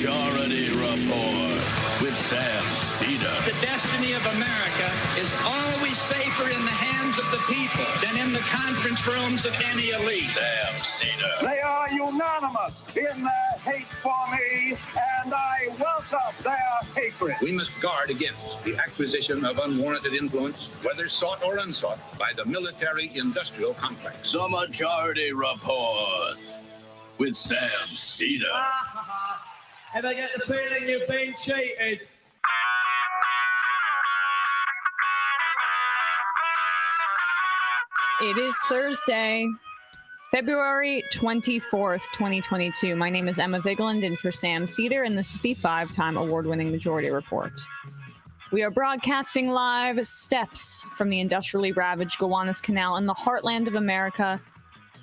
Majority Report with Sam Seder. The destiny of America is always safer in the hands of the people than in the conference rooms of any elite. Sam Seder. They are unanimous in their hate for me, and I welcome their hatred. We must guard against the acquisition of unwarranted influence, whether sought or unsought, by the military-industrial complex. The Majority Report with Sam Seder. If I get the feeling you've been cheated. It is Thursday, February 24th, 2022. My name is Emma Vigeland, and for Sam Seder, and this is the 5-time award-winning Majority Report. We are broadcasting live steps from the industrially ravaged Gowanus Canal in the heartland of America,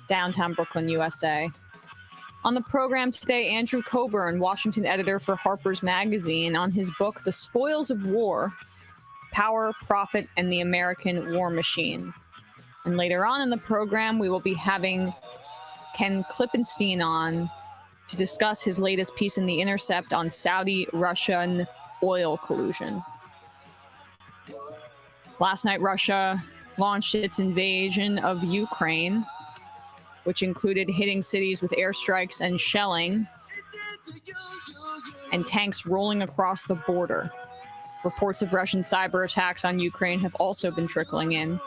downtown Brooklyn, USA. On the program today, Andrew Cockburn, Washington editor for Harper's Magazine, on his book, The Spoils of War, Power, Profit, and the American War Machine. And later on in the program, we will be having Ken Klippenstein on to discuss his latest piece in the Intercept on Saudi-Russian oil collusion. Last night, Russia launched its invasion of Ukraine, which included hitting cities with airstrikes and shelling, and tanks rolling across the border. Reports of Russian cyber attacks on Ukraine have also been trickling in.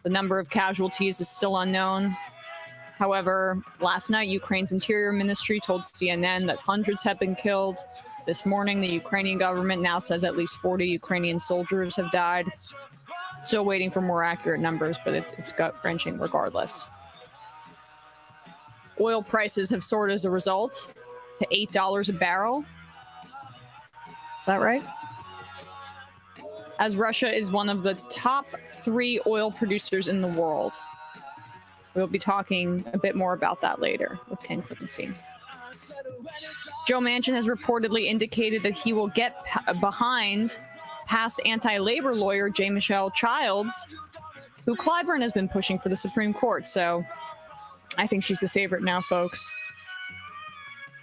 The number of casualties is still unknown. However, last night, Ukraine's Interior Ministry told CNN that hundreds have been killed. This morning, the Ukrainian government now says at least 40 Ukrainian soldiers have died. Still waiting for more accurate numbers, but it's gut-wrenching regardless. Oil prices have soared as a result to $8 a barrel. Is that right? As Russia is one of the top 3 oil producers in the world. We'll be talking a bit more about that later with Ken Klippenstein. Joe Manchin has reportedly indicated that he will get behind past anti-labor lawyer J. Michelle Childs, who Clyburn has been pushing for the Supreme Court. So I think she's the favorite now, folks.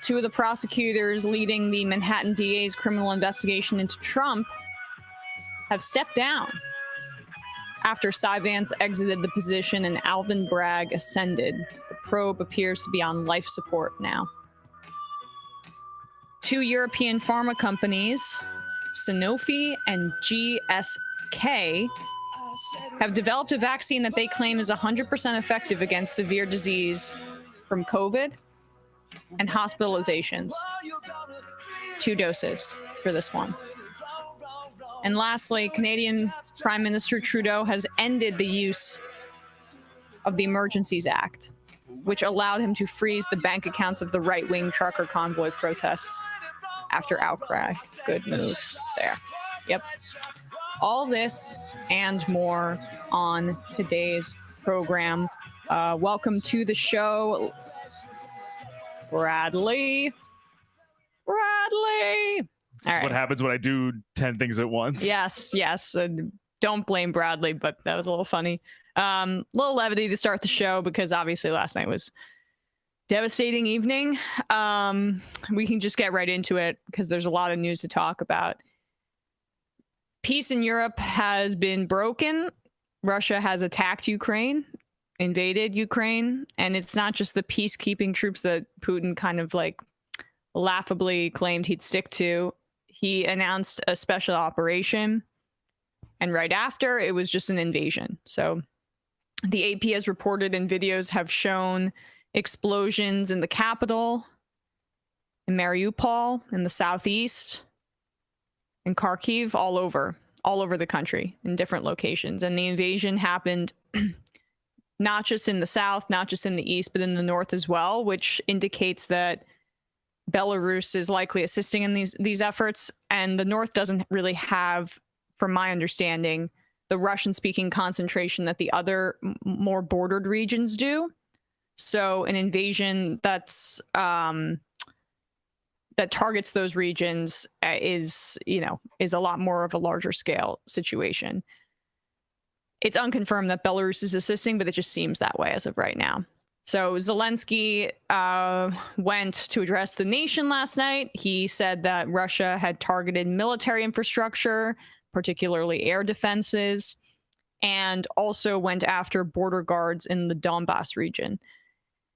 2 of the prosecutors leading the Manhattan DA's criminal investigation into Trump have stepped down after Cy Vance exited the position and Alvin Bragg ascended. The probe appears to be on life support now. 2 European pharma companies, Sanofi and GSK, have developed a vaccine that they claim is 100% effective against severe disease from COVID and hospitalizations. 2 doses for this one. And lastly, Canadian Prime Minister Trudeau has ended the use of the Emergencies Act, which allowed him to freeze the bank accounts of the right-wing trucker convoy protests after outcry. Good move there. Yep. All this and more on today's program. Welcome to the show, Bradley. All right. What happens when I do 10 things at once? Yes. Don't blame Bradley, but that was a little funny. Little levity to start the show because obviously last night was devastating evening. We can just get right into it because there's a lot of news to talk about. Peace in Europe has been broken. Russia has attacked Ukraine, invaded Ukraine, and it's not just the peacekeeping troops that Putin kind of like laughably claimed he'd stick to. He announced a special operation, and right after, it was just an invasion. So the AP has reported, and videos have shown explosions in the capital, in Mariupol, in the southeast, in Kharkiv, all over the country, in different locations. And the invasion happened not just in the south, not just in the east, but in the north as well, which indicates that Belarus is likely assisting in these efforts, and the north doesn't really have, from my understanding, the Russian-speaking concentration that the other more bordered regions do. So an invasion that's that targets those regions is a lot more of a larger scale situation. It's unconfirmed that Belarus is assisting, but it just seems that way as of right now. So Zelensky went to address the nation last night. He said that Russia had targeted military infrastructure, particularly air defenses, and also went after border guards in the Donbass region.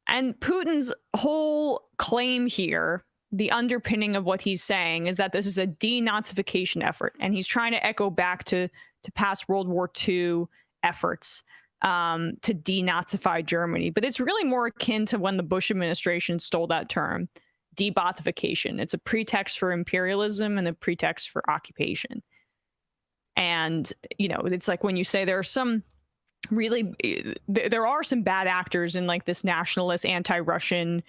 And Putin's whole claim here, the underpinning of what he's saying, is that this is a denazification effort. And he's trying to echo back to past World War II efforts to denazify Germany. But it's really more akin to when the Bush administration stole that term, debothification. It's a pretext for imperialism and a pretext for occupation. And, you know, it's like when you say there are some really, there are some bad actors in like this nationalist, anti-Russian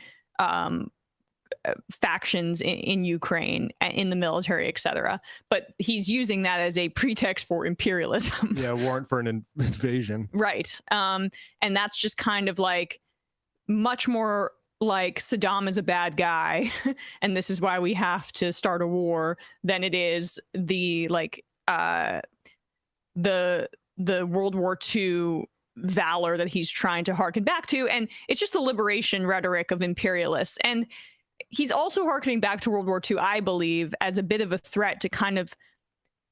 factions in Ukraine, in the military, etc. But he's using that as a pretext for imperialism. Yeah, warrant for an invasion. Right. And that's just kind of like much more like Saddam is a bad guy and this is why we have to start a war than it is the like the World War II valor that he's trying to harken back to. And it's just the liberation rhetoric of imperialists. And he's also harkening back to World War II, I believe, as a bit of a threat to kind of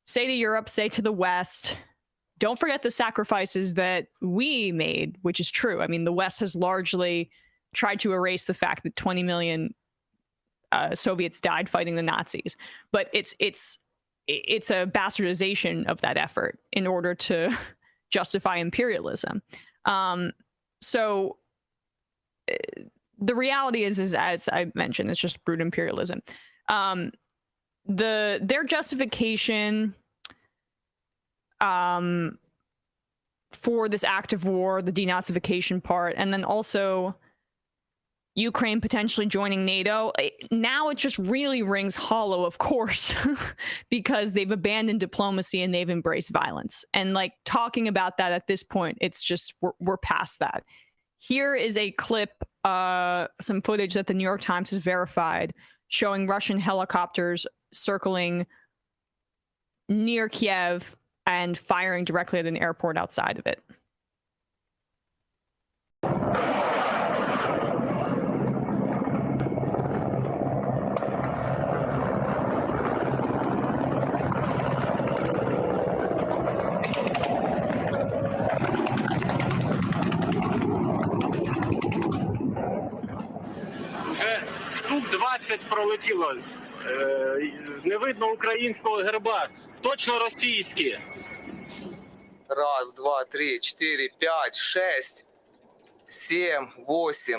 say to Europe, say to the West, don't forget the sacrifices that we made, which is true. I mean, the West has largely tried to erase the fact that 20 million Soviets died fighting the Nazis. But it's a bastardization of that effort in order to justify imperialism. So the reality is, as I mentioned, it's just brute imperialism. Their justification for this act of war, the denazification part, and then also Ukraine potentially joining NATO, now it just really rings hollow, of course, because they've abandoned diplomacy and they've embraced violence. And like talking about that at this point, it's just we're past that. Here is a clip, some footage that the New York Times has verified, showing Russian helicopters circling near Kiev and firing directly at an airport outside of it. Штук 20 пролетіло. Не видно українського герба. Точно російські. Раз, два, три, 4, 5, 6, 7, 8.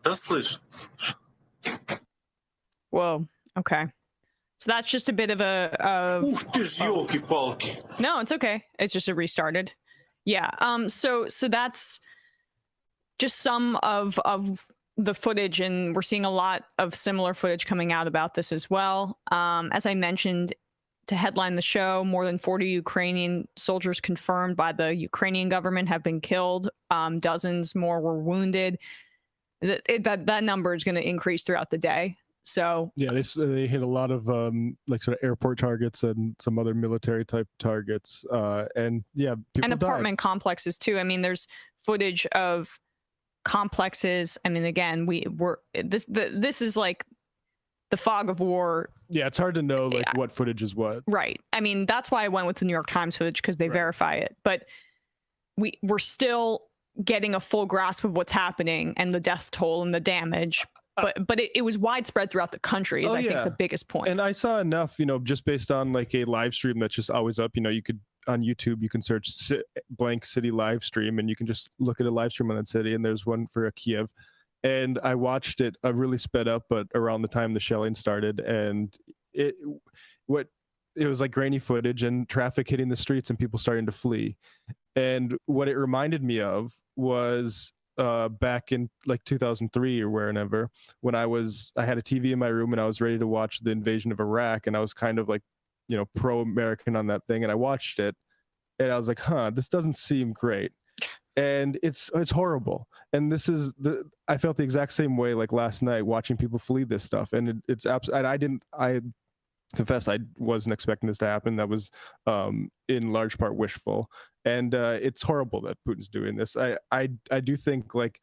Да слышно. Whoa. Okay. So that's just a bit of a. Ух ты ж, ёлки-палки. No, it's okay. It's just a restarted. Yeah. So that's just some of the footage, and we're seeing a lot of similar footage coming out about this as well. As I mentioned, to headline the show, more than 40 Ukrainian soldiers confirmed by the Ukrainian government have been killed. Dozens more were wounded. That number is going to increase throughout the day. So yeah, they hit a lot of like sort of airport targets and some other military type targets, and yeah, people and apartment died. complexes too. I mean, there's footage of complexes. I mean, again, this is like the fog of war. Yeah, it's hard to know like what footage is what. Right. I mean, that's why I went with the New York Times footage, because they verify it. But we're still getting a full grasp of what's happening and the death toll and the damage. But it was widespread throughout the country is I think the biggest point. And I saw enough, you know, just based on like a live stream that's just always up. You know, you could on YouTube, you can search blank city live stream and you can just look at a live stream on that city. And there's one for Kiev. And I watched it really sped up, but around the time the shelling started, and it was like grainy footage and traffic hitting the streets and people starting to flee. And what it reminded me of was back in like 2003 or wherever, when I had a TV in my room and I was ready to watch the invasion of Iraq, and I was kind of like, you know, pro-American on that thing, and I watched it and I was like, this doesn't seem great. And it's horrible. And I felt the exact same way like last night watching people flee this stuff. And it's absolutely, I confess I wasn't expecting this to happen. That was in large part wishful, and it's horrible that Putin's doing this. I do think like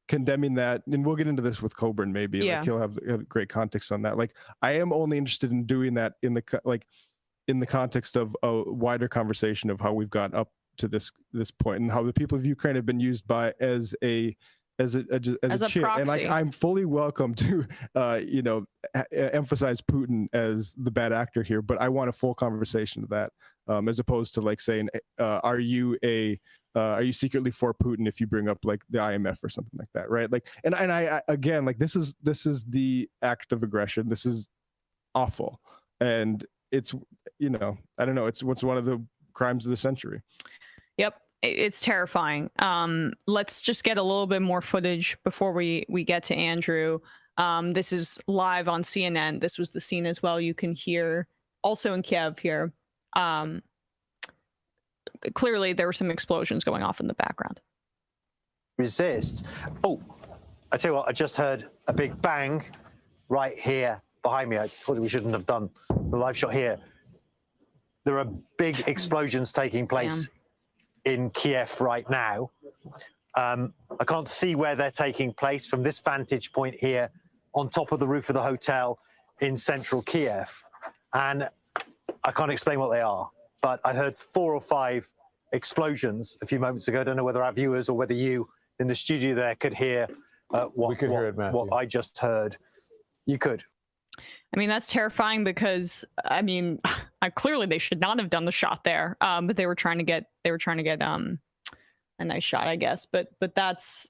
condemning that, and we'll get into this with Cockburn maybe. Yeah. Like he'll have great context on that. Like I am only interested in doing that in the context of a wider conversation of how we've got up to this point and how the people of Ukraine have been used as a chit. And like I'm fully welcome to emphasize Putin as the bad actor here, but I want a full conversation of that, as opposed to like saying are you secretly for Putin if you bring up like the IMF or something like that, right? Like and I again, like this is the act of aggression. This is awful, and it's I don't know, it's one of the crimes of the century. Yep. It's terrifying. Let's just get a little bit more footage before we get to Andrew. This is live on CNN. This was the scene as well. You can hear also in Kiev here. Clearly there were some explosions going off in the background. Resist. Oh, I tell you what, I just heard a big bang right here behind me. I thought we shouldn't have done the live shot here. There are big explosions taking place in Kiev right now. I can't see where they're taking place from this vantage point here on top of the roof of the hotel in central Kiev. And I can't explain what they are, but I heard 4 or 5 explosions a few moments ago. I don't know whether our viewers or whether you in the studio there could hear what I just heard. You could. I mean, that's terrifying because I mean, clearly they should not have done the shot there, but they were trying to get a nice shot, I guess. But that's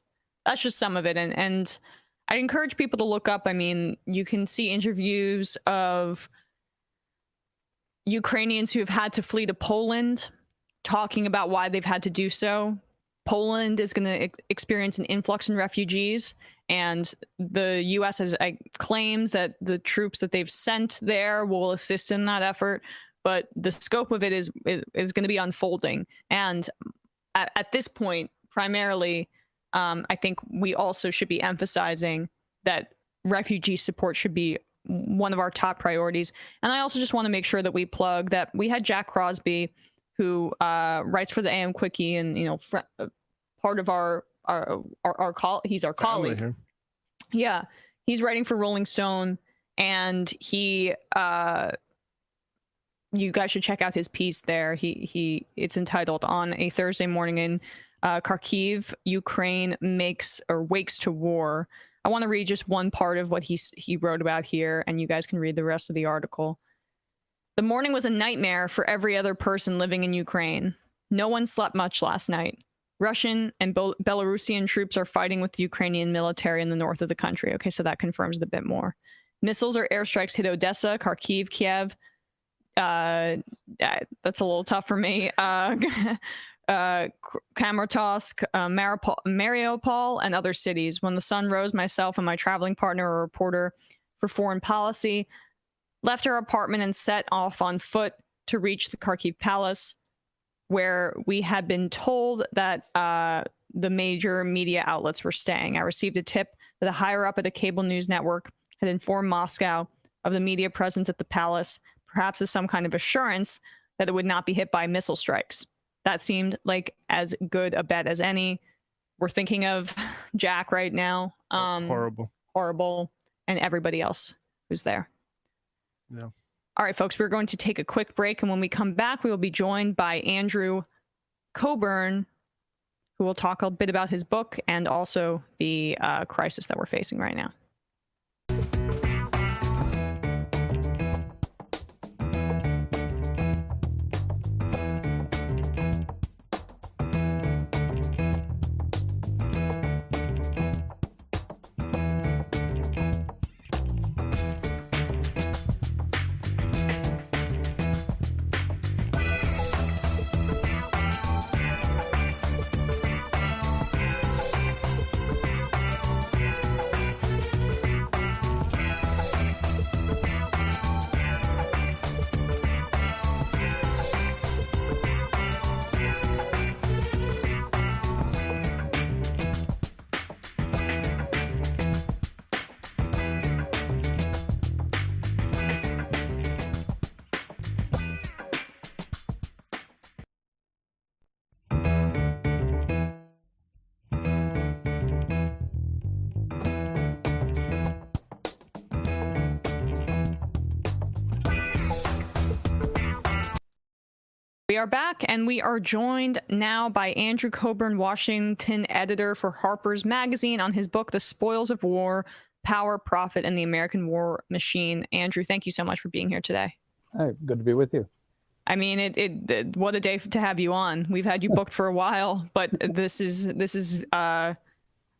just some of it, and I encourage people to look up. I mean, you can see interviews of Ukrainians who have had to flee to Poland, talking about why they've had to do so. Poland is going to experience an influx in refugees, and the U.S. has claimed that the troops that they've sent there will assist in that effort, but the scope of it is going to be unfolding. And at this point, primarily, I think we also should be emphasizing that refugee support should be one of our top priorities. And I also just want to make sure that we plug that we had Jack Crosby, who writes for the AM Quickie, and part of our call. He's our colleague. Yeah, he's writing for Rolling Stone, and he you guys should check out his piece there. It's entitled "On a Thursday Morning in Kharkiv, Ukraine wakes to war." I want to read just one part of what he wrote about here, and you guys can read the rest of the article. The morning was a nightmare for every other person living in Ukraine. No one slept much last night. Russian and Belarusian troops are fighting with the Ukrainian military in the north of the country. Okay, so that confirms it a bit more. Missiles or airstrikes hit Odessa, Kharkiv, Kiev. That's a little tough for me. Kramatorsk, Mariupol, and other cities. When the sun rose, myself and my traveling partner, a reporter for foreign policy, left our apartment and set off on foot to reach the Kharkiv Palace, where we had been told that the major media outlets were staying. I received a tip that a higher up at a cable news network had informed Moscow of the media presence at the palace, perhaps as some kind of assurance that it would not be hit by missile strikes. That seemed like as good a bet as any. We're thinking of Jack right now. Horrible. And everybody else who's there. Yeah. All right, folks, we're going to take a quick break, and when we come back, we will be joined by Andrew Cockburn, who will talk a bit about his book and also the crisis that we're facing right now. We are back, and we are joined now by Andrew Cockburn, Washington editor for Harper's Magazine, on his book, The Spoils of War, Power, Profit, and the American War Machine. Andrew, thank you so much for being here today. Hey, good to be with you. I mean, what a day to have you on. We've had you booked for a while, but this is going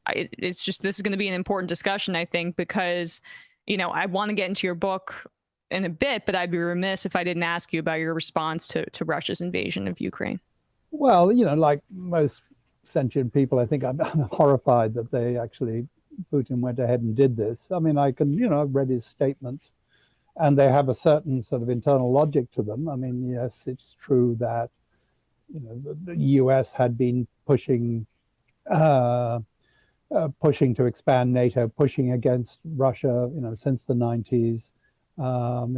to be an important discussion, I think, because, I want to get into your book in a bit, but I'd be remiss if I didn't ask you about your response to Russia's invasion of Ukraine. Well, like most sentient people, I think I'm horrified that Putin went ahead and did this. I mean, I've read his statements, and they have a certain sort of internal logic to them. I mean, yes, it's true that, the US had been pushing to expand NATO, pushing against Russia, since the 90s.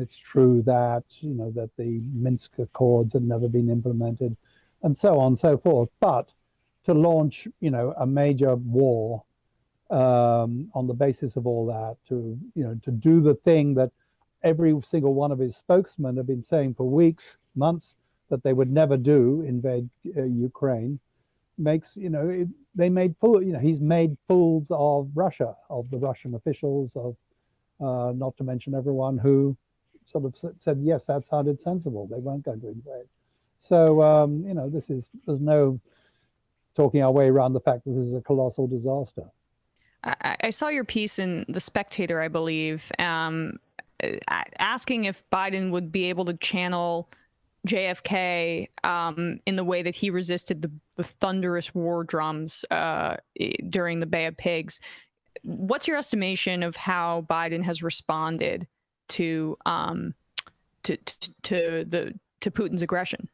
It's true that, that the Minsk Accords had never been implemented, and so on and so forth. But to launch, a major war on the basis of all that, to do the thing that every single one of his spokesmen have been saying for weeks, months, that they would never do, invade Ukraine, makes, they made he's made fools of Russia, of the Russian officials, of not to mention everyone who sort of said, yes, that sounded sensible. They weren't going to invade. So, there's no talking our way around the fact that this is a colossal disaster. I saw your piece in The Spectator, I believe, asking if Biden would be able to channel JFK in the way that he resisted the thunderous war drums during the Bay of Pigs. What's your estimation of how Biden has responded to Putin's aggression?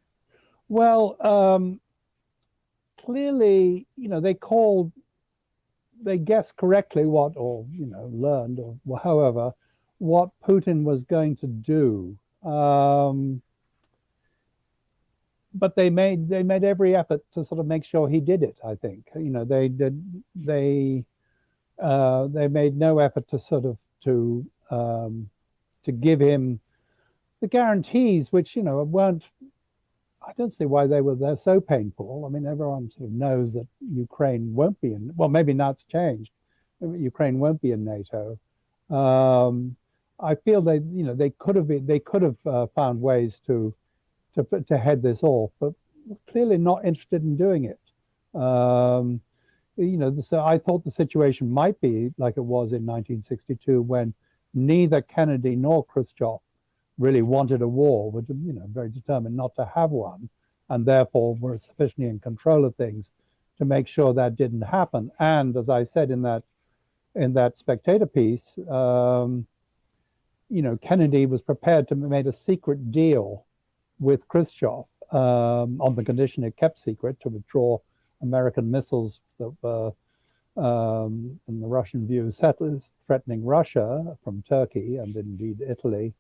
Well, clearly, they guessed correctly learned, or however, what Putin was going to do. But they made every effort to sort of make sure he did it. I think they made no effort to sort of to give him the guarantees, which weren't. I don't see why they're so painful. I mean, everyone sort of knows that Ukraine won't be in. Well, maybe now it's changed. Ukraine won't be in NATO. I feel they could have found ways to head this off, but clearly not interested in doing it. So I thought the situation might be like it was in 1962, when neither Kennedy nor Khrushchev really wanted a war, were very determined not to have one, and therefore were sufficiently in control of things to make sure that didn't happen. And as I said in that Spectator piece, Kennedy was prepared to make a secret deal with Khrushchev on the condition it kept secret, to withdraw American missiles that were, in the Russian view, settlers threatening Russia from Turkey and indeed Italy,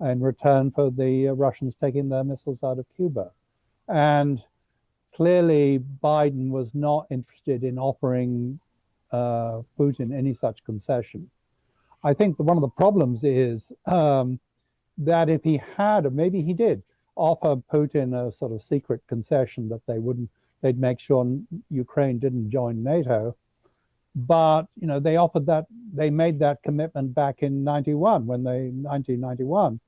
in return for the Russians taking their missiles out of Cuba. And clearly Biden was not interested in offering Putin any such concession. I think that one of the problems is that if he had, or maybe he did, offer Putin a sort of secret concession that they'd make sure Ukraine didn't join NATO. But they made that commitment back in 1991,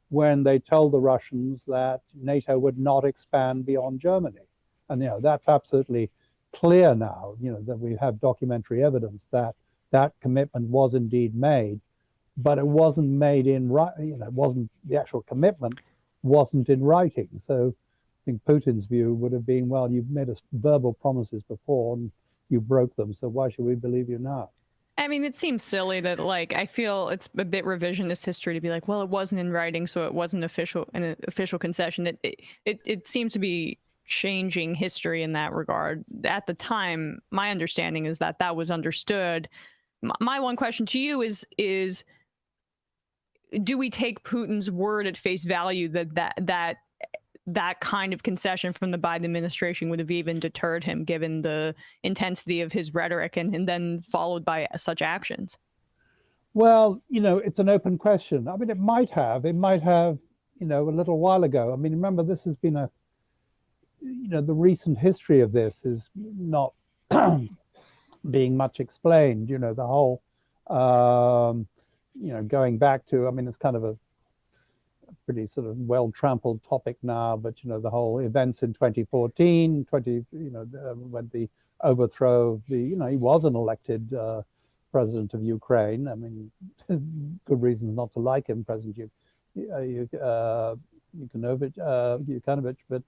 when they told the Russians that NATO would not expand beyond Germany. And that's absolutely clear now, that we have documentary evidence that that commitment was indeed made, but it wasn't made in writing. It wasn't, the actual commitment wasn't in writing. So I think Putin's view would have been, well, you've made us verbal promises before and you broke them, so why should we believe you now? I mean, it seems silly that, I feel it's a bit revisionist history to be like, well, it wasn't in writing, so it wasn't an official concession. It seems to be changing history in that regard. At the time, my understanding is that was understood. My one question to you is do we take Putin's word at face value that kind of concession from the Biden administration would have even deterred him, given the intensity of his rhetoric and then followed by such actions? Well, it's an open question. I mean, it might have, a little while ago. I mean, remember, this has been the recent history of this is not being much explained. The whole, going back to, I mean, it's kind of a pretty sort of well-trampled topic now, but the whole events in 2014, when the overthrow of the, he was an elected president of Ukraine. I mean, good reasons not to like him, President Yukanovich, but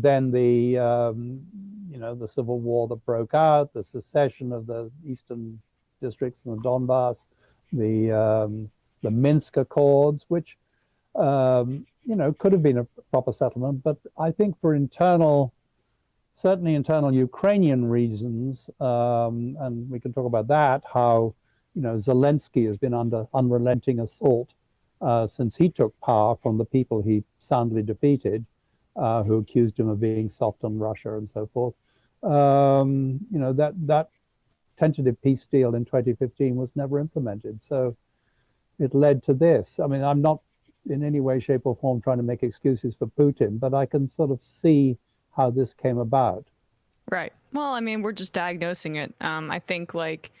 then the civil war that broke out, the secession of the eastern districts and the Donbass, the Minsk Accords, which could have been a proper settlement, but I think for certainly internal Ukrainian reasons, and we can talk about that, how Zelensky has been under unrelenting assault since he took power from the people he soundly defeated, who accused him of being soft on Russia and so forth. That tentative peace deal in 2015 was never implemented. So it led to this. I mean, I'm not in any way, shape, or form trying to make excuses for Putin, but I can sort of see how this came about. Right. Well, I mean, we're just diagnosing it. I think, like,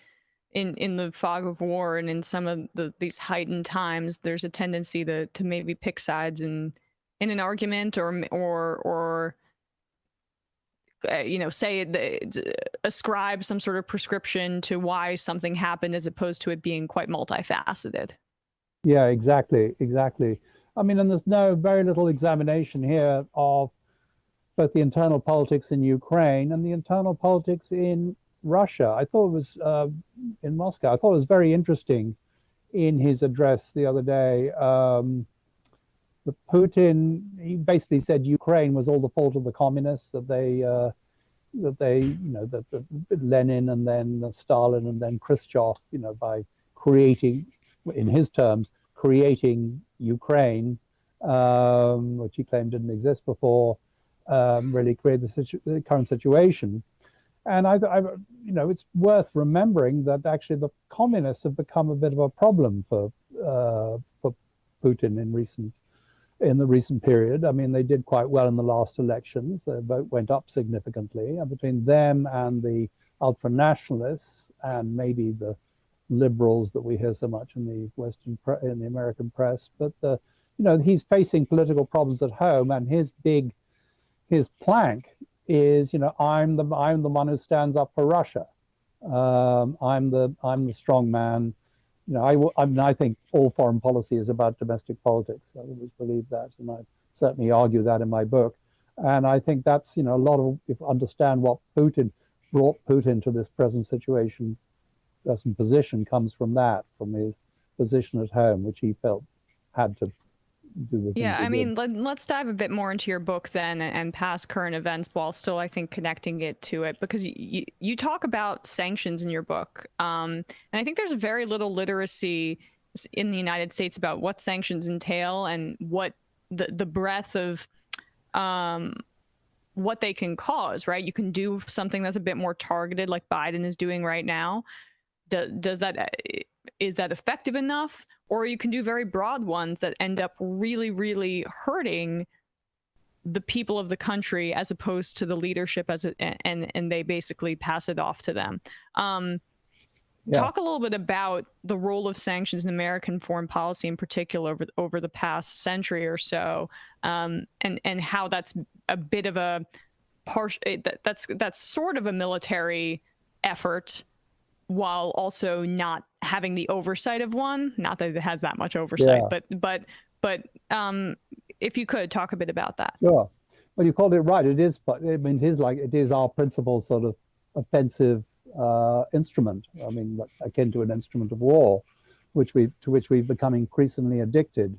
in the fog of war and in some of these heightened times, there's a tendency to maybe pick sides in an argument or ascribe some sort of prescription to why something happened, as opposed to it being quite multifaceted. Yeah, exactly. I mean, and there's very little examination here of both the internal politics in Ukraine and the internal politics in Russia. I thought it was in Moscow. I thought it was very interesting in his address the other day. The Putin, he basically said Ukraine was all the fault of the communists, that Lenin and then Stalin and then Khrushchev, by creating, in his terms, creating Ukraine, which he claimed didn't exist before, really created the current situation. And it's worth remembering that actually the communists have become a bit of a problem for Putin in the recent period. I mean, they did quite well in the last elections. Their vote went up significantly, and between them and the ultra-nationalists and maybe the liberals that we hear so much in the in the American press. But he's facing political problems at home, and his plank is, I'm the one who stands up for Russia. I'm the strong man. I think all foreign policy is about domestic politics. I always believe that, and I certainly argue that in my book. And I think that's, a lot of, if you understand what brought Putin to this present situation, present position, comes from his position at home, which he felt had to do the things Yeah, he I mean, did. let's dive a bit more into your book then, and past current events, while still, I think, connecting it to it, because you talk about sanctions in your book, and I think there's very little literacy in the United States about what sanctions entail and what the breadth of what they can cause. Right? You can do something that's a bit more targeted, like Biden is doing right now. Is that effective enough? Or you can do very broad ones that end up really, really hurting the people of the country, as opposed to the leadership, and they basically pass it off to them. Talk a little bit about the role of sanctions in American foreign policy, in particular, over the past century or so, and how that's a bit of a that's sort of a military effort, while also not having the oversight of one. Not that it has that much oversight, but if you could talk a bit about that. Sure. Well, you called it right. It is, but I mean, it is our principal sort of offensive instrument. I mean, akin to an instrument of war, to which we've become increasingly addicted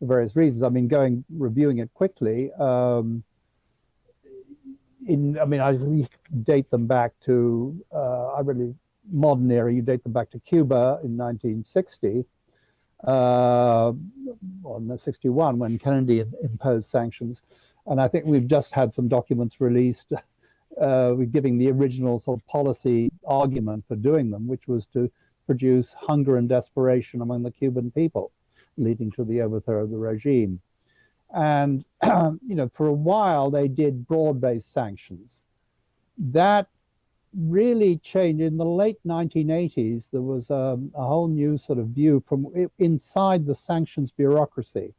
for various reasons. I mean, reviewing it quickly. I date them back to modern era. You date them back to Cuba in 1960, or 61, when Kennedy imposed sanctions. And I think we've just had some documents released giving the original sort of policy argument for doing them, which was to produce hunger and desperation among the Cuban people, leading to the overthrow of the regime. And, for a while they did broad-based sanctions. That really changed in the late 1980s. There was a whole new sort of view from inside the sanctions bureaucracy.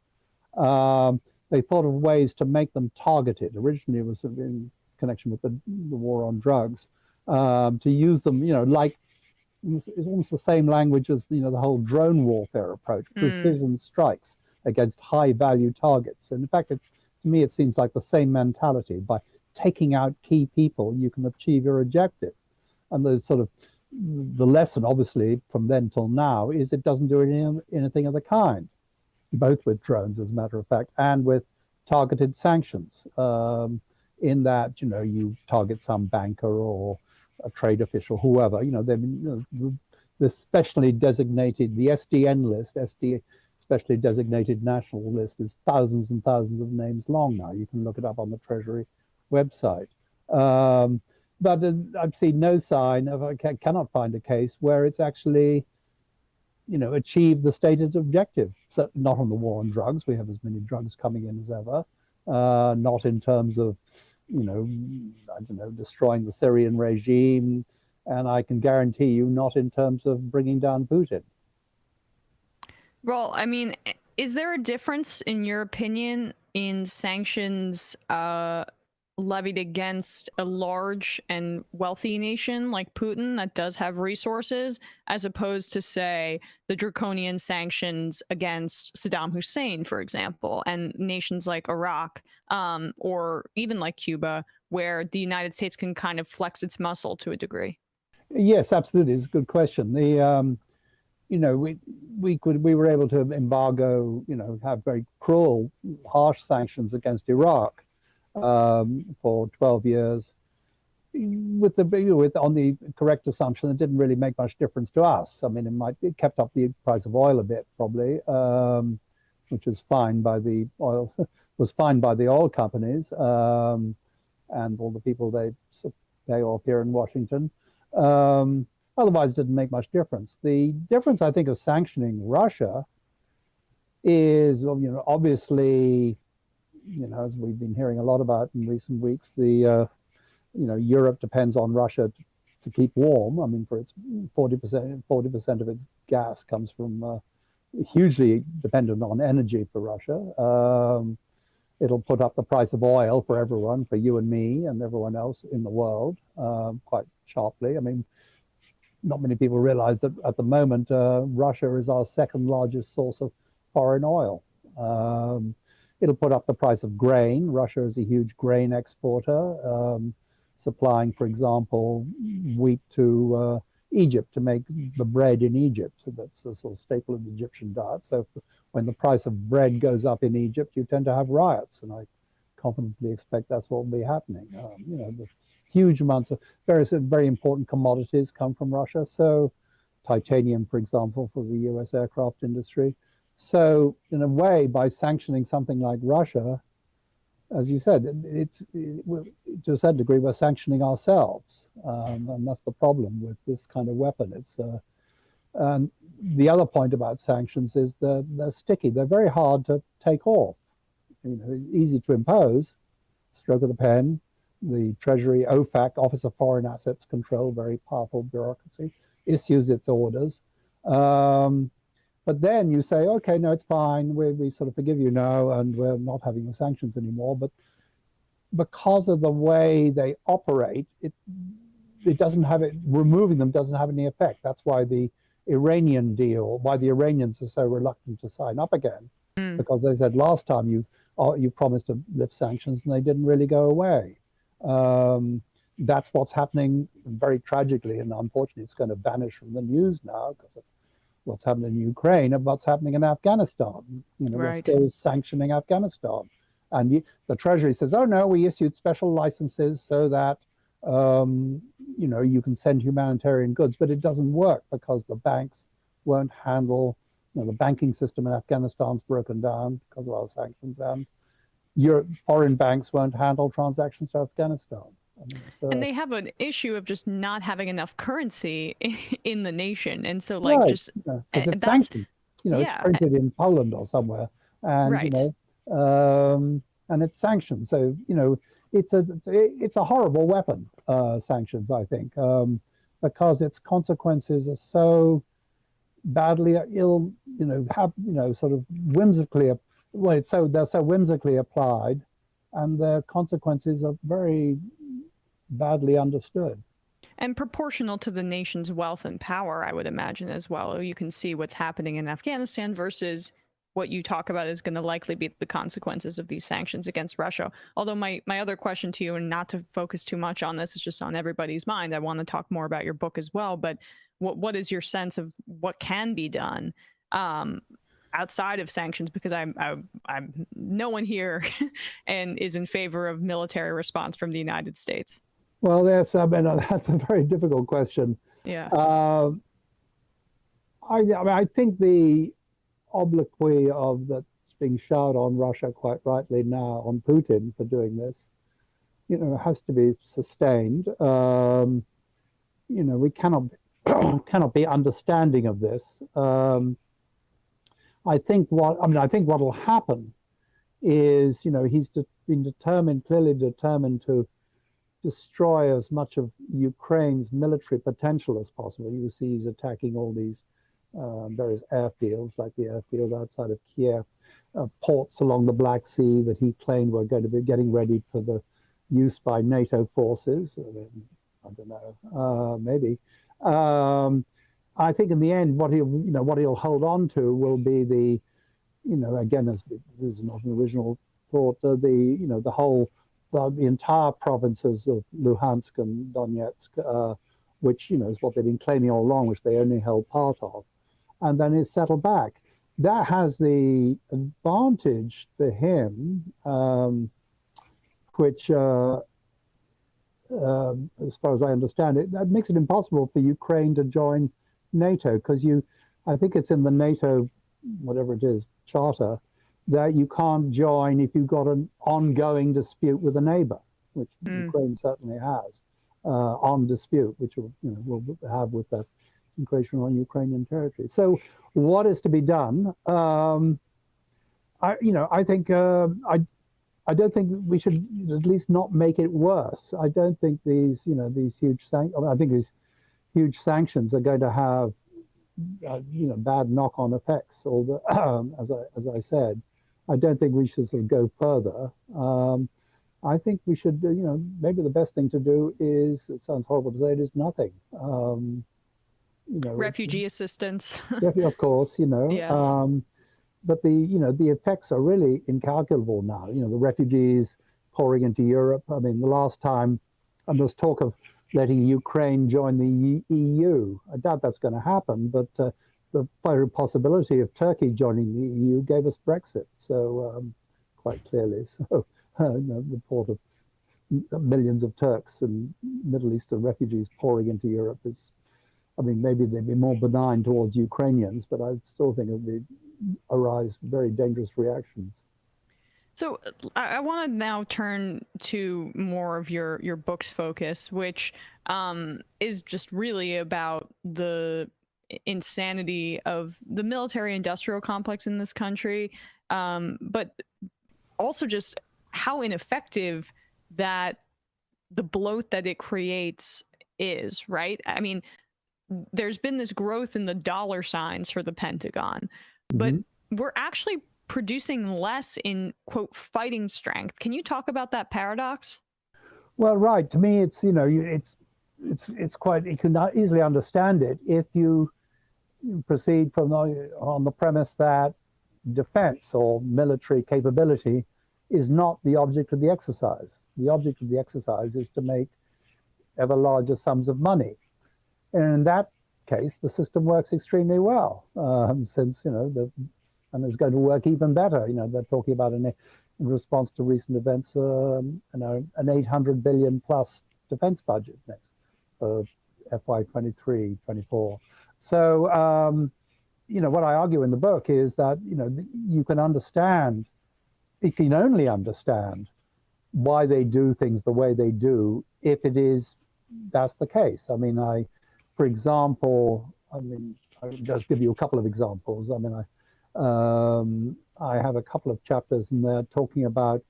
They thought of ways to make them targeted. Originally, it was in connection with the war on drugs, to use them, like it's almost the same language as the whole drone warfare approach, precision strikes against high-value targets. And in fact, to me, it seems like the same mentality. By taking out key people, you can achieve your objective. And the lesson, obviously, from then till now is it doesn't do anything of the kind, both with drones, as a matter of fact, and with targeted sanctions, in that, you target some banker or a trade official, whoever, the specially designated, the SDN list, specially designated national list, is thousands and thousands of names long now. You can look it up on the Treasury website. But I've seen no sign of, I cannot find a case where it's actually, achieved the stated objective. So not on the war on drugs. We have as many drugs coming in as ever. Not in terms of, destroying the Syrian regime. And I can guarantee you, not in terms of bringing down Putin. Well, I mean, is there a difference, in your opinion, in sanctions levied against a large and wealthy nation like Putin that does have resources, as opposed to, say, the draconian sanctions against Saddam Hussein, for example, and nations like Iraq, or even like Cuba, where the United States can kind of flex its muscle to a degree? Yes, absolutely. It's a good question. We were able to embargo, have very cruel, harsh sanctions against Iraq for 12 years, on the correct assumption it didn't really make much difference to us. I mean, it kept up the price of oil a bit, probably, which was fine by the oil companies and all the people they pay off here in Washington. Otherwise, it didn't make much difference. The difference, I think, of sanctioning Russia is, obviously, as we've been hearing a lot about in recent weeks, Europe depends on Russia to keep warm. I mean, for its 40% of its gas comes from hugely dependent on energy for Russia. It'll put up the price of oil for everyone, for you and me and everyone else in the world, quite sharply. I mean, not many people realize that at the moment, Russia is our second largest source of foreign oil. It'll put up the price of grain. Russia is a huge grain exporter, supplying, for example, wheat to Egypt to make the bread in Egypt. So that's a sort of staple of the Egyptian diet. So when the price of bread goes up in Egypt, you tend to have riots. And I confidently expect that's what will be happening. The huge amounts of various very important commodities come from Russia. So titanium, for example, for the US aircraft industry. So in a way, by sanctioning something like Russia, as you said, to a certain degree, we're sanctioning ourselves. And that's the problem with this kind of weapon. The other point about sanctions is they're sticky. They're very hard to take off. Easy to impose, stroke of the pen. The Treasury, OFAC, Office of Foreign Assets Control, very powerful bureaucracy, issues its orders. But then you say, okay, no, it's fine. We sort of forgive you now, and we're not having the sanctions anymore. But because of the way they operate, it doesn't have it. Removing them doesn't have any effect. That's why the Iranian deal, why the Iranians are so reluctant to sign up again, because they said last time you promised to lift sanctions, and they didn't really go away. That's what's happening very tragically, and unfortunately, it's going to vanish from the news now because of what's happening in Ukraine and what's happening in Afghanistan. We're still sanctioning Afghanistan. And the Treasury says, oh, no, we issued special licenses so that, you can send humanitarian goods. But it doesn't work because the banks won't handle, the banking system in Afghanistan's broken down because of our sanctions. And foreign banks won't handle transactions to Afghanistan. And they have an issue of just not having enough currency in the nation, and so it's sanctioned. It's printed in Poland or somewhere, and and it's sanctions. So it's a horrible weapon, sanctions, I think, because its consequences are so badly sort of whimsically, they're so whimsically applied, and their consequences are very badly understood. And proportional to the nation's wealth and power, I would imagine, as well. You can see what's happening in Afghanistan versus what you talk about is going to likely be the consequences of these sanctions against Russia. Although my other question to you, and not to focus too much on this, it's just on everybody's mind, I want to talk more about your book as well, but what is your sense of what can be done outside of sanctions? Because I'm no one here and is in favor of military response from the United States. Well, that's a very difficult question. Yeah. I think the obloquy that's being showered on Russia quite rightly now on Putin for doing this, has to be sustained. We cannot be understanding of this. I think what will happen is, he's been clearly determined to destroy as much of Ukraine's military potential as possible. You see he's attacking all these various airfields, like the airfield outside of Kiev, ports along the Black Sea that he claimed were going to be getting ready for the use by NATO forces. I don't know, maybe. I think in the end, what he'll hold on to will be the, again, as this is not an original thought, the entire provinces of Luhansk and Donetsk, which is what they've been claiming all along, which they only held part of, and then is settled back. That has the advantage for him, which, as far as I understand it, that makes it impossible for Ukraine to join NATO, because I think it's in the NATO, whatever it is, charter, that you can't join if you've got an ongoing dispute with a neighbor, which Ukraine certainly has, on dispute, which we'll have with the encroachment on Ukrainian territory. So what is to be done? I think I don't think we should at least not make it worse. I don't think these huge I think these huge sanctions are going to have bad knock-on effects. As I said, I don't think we should sort of go further. I think we should, maybe the best thing to do is, it sounds horrible to say it, is nothing. Refugee assistance. Yeah, of course, Yes. But the effects are really incalculable now. The refugees pouring into Europe. I mean, the last time, and there's talk of letting Ukraine join the EU. I doubt that's going to happen, but the very possibility of Turkey joining the EU gave us Brexit, so quite clearly. So the thought of millions of Turks and Middle Eastern refugees pouring into Europe is, maybe they'd be more benign towards Ukrainians, but I still think it would arise very dangerous reactions. So I want to now turn to more of your book's focus, which is just really about the insanity of the military-industrial complex in this country, but also just how ineffective that the bloat that it creates is, right? I mean, there's been this growth in the dollar signs for the Pentagon, but we're actually producing less in, quote, fighting strength. Can you talk about that paradox? Well, right. To me, it's it's quite, you can easily understand it if you proceed on the premise that defense or military capability is not the object of the exercise. The object of the exercise is to make ever larger sums of money. And in that case, the system works extremely well, since, and it's going to work even better. They're talking about in response to recent events, an 800 billion plus defense budget next for FY23, 24. So, what I argue in the book is that, you can only understand why they do things the way they do if that's the case. For example, I'll just give you a couple of examples. I have a couple of chapters in there talking about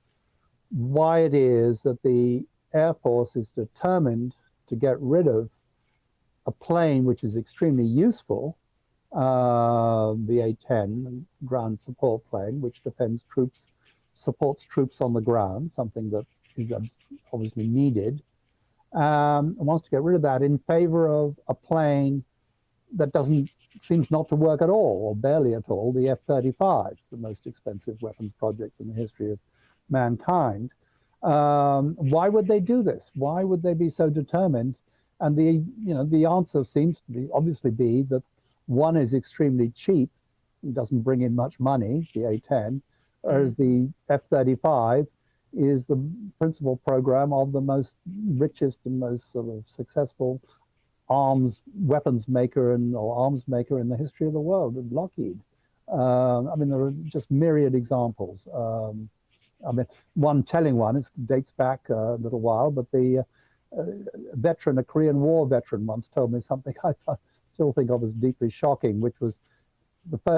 why it is that the Air Force is determined to get rid of a plane which is extremely useful, the A-10 ground support plane, which defends troops, supports troops on the ground, something that is obviously needed, and wants to get rid of that in favor of a plane that seems not to work at all, or barely at all, the F-35, the most expensive weapons project in the history of mankind. Why would they do this? Why would they be so determined? And the answer seems to obviously be that one is extremely cheap, it doesn't bring in much money, the A-10, whereas the F-35 is the principal program of the most richest and most sort of successful weapons maker or arms maker in the history of the world, Lockheed. I mean, there are just myriad examples. I mean, one telling one, it dates back a little while, but the a Korean War veteran once told me something I still think of as deeply shocking, which was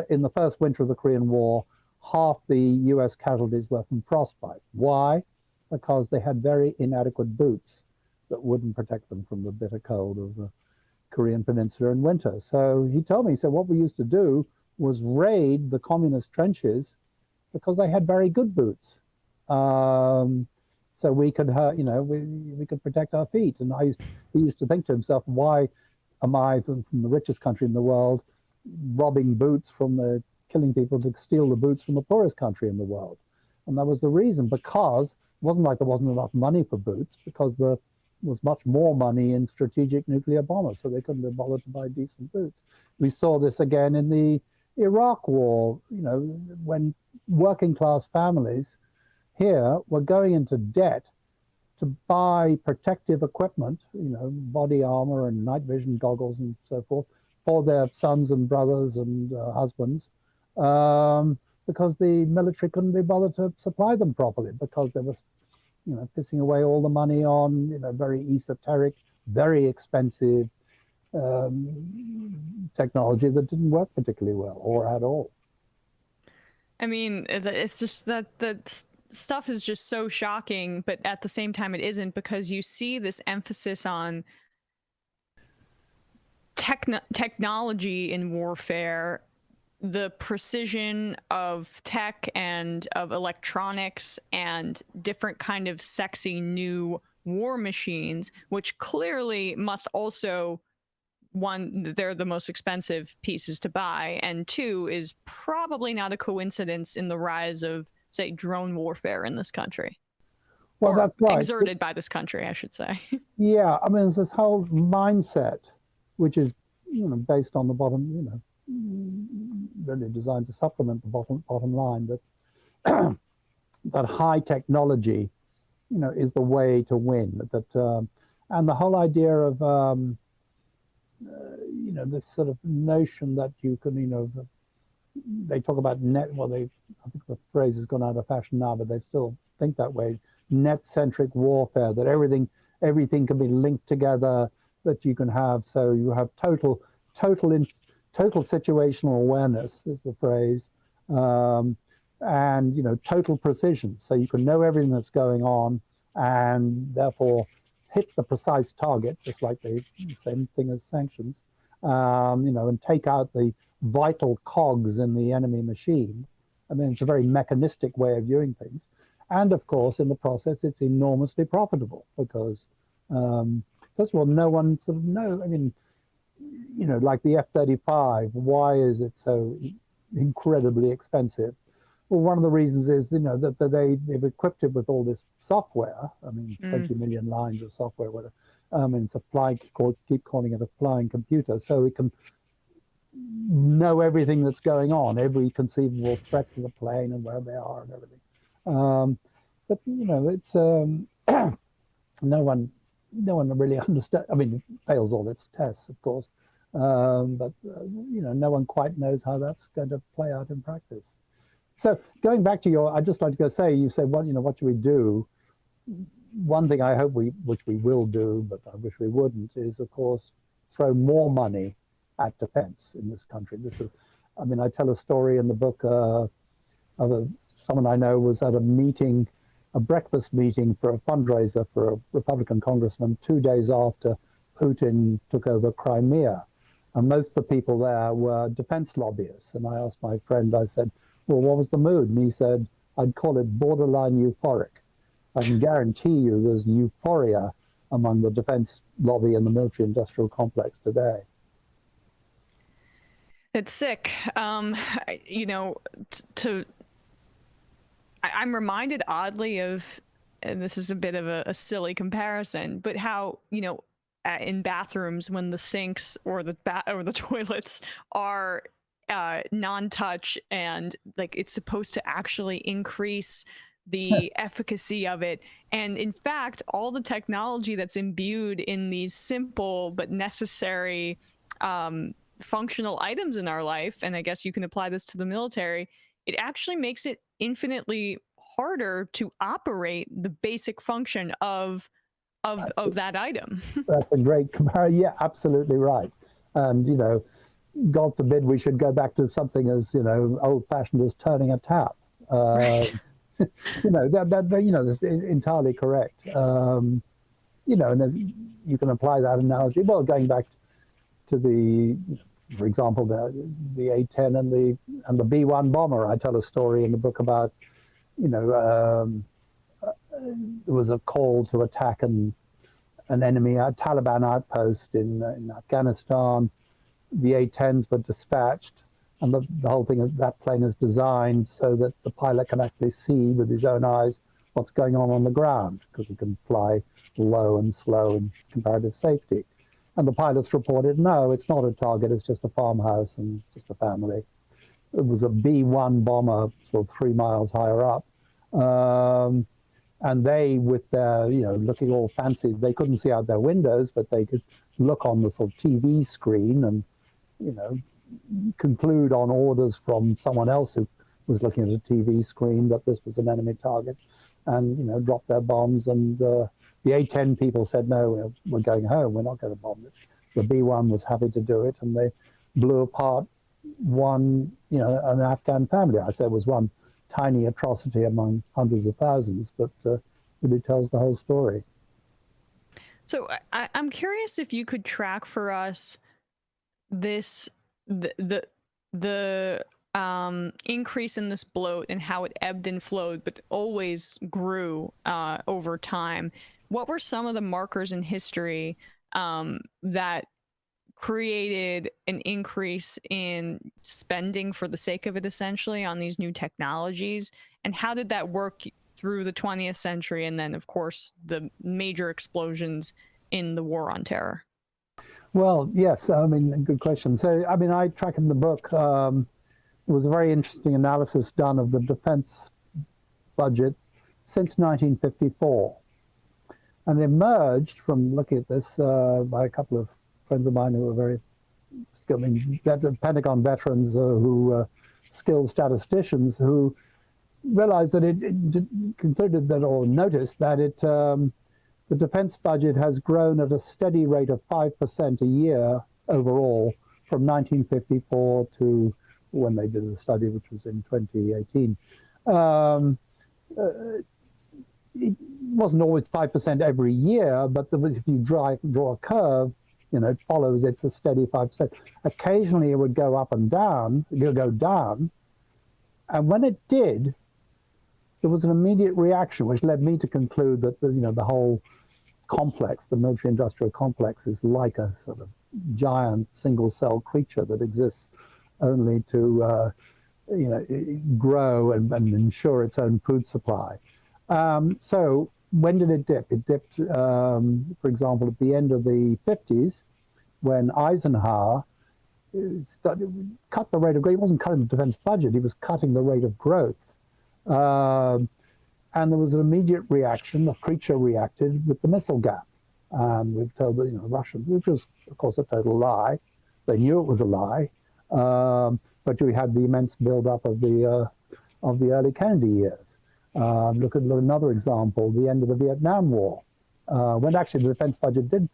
in the first winter of the Korean War, half the US casualties were from frostbite. Why? Because they had very inadequate boots that wouldn't protect them from the bitter cold of the Korean Peninsula in winter. So he told me, what we used to do was raid the communist trenches because they had very good boots. So we could, we could protect our feet. And he used to think to himself, why am I from the richest country in the world robbing boots killing people to steal the boots from the poorest country in the world? And that was the reason, because it wasn't like there wasn't enough money for boots, because there was much more money in strategic nuclear bombers, so they couldn't be bothered to buy decent boots. We saw this again in the Iraq War, when working class families here were going into debt to buy protective equipment, body armor and night vision goggles and so forth, for their sons and brothers and husbands, because the military couldn't be bothered to supply them properly, because they were, pissing away all the money on, very esoteric, very expensive technology that didn't work particularly well or at all. I mean, it's just that stuff is just so shocking, but at the same time it isn't, because you see this emphasis on technology in warfare, the precision of tech and of electronics and different kind of sexy new war machines, which clearly must also, one, they're the most expensive pieces to buy, and two, is probably not a coincidence in the rise of, say, drone warfare in this country. Well, that's right. Exerted by this country, I should say. Yeah, I mean, there's this whole mindset, which is, based on the bottom, really designed to supplement the bottom line, that that high technology, is the way to win. That and the whole idea of this sort of notion that you can, they talk about I think the phrase has gone out of fashion now, but they still think that way. Net-centric warfare, that everything can be linked together, that you can have, so you have total situational awareness is the phrase, and total precision, so you can know everything that's going on and therefore hit the precise target, just like the same thing as sanctions, and take out the vital cogs in the enemy machine. I mean, it's a very mechanistic way of viewing things. And of course, in the process, it's enormously profitable because, first of all, no one sort of knows. I mean, like the F-35, why is it so incredibly expensive? Well, one of the reasons is, that they've equipped it with all this software. I mean, 20 million lines of software, whatever. It's keep calling it a flying computer, so it can know everything that's going on, every conceivable threat to the plane and where they are and everything. But it's no one really understands. I mean, it fails all its tests, of course, but no one quite knows how that's going to play out in practice. So going back to I'd just like to say, you said, what should we do? One thing I hope which we will do, but I wish we wouldn't, is of course throw more money at defense in this country. I tell a story in the book someone I know was at a meeting, a breakfast meeting for a fundraiser for a Republican congressman 2 days after Putin took over Crimea. And most of the people there were defense lobbyists. And I asked my friend, I said, well, what was the mood? And he said, I'd call it borderline euphoric. I can guarantee you there's euphoria among the defense lobby and the military industrial complex today. It's sick. You know, I'm reminded oddly of, and this is a bit of a silly comparison, but how, you know, in bathrooms when the sinks or the toilets are non-touch and like it's supposed to actually increase the efficacy of it. And in fact, all the technology that's imbued in these simple but necessary functional items in our life, and I guess you can apply this to the military, it actually makes it infinitely harder to operate the basic function of that item. That's a great comparison. Yeah, absolutely right. And, you know, God forbid we should go back to something as, you know, old-fashioned as turning a tap. Right. You know, you know, that's entirely correct. You know, and you can apply that analogy. Well, going back to the, for example, the A-10 and the B-1 bomber. I tell a story in the book about, you know, there was a call to attack an enemy, a Taliban outpost in Afghanistan. The A-10s were dispatched, and the whole thing is that plane is designed so that the pilot can actually see with his own eyes what's going on the ground, because he can fly low and slow in comparative safety. And the pilots reported, no, it's not a target, it's just a farmhouse and just a family. It was a B-1 bomber, sort of 3 miles higher up. And they, with their, you know, looking all fancy, they couldn't see out their windows, but they could look on the sort of TV screen and, you know, conclude on orders from someone else who was looking at a TV screen that this was an enemy target, and, you know, drop their bombs. And the A-10 people said, no, we're going home, we're not going to bomb it. The B-1 was happy to do it, and they blew apart one, you know, an Afghan family. I said it was one tiny atrocity among hundreds of thousands, but really tells the whole story. So I'm curious if you could track for us this the increase in this bloat and how it ebbed and flowed, but always grew over time. What were some of the markers in history that created an increase in spending for the sake of it, essentially, on these new technologies? And how did that work through the 20th century, and then, of course, the major explosions in the War on Terror? Well, yes, I mean, good question. So, I mean, I track in the book, it was a very interesting analysis done of the defense budget since 1954. And it emerged from looking at this by a couple of friends of mine who were very skilled, Pentagon veterans who skilled statisticians who realized that it concluded that, or noticed that the defense budget has grown at a steady rate of 5% a year overall from 1954 to when they did the study, which was in 2018. It wasn't always 5% every year, but if you draw a curve, you know, it follows, it's a steady 5%. Occasionally it would go up and down, it would go down. And when it did, there was an immediate reaction, which led me to conclude that the whole complex, the military-industrial complex, is like a sort of giant single-cell creature that exists only to grow and ensure its own food supply. So when did it dip? It dipped, for example, at the end of the 50s, when Eisenhower cut the rate of growth. He wasn't cutting the defense budget, he was cutting the rate of growth. And there was an immediate reaction. The creature reacted with the missile gap. We've told the Russians, which was, of course, a total lie. They knew it was a lie, but we had the immense buildup of the early Kennedy years. Look at another example: the end of the Vietnam War, when actually the defense budget did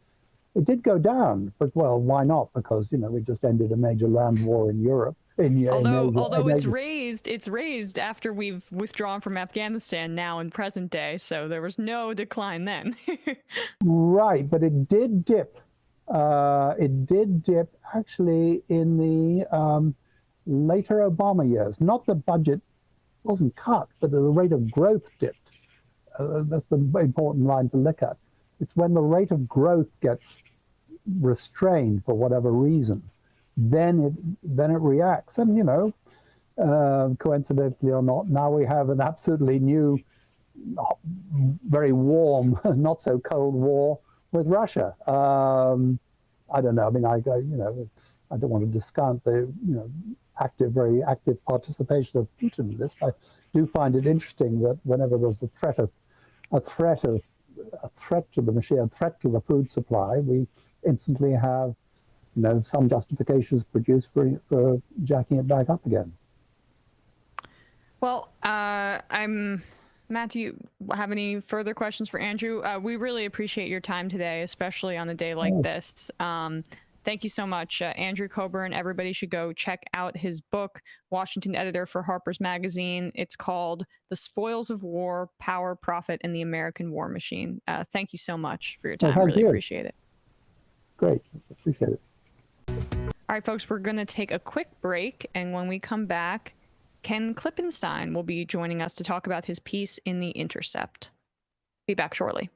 go down. But well, why not? Because we just ended a major land war in Europe. Although it's raised after we've withdrawn from Afghanistan now in present day, so there was no decline then. Right, but it did dip. It did dip actually in the later Obama years. Not the budget wasn't cut, but the rate of growth dipped. That's the important line to look at. It's when the rate of growth gets restrained for whatever reason, then it reacts. And coincidentally or not, now we have an absolutely new, very warm, not so cold war with Russia. I don't know. I mean, I don't want to discount the very active participation of Putin in this. I do find it interesting that whenever there's a threat to the machine, a threat to the food supply, we instantly have some justifications produced for jacking it back up again. Well, Matt, do you have any further questions for Andrew? We really appreciate your time today, especially on a day like this. Thank you so much. Andrew Cockburn, everybody should go check out his book, Washington editor for Harper's Magazine. It's called The Spoils of War, Power, Profit, and the American War Machine. Thank you so much for your time. I really appreciate it. Great. Appreciate it. All right, folks, we're going to take a quick break. And when we come back, Ken Klippenstein will be joining us to talk about his piece in the Intercept. Be back shortly.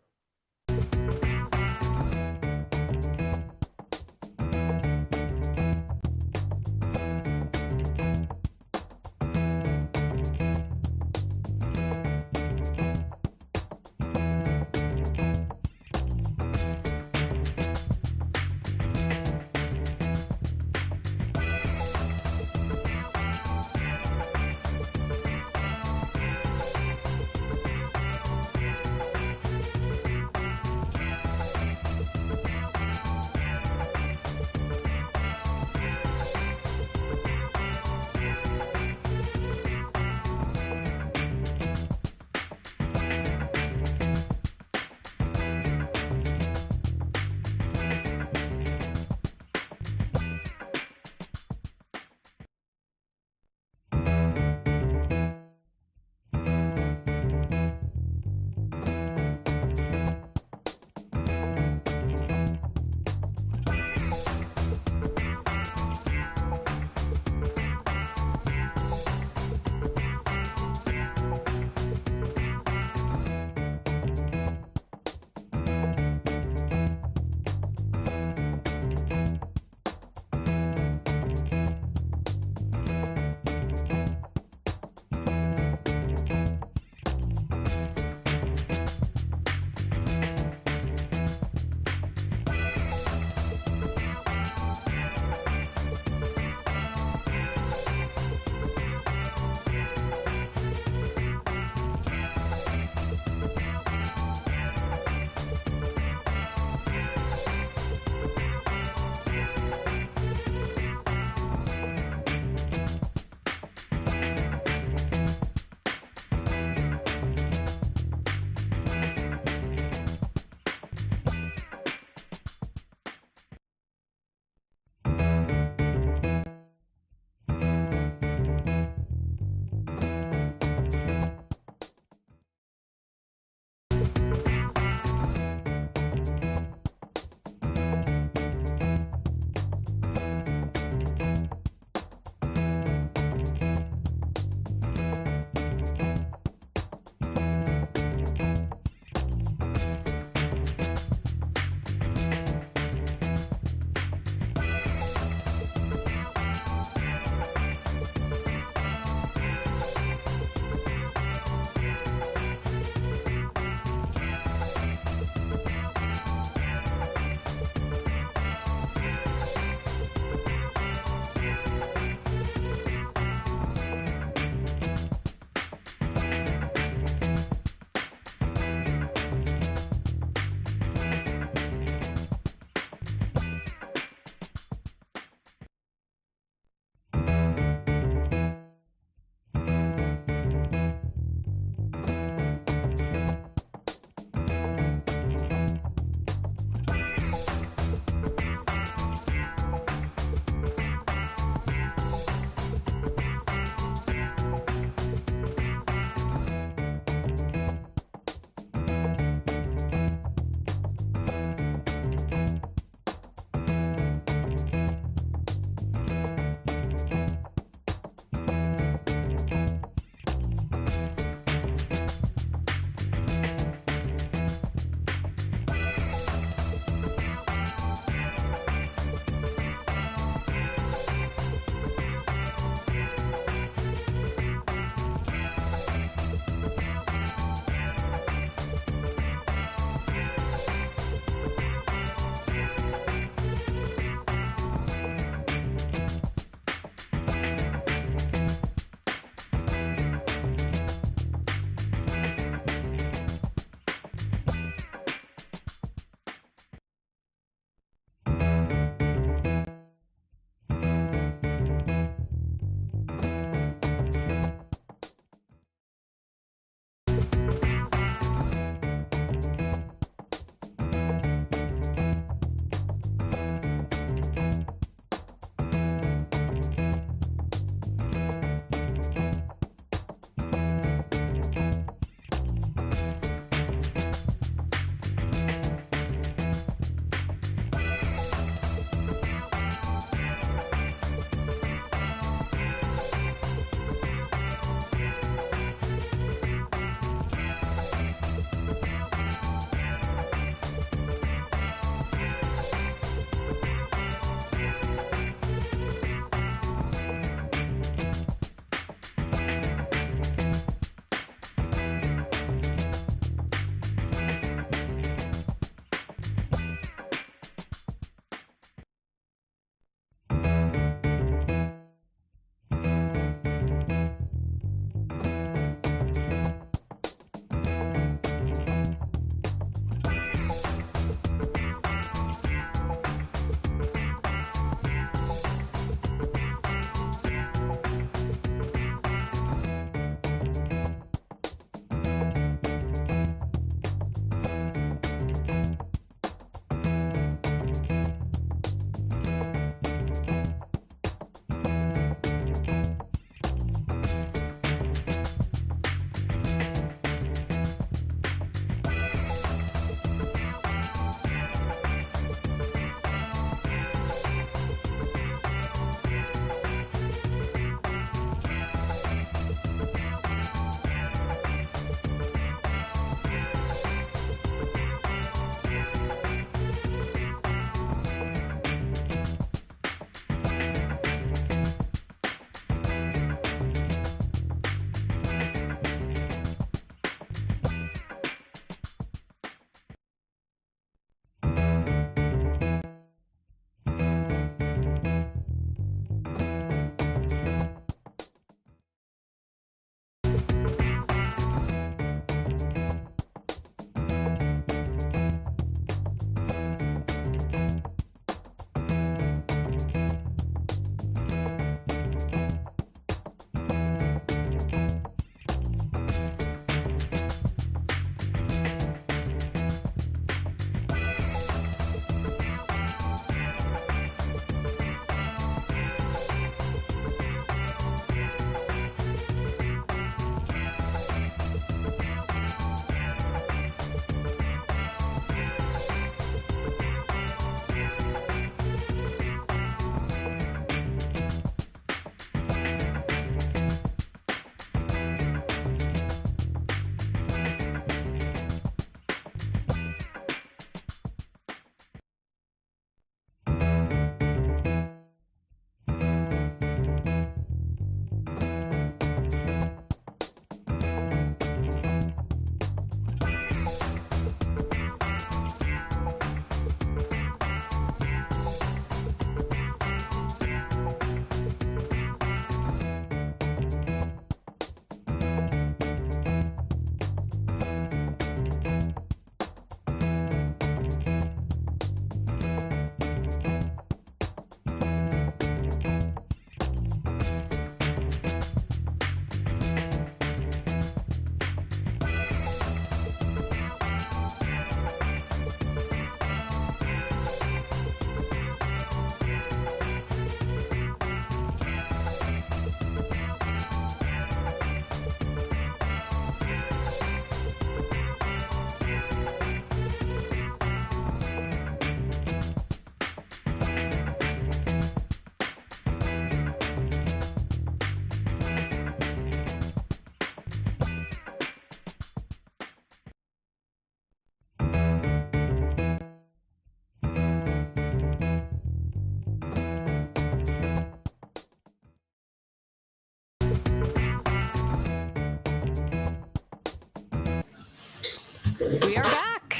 We are back.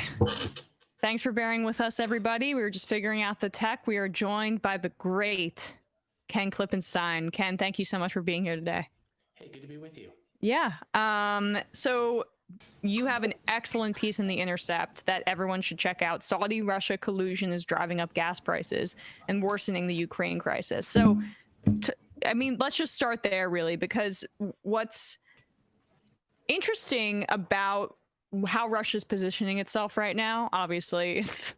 Thanks for bearing with us, everybody. We were just figuring out the tech. We are joined by the great Ken Klippenstein. Ken, thank you so much for being here today. Hey, good to be with you. Yeah. So you have an excellent piece in the Intercept that everyone should check out. Saudi-Russia collusion is driving up gas prices and worsening the Ukraine crisis. So, I mean, let's just start there, really, because what's interesting about how Russia's positioning itself right now, obviously it's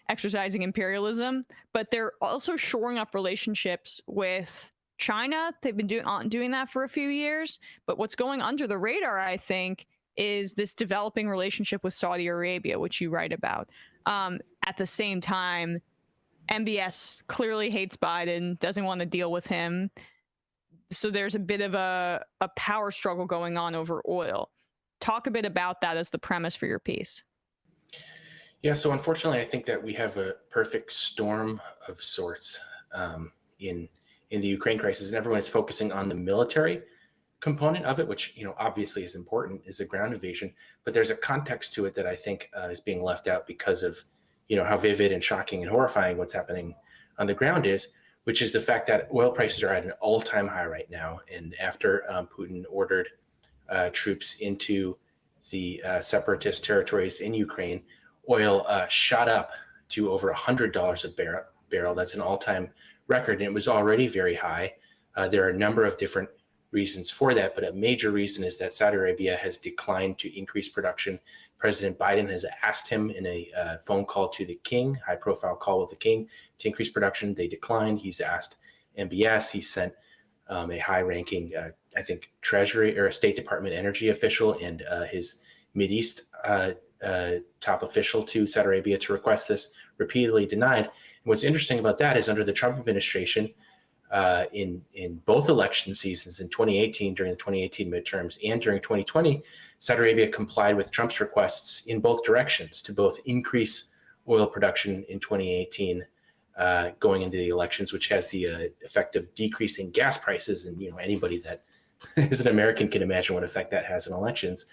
exercising imperialism, but they're also shoring up relationships with China. They've been doing that for a few years, but what's going under the radar, I think, is this developing relationship with Saudi Arabia, which you write about. At the same time, MBS clearly hates Biden, doesn't want to deal with him. So there's a bit of a power struggle going on over oil. Talk a bit about that as the premise for your piece. Yeah, so unfortunately, I think that we have a perfect storm of sorts in the Ukraine crisis, and everyone is focusing on the military component of it, which, you know, obviously is important, is a ground invasion. But there's a context to it that I think is being left out because of, you know, how vivid and shocking and horrifying what's happening on the ground is, which is the fact that oil prices are at an all-time high right now. And after Putin ordered troops into the separatist territories in Ukraine, oil shot up to over $100 a barrel. That's an all-time record, and it was already very high. There are a number of different reasons for that, but a major reason is that Saudi Arabia has declined to increase production. President Biden has asked him in a phone call to the king, high-profile call with the king, to increase production. They declined. He's asked MBS. He sent a high-ranking, I think, Treasury or a State Department energy official and his Mideast top official to Saudi Arabia to request this, repeatedly denied. And what's interesting about that is under the Trump administration, in both election seasons, in 2018, during the 2018 midterms, and during 2020, Saudi Arabia complied with Trump's requests in both directions to both increase oil production in 2018, going into the elections, which has the effect of decreasing gas prices. And, you know, anybody that is an American can imagine what effect that has in elections.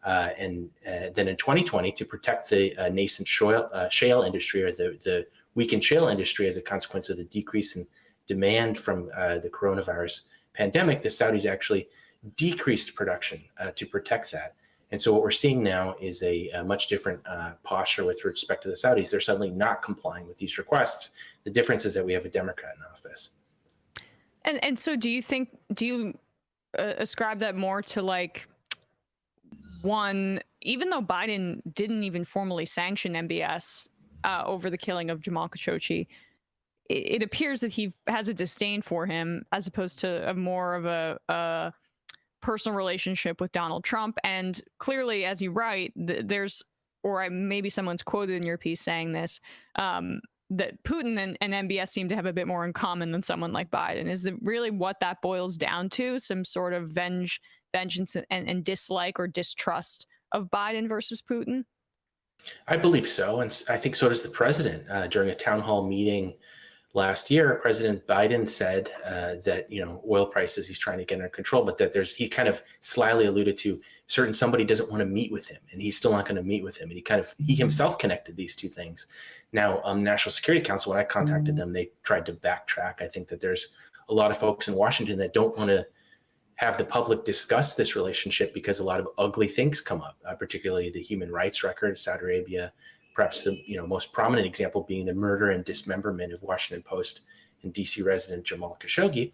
And then in 2020, to protect the nascent shale industry, or the weakened shale industry as a consequence of the decrease in demand from the coronavirus pandemic, the Saudis actually decreased production to protect that. And so what we're seeing now is a much different posture with respect to the Saudis. They're suddenly not complying with these requests. The difference is that we have a Democrat in office. And so do you ascribe that more to, like, one, even though Biden didn't even formally sanction MBS over the killing of Jamal Khashoggi, it appears that he has a disdain for him as opposed to a more of a personal relationship with Donald Trump. And clearly, as you write, there's, or maybe someone's quoted in your piece saying this, that Putin and MBS seem to have a bit more in common than someone like Biden. Is it really what that boils down to? Some sort of vengeance and dislike or distrust of Biden versus Putin? I believe so. And I think so does the president. During a town hall meeting last year, President Biden said that, you know, oil prices he's trying to get under control, but that he kind of slyly alluded to somebody doesn't want to meet with him, and he's still not going to meet with him. And he himself connected these two things. Now, National Security Council, when I contacted them, they tried to backtrack. I think that there's a lot of folks in Washington that don't want to have the public discuss this relationship because a lot of ugly things come up, particularly the human rights record, Saudi Arabia. Perhaps the most prominent example being the murder and dismemberment of Washington Post and DC resident Jamal Khashoggi.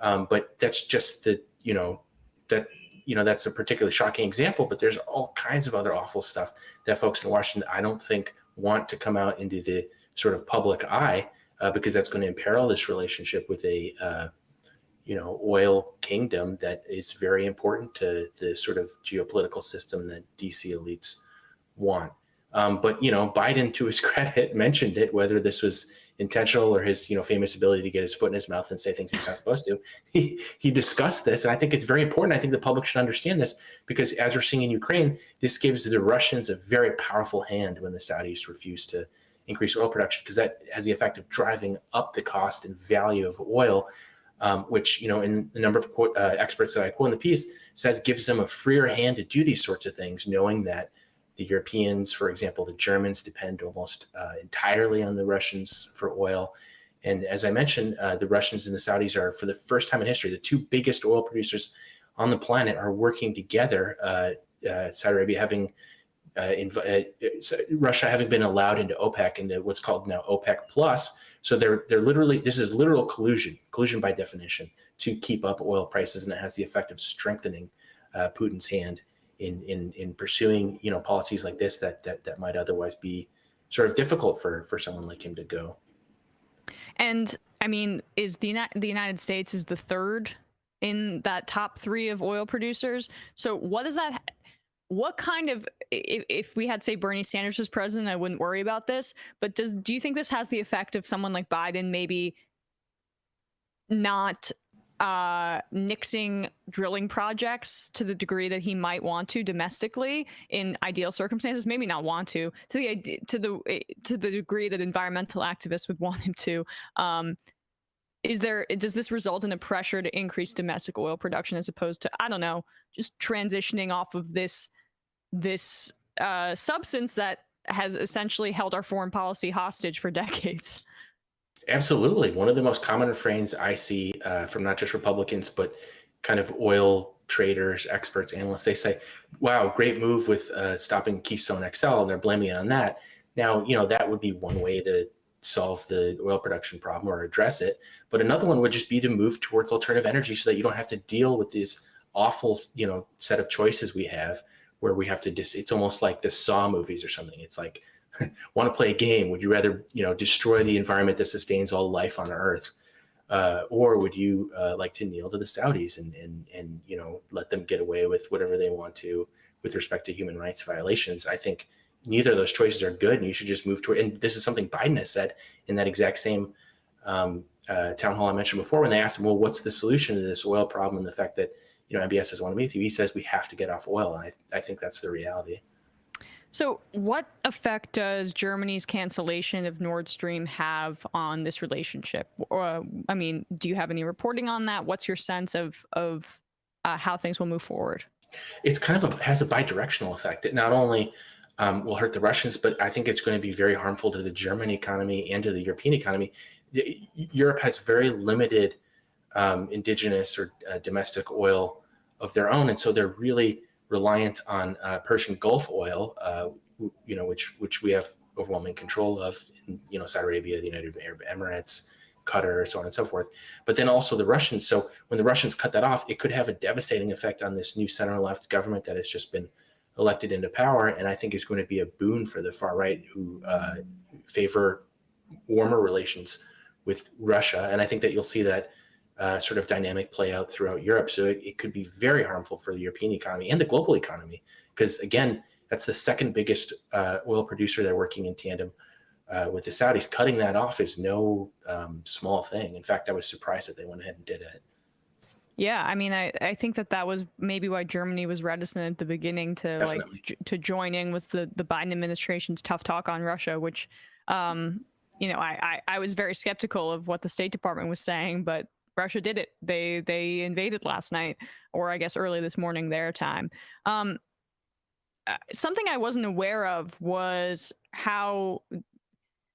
But that's just that's a particularly shocking example. But there's all kinds of other awful stuff that folks in Washington, I don't think, want to come out into the sort of public eye because that's going to imperil this relationship with a oil kingdom that is very important to the sort of geopolitical system that DC elites want. But Biden, to his credit, mentioned it, whether this was intentional or his famous ability to get his foot in his mouth and say things he's not supposed to. He discussed this, and I think it's very important. I think the public should understand this because, as we're seeing in Ukraine, this gives the Russians a very powerful hand when the Saudis refuse to increase oil production, because that has the effect of driving up the cost and value of oil, which in the number of experts that I quote in the piece says gives them a freer hand to do these sorts of things, knowing that The Europeans, for example, the Germans depend almost entirely on the Russians for oil. And as I mentioned, the Russians and the Saudis are, for the first time in history, the two biggest oil producers on the planet are working together. Saudi Arabia having Russia having been allowed into OPEC, into what's called now OPEC plus. So they're literally, this is literal collusion by definition, to keep up oil prices, and it has the effect of strengthening Putin's hand in pursuing policies like this that might otherwise be sort of difficult for someone like him to go. And I mean, is the United States is the third in that top 3 of oil producers. So what does that? What kind of, if we had, say, Bernie Sanders was president, I wouldn't worry about this. But do you think this has the effect of someone like Biden maybe not nixing drilling projects to the degree that he might want to domestically in ideal circumstances? Maybe not want to the degree that environmental activists would want him to. Does this result in a pressure to increase domestic oil production as opposed to, I don't know, just transitioning off of this substance that has essentially held our foreign policy hostage for decades? Absolutely. One of the most common refrains I see from not just Republicans, but kind of oil traders, experts, analysts, they say, wow, great move with stopping Keystone XL, and they're blaming it on that. Now, that would be one way to solve the oil production problem or address it. But another one would just be to move towards alternative energy so that you don't have to deal with these awful, set of choices we have where we have to it's almost like the Saw movies or something. It's like, want to play a game? Would you rather, destroy the environment that sustains all life on Earth? Or would you like to kneel to the Saudis and let them get away with whatever they want to with respect to human rights violations? I think neither of those choices are good, and you should just move toward, and this is something Biden has said in that exact same town hall I mentioned before, when they asked him, well, what's the solution to this oil problem and the fact that, MBS doesn't want to meet with you? He says we have to get off oil, and I think that's the reality. So what effect does Germany's cancellation of Nord Stream have on this relationship? Or, I mean, do you have any reporting on that? What's your sense of how things will move forward? It's kind of has a bidirectional effect. It not only will hurt the Russians, but I think it's going to be very harmful to the German economy and to the European economy. Europe has very limited indigenous or domestic oil of their own, and so they're really reliant on Persian Gulf oil, which we have overwhelming control of in, Saudi Arabia, the United Arab Emirates, Qatar, so on and so forth. But then also the Russians. So when the Russians cut that off, it could have a devastating effect on this new center-left government that has just been elected into power, and I think is going to be a boon for the far right who favor warmer relations with Russia. And I think that you'll see that sort of dynamic play out throughout Europe. So it could be very harmful for the European economy and the global economy, because again, that's the second biggest oil producer. They're working in tandem with the Saudis. Cutting that off is no small thing. In fact, I was surprised that they went ahead and did it. Yeah, I mean, I think that was maybe why Germany was reticent at the beginning to to join in with the Biden administration's tough talk on Russia, which, I was very skeptical of what the State Department was saying, but Russia did it. They invaded last night, or I guess early this morning their time. Something I wasn't aware of was how.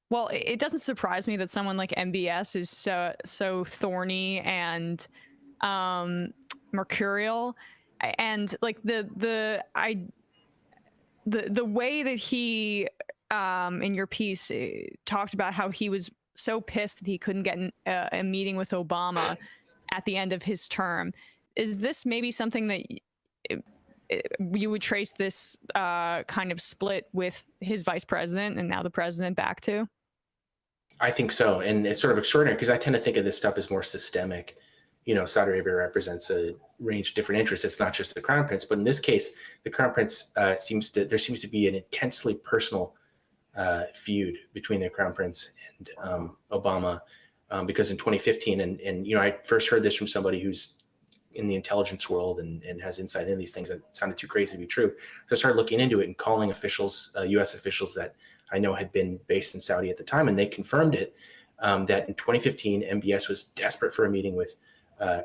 Well, it doesn't surprise me that someone like MBS is so thorny and mercurial, and like the way that he in your piece talked about how he was so pissed that he couldn't get a meeting with Obama at the end of his term. Is this maybe something that you would trace this kind of split with his vice president and now the president back to? I think so. And it's sort of extraordinary because I tend to think of this stuff as more systemic. Saudi Arabia represents a range of different interests. It's not just the Crown Prince, but in this case, the Crown Prince there seems to be an intensely personal feud between the Crown Prince and Obama, because in 2015, and I first heard this from somebody who's in the intelligence world and has insight into these things that sounded too crazy to be true. So I started looking into it and calling officials, U.S. officials that I know had been based in Saudi at the time, and they confirmed it, that in 2015, MBS was desperate for a meeting with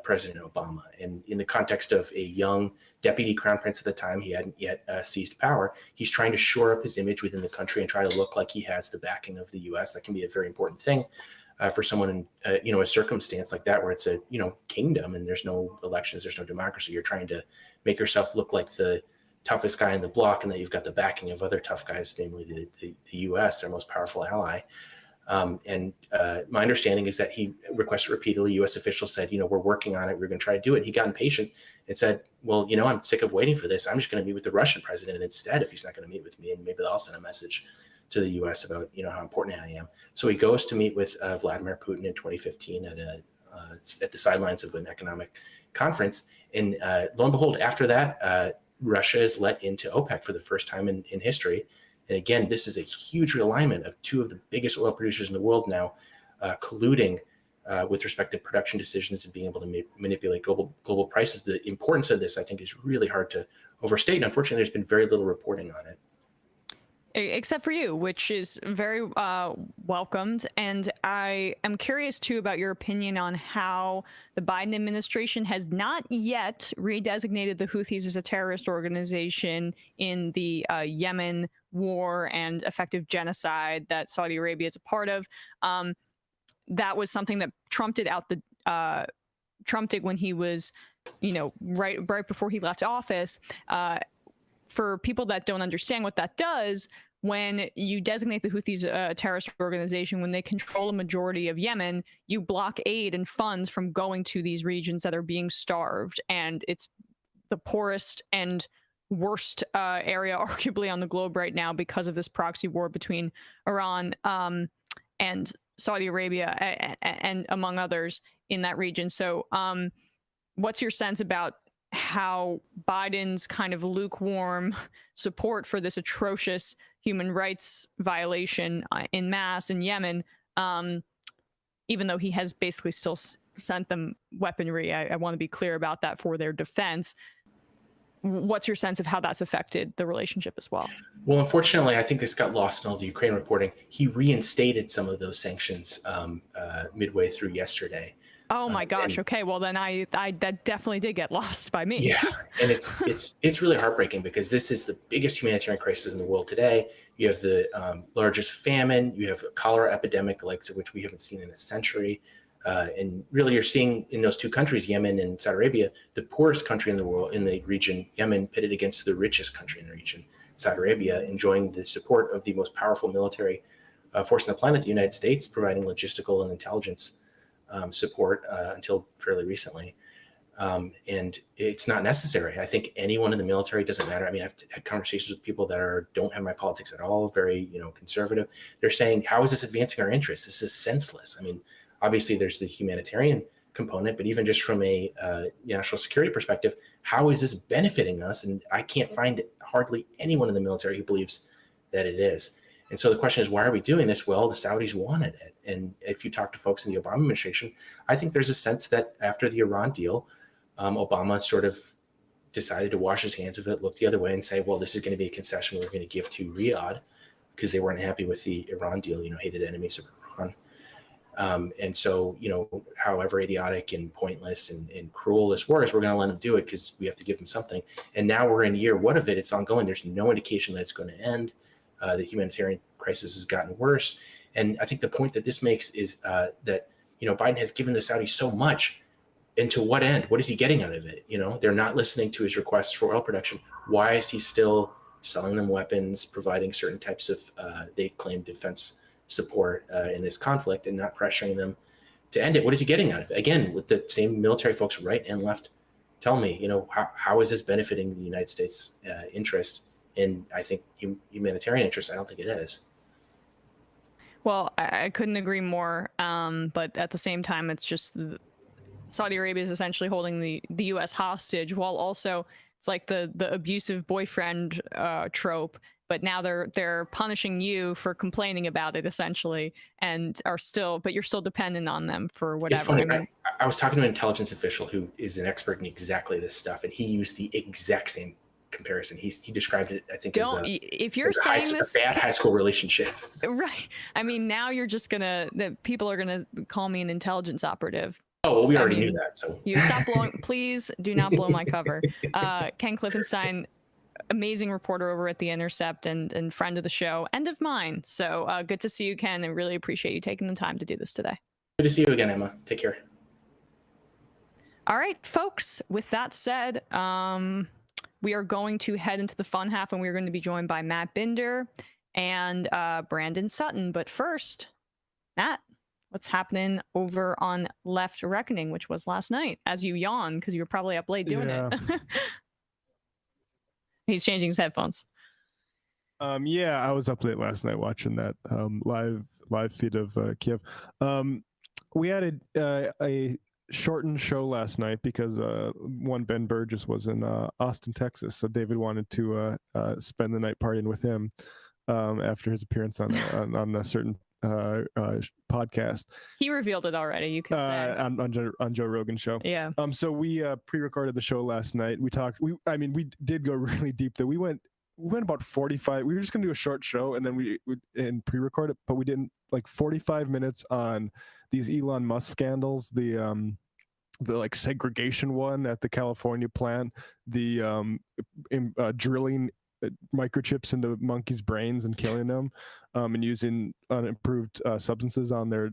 President Obama. And in the context of a young deputy crown prince at the time, he hadn't yet seized power. He's trying to shore up his image within the country and try to look like he has the backing of the U.S. That can be a very important thing for someone in a circumstance like that, where it's a kingdom and there's no elections, there's no democracy. You're trying to make yourself look like the toughest guy in the block, and that you've got the backing of other tough guys, namely the U.S., their most powerful ally. My understanding is that he requested repeatedly. U.S. officials said, we're working on it. We're going to try to do it. He got impatient and said, well, I'm sick of waiting for this. I'm just going to meet with the Russian president instead if he's not going to meet with me. And maybe I'll send a message to the U.S. about, how important I am. So he goes to meet with Vladimir Putin in 2015 at the sidelines of an economic conference. And lo and behold, after that, Russia is let into OPEC for the first time in history. And again, this is a huge realignment of two of the biggest oil producers in the world now colluding with respect to production decisions and being able to manipulate global prices. The importance of this, I think, is really hard to overstate. And unfortunately, there's been very little reporting on it. Except for you, which is very welcomed. And I am curious, too, about your opinion on how the Biden administration has not yet redesignated the Houthis as a terrorist organization in the Yemen war and effective genocide that Saudi Arabia is a part of. That was something that Trump did when he was, right before he left office. For people that don't understand what that does, when you designate the Houthis a terrorist organization, when they control a majority of Yemen, you block aid and funds from going to these regions that are being starved. And it's the poorest and worst area arguably on the globe right now because of this proxy war between Iran and Saudi Arabia and among others in that region. So what's your sense about how Biden's kind of lukewarm support for this atrocious human rights violation en masse in Yemen, even though he has basically still sent them weaponry? I want to be clear about that for their defense. What's your sense of how that's affected the relationship as well? Well, unfortunately, I think this got lost in all the Ukraine reporting. He reinstated some of those sanctions midway through yesterday. Oh my gosh. Okay. Well, then that definitely did get lost by me. Yeah. And it's really heartbreaking because this is the biggest humanitarian crisis in the world today. You have the largest famine. You have a cholera epidemic, the likes of which we haven't seen in a century. And really you're seeing in those two countries, Yemen and Saudi Arabia, the poorest country in the world, in the region, Yemen, pitted against the richest country in the region, Saudi Arabia, enjoying the support of the most powerful military force on the planet, the United States, providing logistical and intelligence support until fairly recently. And it's not necessary. I think anyone in the military, doesn't matter. I mean, I've had conversations with people that don't have my politics at all, very, conservative. They're saying, how is this advancing our interests? This is senseless. I mean, obviously there's the humanitarian component, but even just from a national security perspective, how is this benefiting us? And I can't find hardly anyone in the military who believes that it is. And so the question is, why are we doing this? Well, the Saudis wanted it. And if you talk to folks in the Obama administration, I think there's a sense that after the Iran deal, Obama sort of decided to wash his hands of it, look the other way and say, well, this is going to be a concession we're going to give to Riyadh because they weren't happy with the Iran deal, hated enemies of Iran. And so, however idiotic and pointless and cruel this war is, we're going to let them do it because we have to give them something. And now we're in year one of it. It's ongoing. There's no indication that it's going to end. The humanitarian crisis has gotten worse. And I think the point that this makes is that, Biden has given the Saudis so much. And to what end? What is he getting out of it? They're not listening to his requests for oil production. Why is he still selling them weapons, providing certain types of, they claim, defense support in this conflict and not pressuring them to end it? What is he getting out of it? Again, with the same military folks right and left tell me, how is this benefiting the United States interest? And I think humanitarian interest, I don't think it is. Well, I couldn't agree more. But at the same time, it's just Saudi Arabia is essentially holding the U.S. hostage, while also it's like the abusive boyfriend trope. But now they're punishing you for complaining about it essentially, and but you're still dependent on them for whatever. It's funny. I was talking to an intelligence official who is an expert in exactly this stuff, and he used the exact same comparison. He described it, I think, as a bad high school relationship. Right. I mean, now you're just people are gonna call me an intelligence operative. Oh, well, we already knew that. So you stop blowing. Please do not blow my cover. Ken Klippenstein, amazing reporter over at the Intercept and friend of the show and of mine. So good to see you, Ken, and really appreciate you taking the time to do this today. Good to see you again, Emma. Take care. All right, folks, with that said, we are going to head into the fun half, and we're going to be joined by Matt Binder and Brandon Sutton. But first, Matt, what's happening over on Left Reckoning, which was last night, as you yawn because you were probably up late doing it. He's changing his headphones. Yeah, I was up late last night watching that live feed of Kiev. We had a shortened show last night because one Ben Burgess was in Austin, Texas, so David wanted to spend the night partying with him after his appearance on a certain podcast. He revealed it already. You can say on Joe Rogan's show. Yeah. So we pre-recorded the show last night. We talked. We did go really deep. Though we went about 45. We were just gonna do a short show and then we pre-record it, but we didn't, like 45 minutes on these Elon Musk scandals. The like segregation one at the California plant. The drilling microchips into monkeys' brains and killing them, and using unimproved substances on their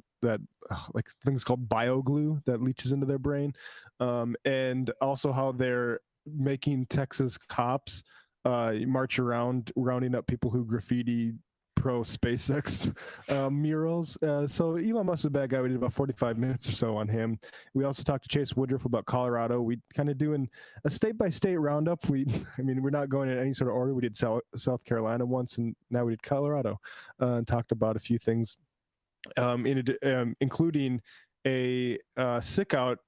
like things called bioglue that leaches into their brain, and also how they're making Texas cops march around rounding up people who graffiti pro SpaceX murals. So Elon Musk is a bad guy. We did about 45 minutes or so on him. We also talked to Chase Woodruff about Colorado. We kind of doing a state-by-state roundup. We're not going in any sort of order. We did South Carolina once, and now we did Colorado, and talked about a few things, including a sick out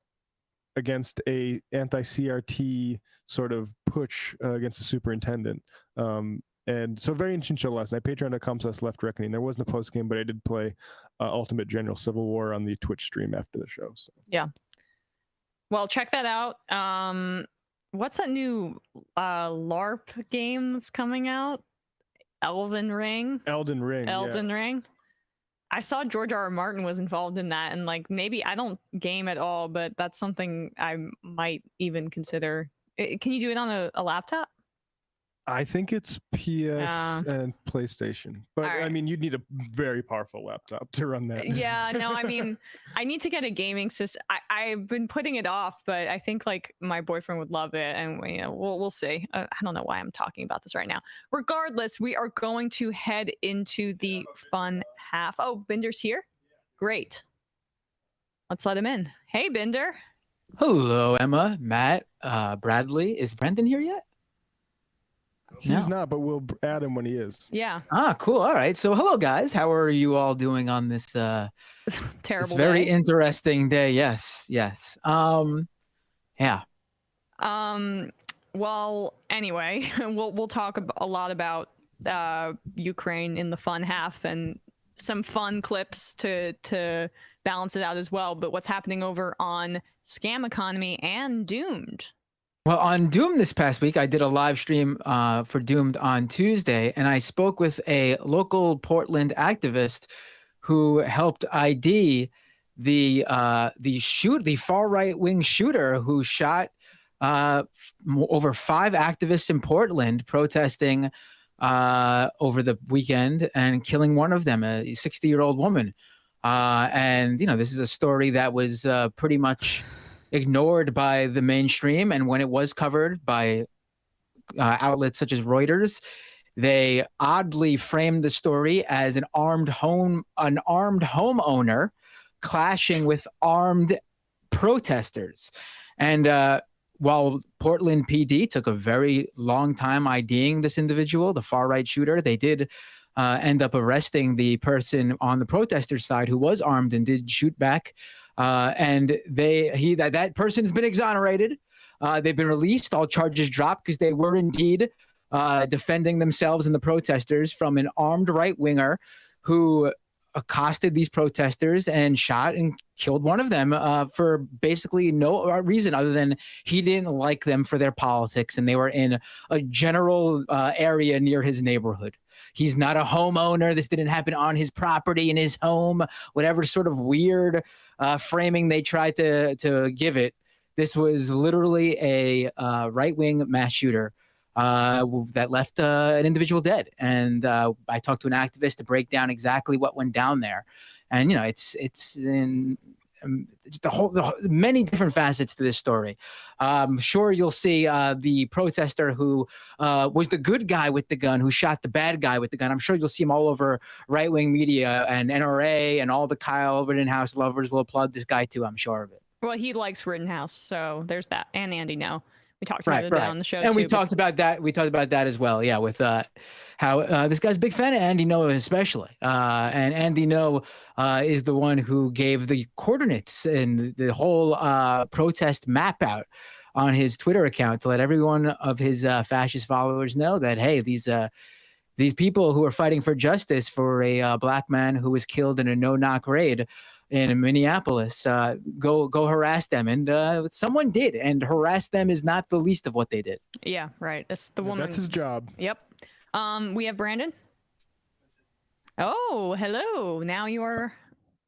against a anti-CRT sort of push against the superintendent. And so very interesting show last night. Patreon.com/Left Reckoning. There wasn't a post game, but I did play Ultimate General Civil War on the Twitch stream after the show. So. Yeah. Well, check that out. What's that new LARP game that's coming out? Elden Ring. Yeah. I saw George R.R. Martin was involved in that, and like maybe I don't game at all, but that's something I might even consider. Can you do it on a laptop? I think it's PS and PlayStation, but right. You'd need a very powerful laptop to run that. Yeah, no, I need to get a gaming system. I've been putting it off, but I think like my boyfriend would love it, and we'll see. I don't know why I'm talking about this right now. Regardless, we are going to head into the fun half. Oh, Binder's here. Great. Let's let him in. Hey, Binder. Hello, Emma, Matt, Bradley. Is Brendan here yet? He's not, but we'll add him when he is. Yeah. Cool. All right. So hello, guys. How are you all doing on this terrible this very day? Interesting day? Yes. Yeah. Well, anyway, we'll talk a lot about Ukraine in the fun half and some fun clips to balance it out as well. But what's happening over on Scam Economy and Doomed? Well, on Doomed this past week, I did a live stream for Doomed on Tuesday, and I spoke with a local Portland activist who helped ID the far right wing shooter who shot over 5 activists in Portland protesting over the weekend and killing one of them, a 60-year-old woman. And this is a story that was pretty much ignored by the mainstream, and when it was covered by outlets such as Reuters, they oddly framed the story as an armed homeowner clashing with armed protesters. And while Portland PD took a very long time IDing this individual, the far right shooter, they did end up arresting the person on the protester side who was armed and did shoot back. And that person's been exonerated. They've been released. All charges dropped because they were indeed defending themselves and the protesters from an armed right winger who accosted these protesters and shot and killed one of them for basically no reason other than he didn't like them for their politics and they were in a general area near his neighborhood. He's not a homeowner. This didn't happen on his property, in his home, whatever sort of weird framing they tried to give it. This was literally a right-wing mass shooter that left an individual dead. And I talked to an activist to break down exactly what went down there. And, you know, it's in the many different facets to this story. Sure, you'll see the protester who was the good guy with the gun, who shot the bad guy with the gun. I'm sure you'll see him all over right-wing media, and NRA and all the Kyle Rittenhouse lovers will applaud this guy too, I'm sure of it. Well, he likes Rittenhouse, so there's that. And Andy, no. We talked about it on the show, and too, we talked about that. We talked about that as well. Yeah, with how this guy's a big fan of Andy Ngo, especially. And Andy Ngo is the one who gave the coordinates and the whole protest map out on his Twitter account to let every one of his fascist followers know that, hey, these people who are fighting for justice for a black man who was killed in a no-knock raid in Minneapolis, go harass them. And someone did, and harass them is not the least of what they did. Yeah, right. That's the woman. That's his job. Yep. We have Brandon. Oh, hello. Now you are,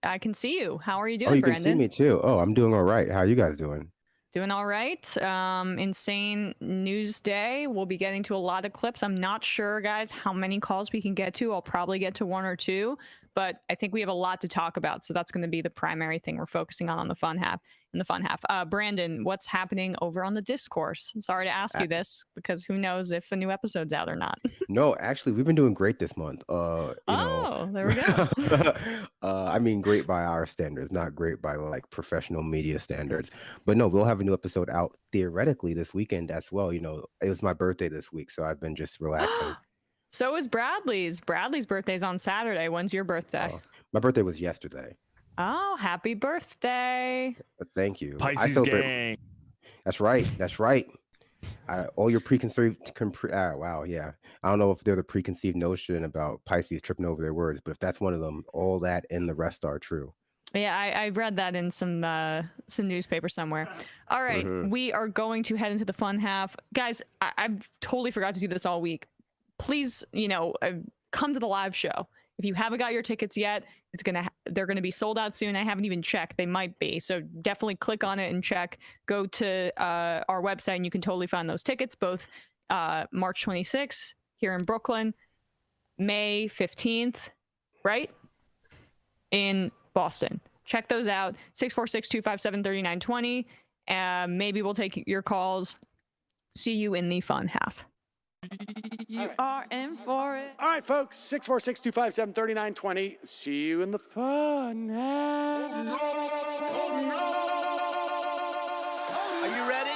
I can see you. How are you doing, Brandon? Oh, you can see me too. Oh, I'm doing all right. How are you guys doing? Doing all right. Insane news day. We'll be getting to a lot of clips. I'm not sure, guys, how many calls we can get to. I'll probably get to one or two, but I think we have a lot to talk about. So that's going to be the primary thing we're focusing on the fun half. Brandon, what's happening over on the discourse? Sorry to ask you this, because who knows if a new episode's out or not. No, actually, we've been doing great this month. There we go. I mean, great by our standards, not great by like professional media standards. But no, we'll have a new episode out theoretically this weekend as well. You know, it was my birthday this week, so I've been just relaxing. So is Bradley's. Bradley's birthday's on Saturday. When's your birthday? My birthday was yesterday. Oh, happy birthday. Thank you. Pisces gang. That's right. That's right. All your preconceived, wow, yeah. I don't know if there's a preconceived notion about Pisces tripping over their words, but if that's one of them, all that and the rest are true. Yeah, I read that in some newspaper somewhere. All right, we are going to head into the fun half. Guys, I've totally forgot to do this all week. Please, come to the live show. If you haven't got your tickets yet, they're gonna be sold out soon. I haven't even checked. They might be. So definitely click on it and check. Go to our website and you can totally find those tickets, both March 26th here in Brooklyn, May 15th, right? In Boston. Check those out. 646-257-3920. Maybe we'll take your calls. See you in the fun half. You are in for it. All right, folks. 646-257-3920. See you in the fun half. Are you ready?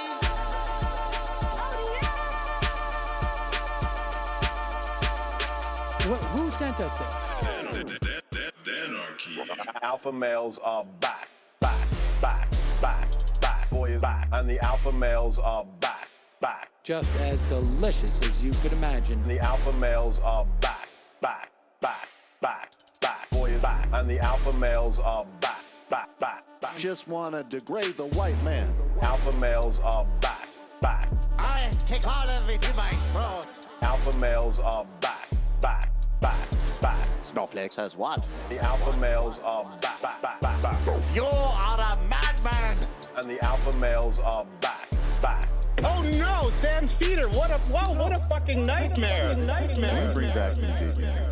Who sent us this? Alpha males are back. Boy is back. And the alpha males are back. Just as delicious as you could imagine. The alpha males are back. Boy is back. And the alpha males are back. Just want to degrade the white man. Alpha males are back. I take all of it in my throat. Alpha males are back. Snowflake says what? The alpha males are back. You are a madman. And the alpha males are back. Oh no, Sam Seder! What a fucking nightmare! Bring back DJ.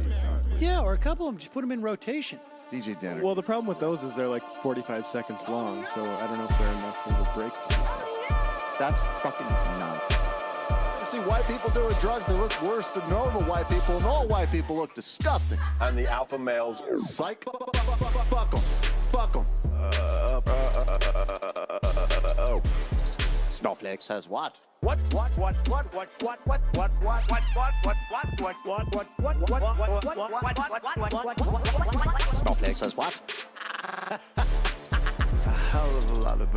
Yeah, or a couple of them. Just put them in rotation. DJ Denner. Well, the problem with those is they're like 45 seconds long, so I don't know if they're enough of a break. That's fucking nonsense. You see white people doing drugs, they look worse than normal white people, and all white people look disgusting. And the alpha males... Psych. Fuck them. Snowflake says what? Snowflake says what? A hell of a lot of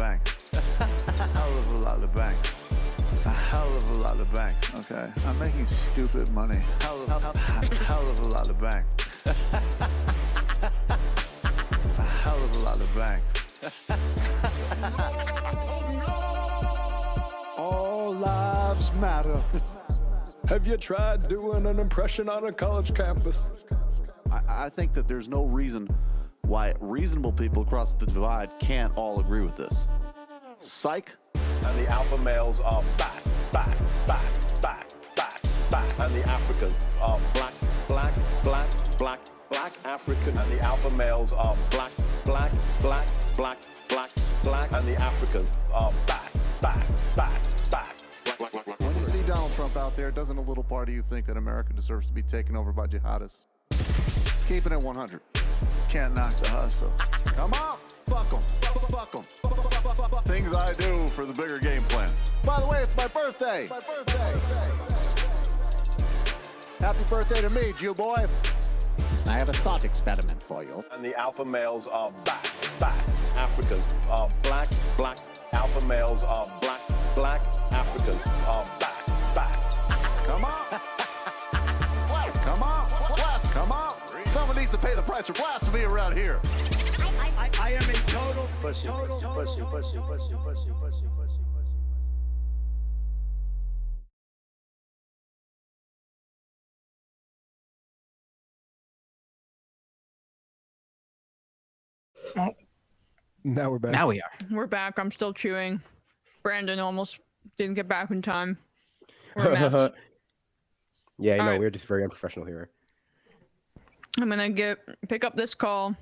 bank. Okay, I'm making stupid money. Hell of a lot of bank. A hell of a lot of bank. All lives matter. Have you tried doing an impression on a college campus? I think that there's no reason why reasonable people across the divide can't all agree with this. Psych. And the alpha males are back, back, back, back, back, back. And the Africans are black, black, black, black, black African. And the alpha males are black, black, black, black, black, black. And the Africans are back, back, back, back. When you see Donald Trump out there, doesn't a little part of you think that America deserves to be taken over by jihadists? Keeping it 100. Can't knock the hustle. Come on, fuck them, fuck them. Things I do for the bigger game plan. By the way, it's my birthday. Happy birthday to me, Jew boy. I have a thought experiment for you. And the alpha males are back, back. Africans are black, black. Alpha males are black, black. Africans are back, back. Come on. Come on. Come on. Someone needs to pay the price for blasphemy around here. I am a total pussy, pussy, pussy, pussy, pussy, pussy, pussy, pussy. Now we're back. Now we are. We're back. I'm still chewing. Brandon almost didn't get back in time. We're messed. Yeah, you All know, right. we're just very unprofessional here. I'm gonna pick up this call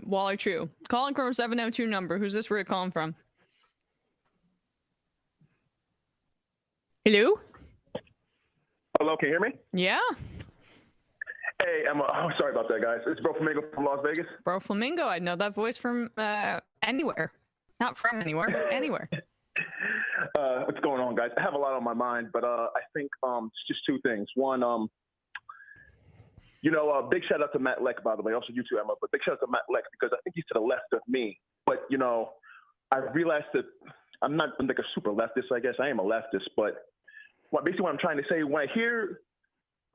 while I chew. Calling from a 702 number. Who's this? Where you calling from? Hello? Hello, can you hear me? Yeah. Hey, oh, sorry about that, guys. It's Bro Flamingo from Las Vegas. Bro Flamingo. I know that voice from anywhere. Not from anywhere, but anywhere. What's going on, guys? I have a lot on my mind, but I think it's just two things. One, big shout out to Matt Leck, by the way. Also, you too, Emma, but big shout out to Matt Leck because I think he's to the left of me. But, I realized that I'm not like a super leftist, I guess. I am a leftist, but basically what I'm trying to say, when I hear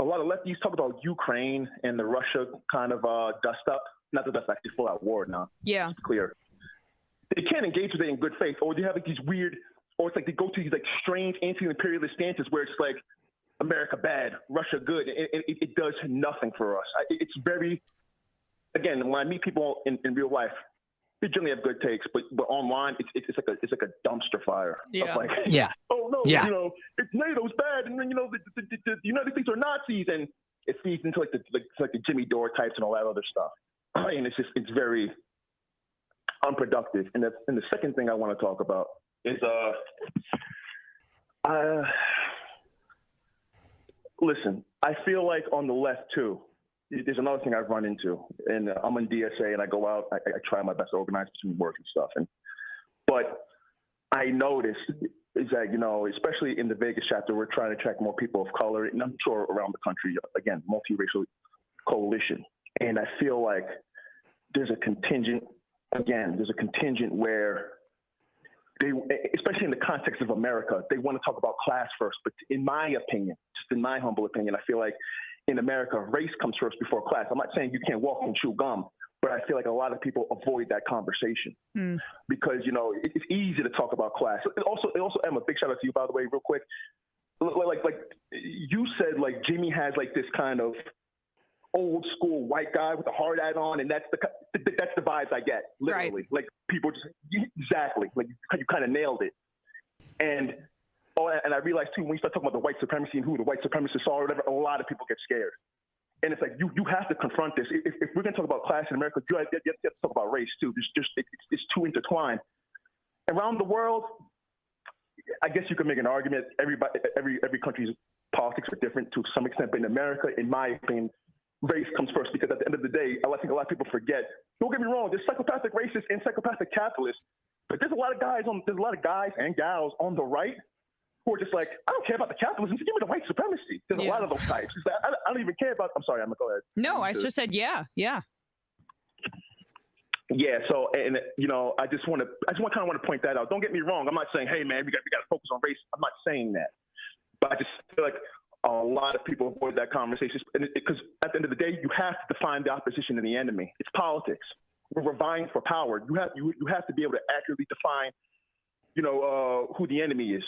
a lot of lefties talk about Ukraine and the Russia kind of dust up, not that that's actually full out war now. Yeah. It's clear. They can't engage with it in good faith, or they have like these weird, or it's like they go to these like strange anti-imperialist stances where it's like America bad, Russia good. It does nothing for us. It's very, again, when I meet people in real life, they generally have good takes, but online it's like a dumpster fire. Yeah. Of like, Yeah. oh no, Yeah. it's NATO's bad, and then the United States are Nazis, and it feeds into like the Jimmy Dore types and all that other stuff. And it's very unproductive. And the second thing I want to talk about is listen, I feel like on the left too, there's another thing I've run into, and I'm in DSA and I go out, I try my best to organize between work and stuff, but I noticed is that, especially in the Vegas chapter, we're trying to attract more people of color, and I'm sure around the country, again, multiracial coalition. And I feel like there's a contingent where they, especially in the context of America, they want to talk about class first. But in my opinion, just in my humble opinion, I feel like in America, race comes first before class. I'm not saying you can't walk and chew gum, but I feel like a lot of people avoid that conversation because, it's easy to talk about class. Also, Emma, big shout out to you, by the way, real quick. Like you said, like Jimmy has like this kind of old school white guy with a hard hat on, and that's the vibes I get, literally. Right. Like people just exactly like you kind of nailed it. And I realized too when you start talking about the white supremacy and who the white supremacists are, or whatever, a lot of people get scared. And it's like you have to confront this. If we're going to talk about class in America, you have to talk about race too. It's too intertwined. Around the world, I guess you could make an argument. Every country's politics are different to some extent, but in America, in my opinion, race comes first because at the end of the day, I think a lot of people forget. Don't get me wrong. There's psychopathic racists and psychopathic capitalists, but there's a lot of guys and gals on the right who are just like, I don't care about the capitalism. Just give me the white supremacy. There's a lot of those types. It's like, I don't even care about. I'm sorry. I'm gonna go ahead. No, I just said yeah. Yeah. So, and I just kind of want to point that out. Don't get me wrong. I'm not saying, hey man, we got to focus on race. I'm not saying that, but I just feel like a lot of people avoid that conversation because at the end of the day, you have to define the opposition and the enemy. It's politics. We're vying for power. You have to be able to accurately define, who the enemy is.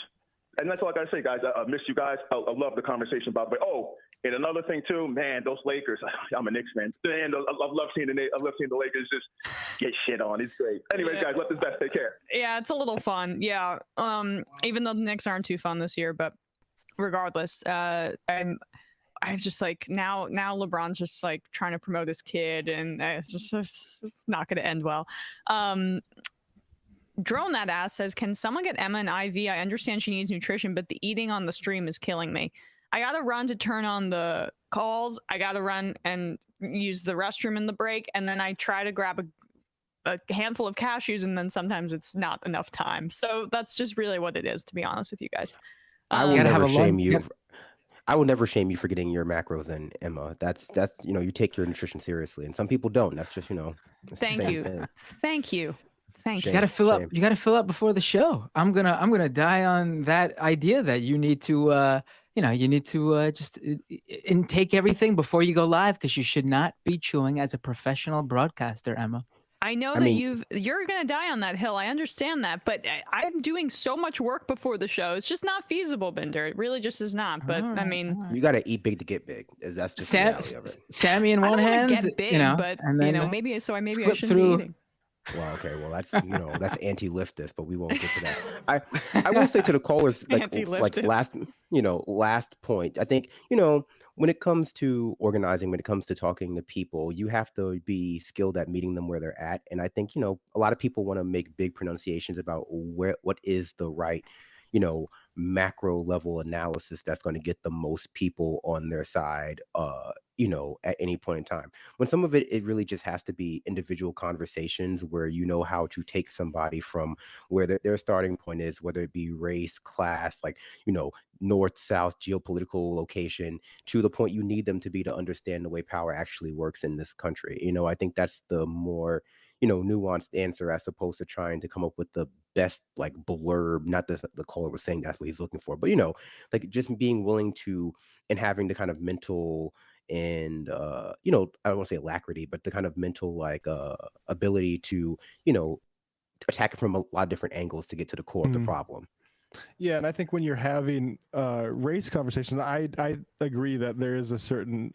And that's all I got to say, guys. I miss you guys. I love the conversation, by the way. Oh, and another thing too, man, those Lakers. I'm a Knicks fan. And I love seeing the Lakers just get shit on. It's great. Anyways, guys, let this best. Take care. Yeah, it's a little fun. Yeah. Even though the Knicks aren't too fun this year, but regardless, I'm just like now LeBron's just like trying to promote this kid, and it's not going to end well. Drone That Ass says, can someone get Emma an IV? I understand she needs nutrition, but the eating on the stream is killing me. I gotta run to turn on the calls. I gotta run and use the restroom in the break, and then I try to grab a handful of cashews, and then sometimes it's not enough time. So that's just really what it is, to be honest with you guys. I will never shame you. I will never shame you for getting your macros in, Emma. That's you take your nutrition seriously, and some people don't. That's just Thank you. Thank you. You gotta fill up. You gotta fill up before the show. I'm gonna die on that idea that you need to, just intake everything before you go live, because you should not be chewing as a professional broadcaster, Emma. I know that you're gonna die on that hill. I understand that, but I'm doing so much work before the show. It's just not feasible, Binder. It really just is not. But I mean, you gotta eat big to get big. That's just the reality of it. Sammy in one hand, get big, but and then maybe I shouldn't be eating. Well, okay, well that's that's anti-leftist, but we won't get to that. I will say to the callers, like last point. I think when it comes to organizing, when it comes to talking to people, you have to be skilled at meeting them where they're at. And I think a lot of people want to make big pronunciations about what is the right macro level analysis that's going to get the most people on their side at any point in time, when some of it really just has to be individual conversations where how to take somebody from where their starting point is, whether it be race, class, north, south, geopolitical location, to the point you need them to be to understand the way power actually works in this country. I think that's the more nuanced answer, as opposed to trying to come up with the best blurb. Not that the caller was saying that's what he's looking for, but just being willing to and having the kind of mental and I don't want to say alacrity, but the kind of mental ability to attack it from a lot of different angles to get to the core of the problem. Yeah, and I think when you're having race conversations, I agree that there is a certain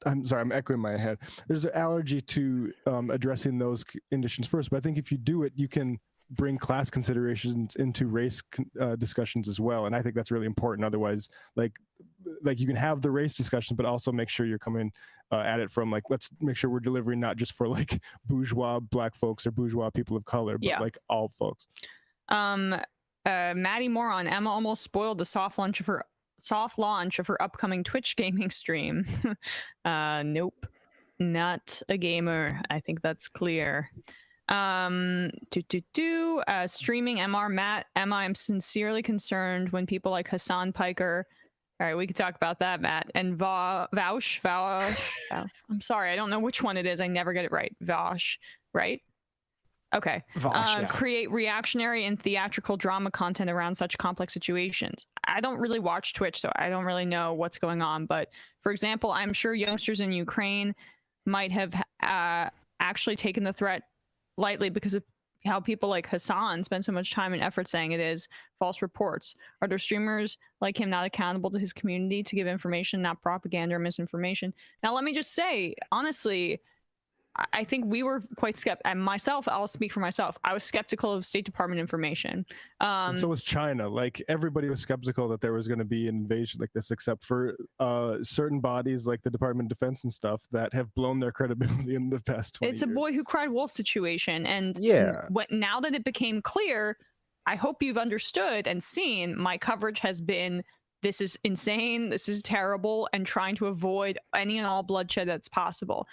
I'm sorry, I'm echoing my head. There's an allergy to addressing those conditions first, but I think if you do it, you can bring class considerations into race discussions as well, and I think that's really important. Otherwise, like you can have the race discussion, but also make sure you're coming at it from let's make sure we're delivering not just for bourgeois black folks or bourgeois people of color, but all folks. Maddie Moron, Emma almost spoiled the soft launch of her upcoming Twitch gaming stream. Nope, not a gamer. I think that's clear. Streaming MR Matt Emma, I'm sincerely concerned when people like Hassan Piker. All right, we could talk about that, Matt. And Vaush. I'm sorry, I don't know which one it is. I never get it right. Vaush, right? Okay. Create reactionary and theatrical drama content around such complex situations. I don't really watch Twitch, so I don't really know what's going on. But for example, I'm sure youngsters in Ukraine might have actually taken the threat lightly because of how people like Hassan spend so much time and effort saying it is false reports. Are there streamers like him not accountable to his community to give information, not propaganda or misinformation? Now, let me just say, honestly, I think we were quite skeptical. And myself, I'll speak for myself. I was skeptical of State Department information. And so was China. Everybody was skeptical that there was going to be an invasion like this, except for certain bodies like the Department of Defense and stuff that have blown their credibility in the past 20 years. It's a boy who cried wolf situation. And now that it became clear, I hope you've understood and seen my coverage has been, this is insane, this is terrible, and trying to avoid any and all bloodshed that's possible.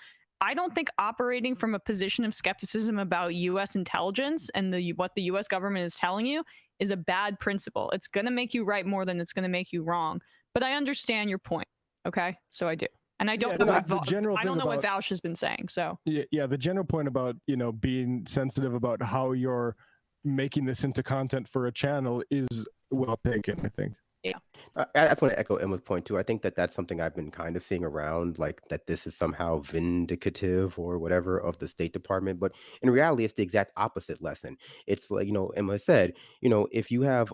I don't think operating from a position of skepticism about U.S. intelligence and what the U.S. government is telling you is a bad principle. It's going to make you right more than it's going to make you wrong. But I understand your point. Okay, so I do, and I don't know what Vaush has been saying. So yeah, the general point about being sensitive about how you're making this into content for a channel is well taken, I think. Yeah. I just want to echo Emma's point too. I think that that's something I've been kind of seeing around, like that this is somehow vindicative or whatever of the State Department. But in reality, it's the exact opposite lesson. It's like, Emma said, if you have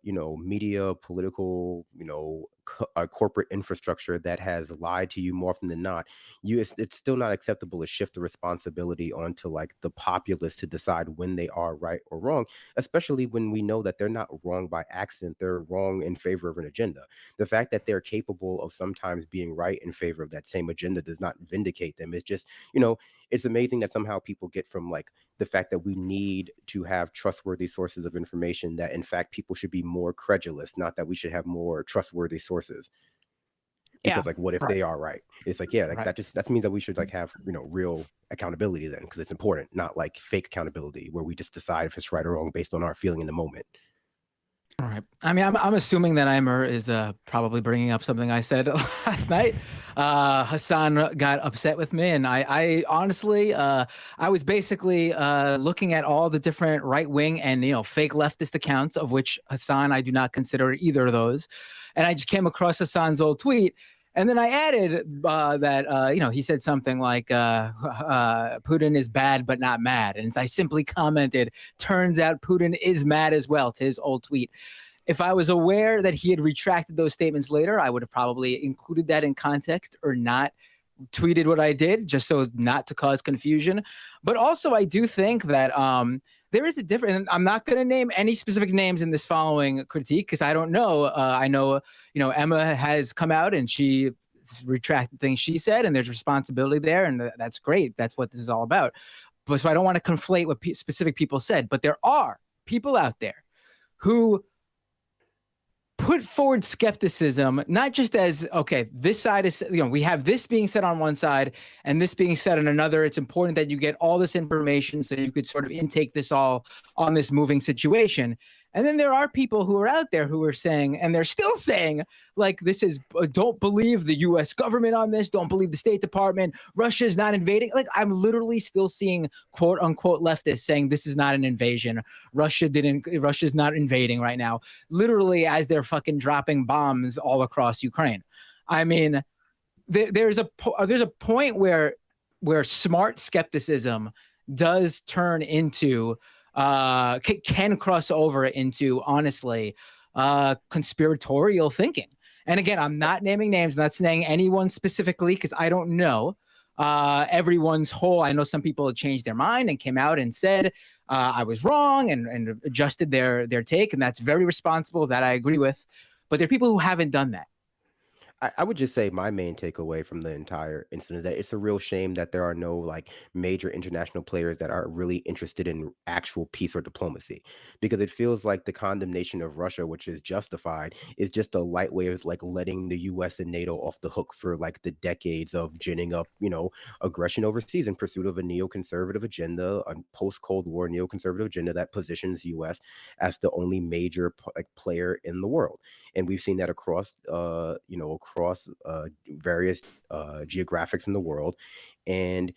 media, political, a corporate infrastructure that has lied to you more often than not, it's still not acceptable to shift the responsibility onto like the populace to decide when they are right or wrong, especially when we know that they're not wrong by accident. They're wrong in favor of an agenda. The fact that they're capable of sometimes being right in favor of that same agenda does not vindicate them. It's just, it's amazing that somehow people get from like the fact that we need to have trustworthy sources of information, that in fact people should be more credulous, not that we should have more trustworthy sources. Because like, what if they are right? It's like, yeah, like that means that we should like have, real accountability then, because it's important, not like fake accountability where we just decide if it's right or wrong based on our feeling in the moment. All right. I mean, I'm assuming that Eimer is probably bringing up something I said last night. Hassan got upset with me, and I honestly, I was basically looking at all the different right-wing and fake leftist accounts, of which Hassan, I do not consider either of those, and I just came across Hassan's old tweet. And then I added that, he said something like, Putin is bad but not mad. And I simply commented, turns out Putin is mad as well, to his old tweet. If I was aware that he had retracted those statements later, I would have probably included that in context or not tweeted what I did, just so not to cause confusion. But also, I do think that there is a difference, and I'm not going to name any specific names in this following critique because I don't know. I know, Emma has come out and she retracted things she said, and there's responsibility there, and that's great. That's what this is all about. But so I don't want to conflate what specific people said, but there are people out there who put forward skepticism, not just as, okay, this side is, we have this being said on one side and this being said on another. It's important that you get all this information so you could sort of intake this all on this moving situation. And then there are people who are out there who are saying, and they're still saying, like, this is, don't believe the U.S. government on this. Don't believe the State Department. Russia's not invading. Like, I'm literally still seeing quote unquote leftists saying this is not an invasion. Russia's not invading right now. Literally as they're fucking dropping bombs all across Ukraine. I mean, there's a point where smart skepticism does turn into can cross over into, honestly, conspiratorial thinking. And again, I'm not naming names, I'm not saying anyone specifically because I don't know everyone's whole. I know some people had changed their mind and came out and said I was wrong and adjusted their take, and that's very responsible. That I agree with. But there are people who haven't done that. I would just say my main takeaway from the entire incident is that it's a real shame that there are no like major international players that are really interested in actual peace or diplomacy, because it feels like the condemnation of Russia, which is justified, is just a light way of like letting the US and NATO off the hook for like the decades of ginning up, aggression overseas in pursuit of a neoconservative agenda, a post-Cold War neoconservative agenda that positions the US as the only major player in the world. And we've seen that across, across various geographics in the world. And,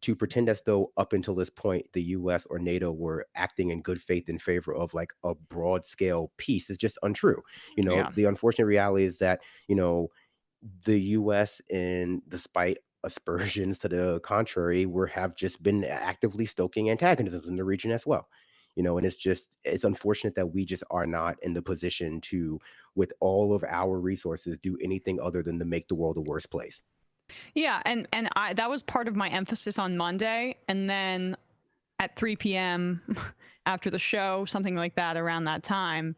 to pretend as though up until this point, the US or NATO were acting in good faith in favor of like a broad scale peace is just untrue. The unfortunate reality is that, the US, and despite aspersions to the contrary, have just been actively stoking antagonism in the region as well. And it's unfortunate that we just are not in the position to, with all of our resources, do anything other than to make the world a worse place. Yeah, and that was part of my emphasis on Monday. And then at 3 p.m. after the show, something like that, around that time,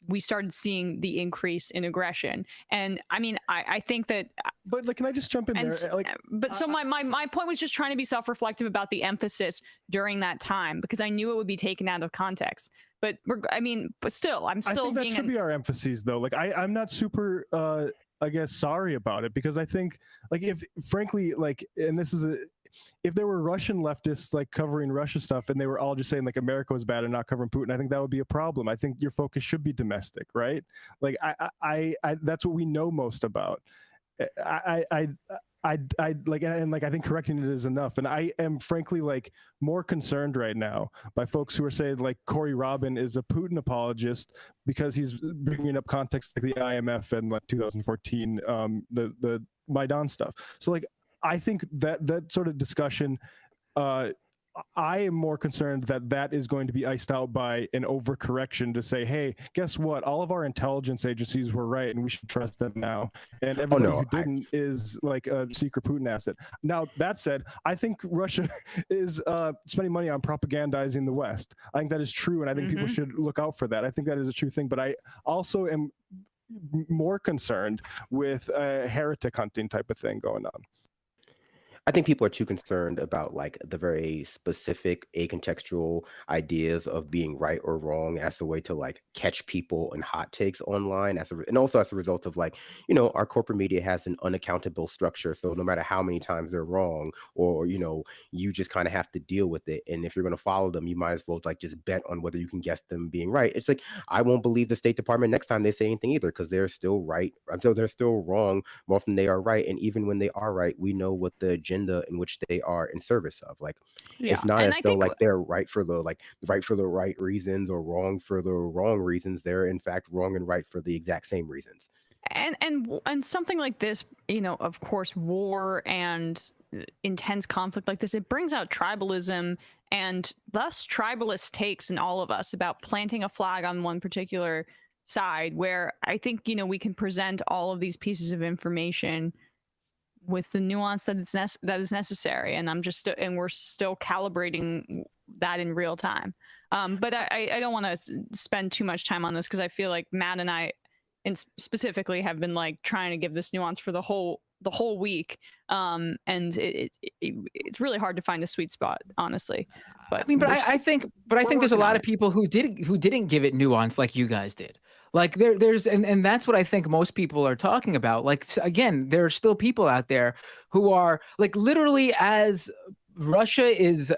we started seeing the increase in aggression. And I mean, I think that. But like, can I just jump in there? So my point was just trying to be self-reflective about the emphasis during that time, because I knew it would be taken out of context. But still, I'm still. I think that should be our emphasis, though. Like, I'm not super, I guess, sorry about it, because I think, like, if frankly, like, and this is if there were Russian leftists like covering Russia stuff and they were all just saying like America was bad and not covering Putin, I think that would be a problem. I think your focus should be domestic, right? Like I that's what we know most about. I like, and like, I think correcting it is enough. And I am frankly like more concerned right now by folks who are saying like Corey Robin is a Putin apologist because he's bringing up context like the IMF and like 2014, the Maidan stuff. So like, I think that sort of discussion, I am more concerned that that is going to be iced out by an overcorrection to say, hey, guess what? All of our intelligence agencies were right and we should trust them now. And everybody who didn't is like a secret Putin asset. Now, that said, I think Russia is spending money on propagandizing the West. I think that is true. And I think people should look out for that. I think that is a true thing. But I also am more concerned with heretic hunting type of thing going on. I think people are too concerned about like the very specific acontextual ideas of being right or wrong as a way to like catch people in hot takes online, and also as a result of like, you know, our corporate media has an unaccountable structure. So no matter how many times they're wrong, or, you know, you just kind of have to deal with it. And if you're going to follow them, you might as well like just bet on whether you can guess them being right. It's like, I won't believe the State Department next time they say anything either, because they're still right until they're still wrong more often they are right. And even when they are right, we know what the agenda in which they are in service of. Like, it's not as though like they're right for the right reasons or wrong for the wrong reasons. They're in fact wrong and right for the exact same reasons. And something like this, you know, of course, war and intense conflict like this, it brings out tribalism and thus tribalist takes in all of us about planting a flag on one particular side, where I think, you know, we can present all of these pieces of information with the nuance that is necessary, and we're still calibrating that in real time. But I don't want to spend too much time on this because I feel like Matt and I, and specifically, have been like trying to give this nuance for the whole week, and it's really hard to find a sweet spot, honestly. But I mean, I think there's a lot of people who didn't give it nuance like you guys did. Like there's and that's what I think most people are talking about. Like, again, there are still people out there who are like, literally, as Russia is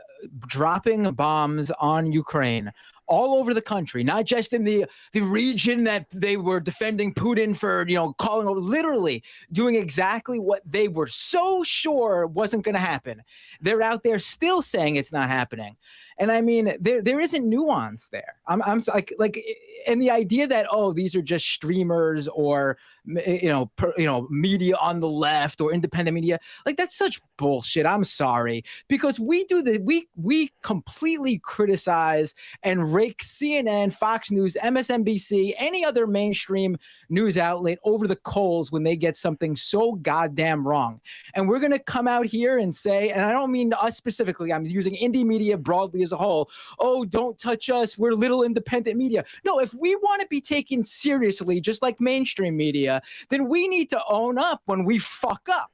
dropping bombs on Ukraine all over the country, not just in the region that they were defending Putin for, you know, calling over, literally doing exactly what they were so sure wasn't going to happen. They're out there still saying it's not happening. And I mean, there isn't nuance there. I'm like, and the idea that, oh, these are just streamers or, you know, media on the left or independent media, like, that's such bullshit. I'm sorry, because we completely criticize and rake CNN, Fox News, MSNBC, any other mainstream news outlet over the coals when they get something so goddamn wrong. And we're going to come out here and say, and I don't mean us specifically, I'm using indie media broadly as a whole, oh, don't touch us, we're little independent media. No, if we want to be taken seriously, just like mainstream media, then we need to own up when we fuck up.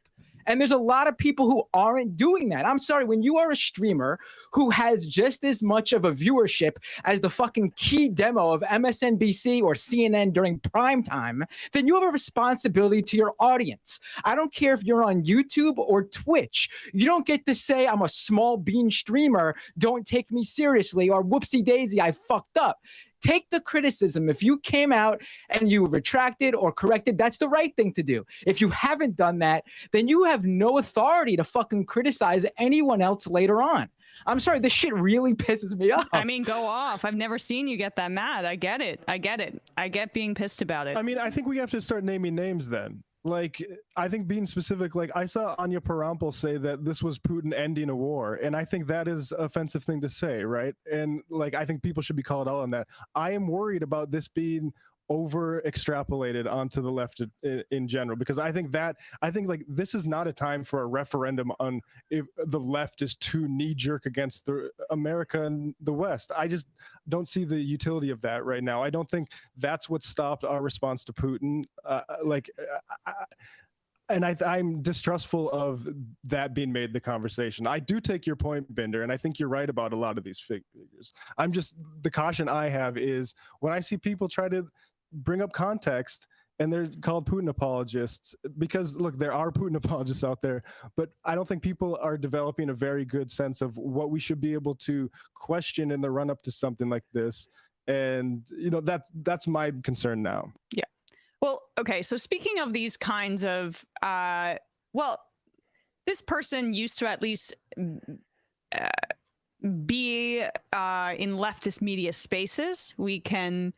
And there's a lot of people who aren't doing that. I'm sorry, when you are a streamer who has just as much of a viewership as the fucking key demo of MSNBC or CNN during prime time, then you have a responsibility to your audience. I don't care if you're on YouTube or Twitch. You don't get to say, I'm a small bean streamer, don't take me seriously, or whoopsie daisy, I fucked up. Take the criticism. If you came out and you retracted or corrected, that's the right thing to do. If you haven't done that, then you have no authority to fucking criticize anyone else later on. I'm sorry, this shit really pisses me off. I mean, go off. I've never seen you get that mad. I get it. I get being pissed about it. I mean, I think we have to start naming names then. Like, I think being specific, like I saw Anya Parampil say that this was Putin ending a war. And I think that is an offensive thing to say, right? And like, I think people should be called out on that. I am worried about this being over extrapolated onto the left in general, because I think like this is not a time for a referendum on if the left is too knee-jerk against the America and the West. I just don't see the utility of that right now. I don't think that's what stopped our response to Putin. And I'm distrustful of that being made the conversation. I do take your point, Binder, and I think you're right about a lot of these figures. The caution I have is when I see people try to bring up context and they're called Putin apologists, because look, there are Putin apologists out there, but I don't think people are developing a very good sense of what we should be able to question in the run up to something like this. And, you know, that's my concern now. Yeah. Well, okay, so speaking of these kinds of, well, this person used to at least be in leftist media spaces. We can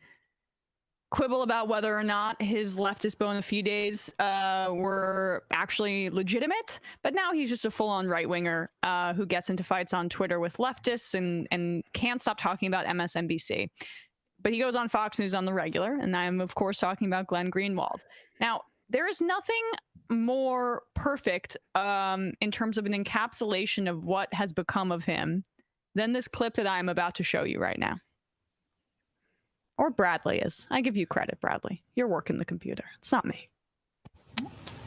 quibble about whether or not his leftist bona fides were actually legitimate, but now he's just a full-on right-winger who gets into fights on Twitter with leftists and can't stop talking about MSNBC. But he goes on Fox News on the regular, and I'm, of course, talking about Glenn Greenwald. Now, there is nothing more perfect in terms of an encapsulation of what has become of him than this clip that I'm about to show you right now. Or Bradley is. I give you credit, Bradley. You're working the computer. It's not me.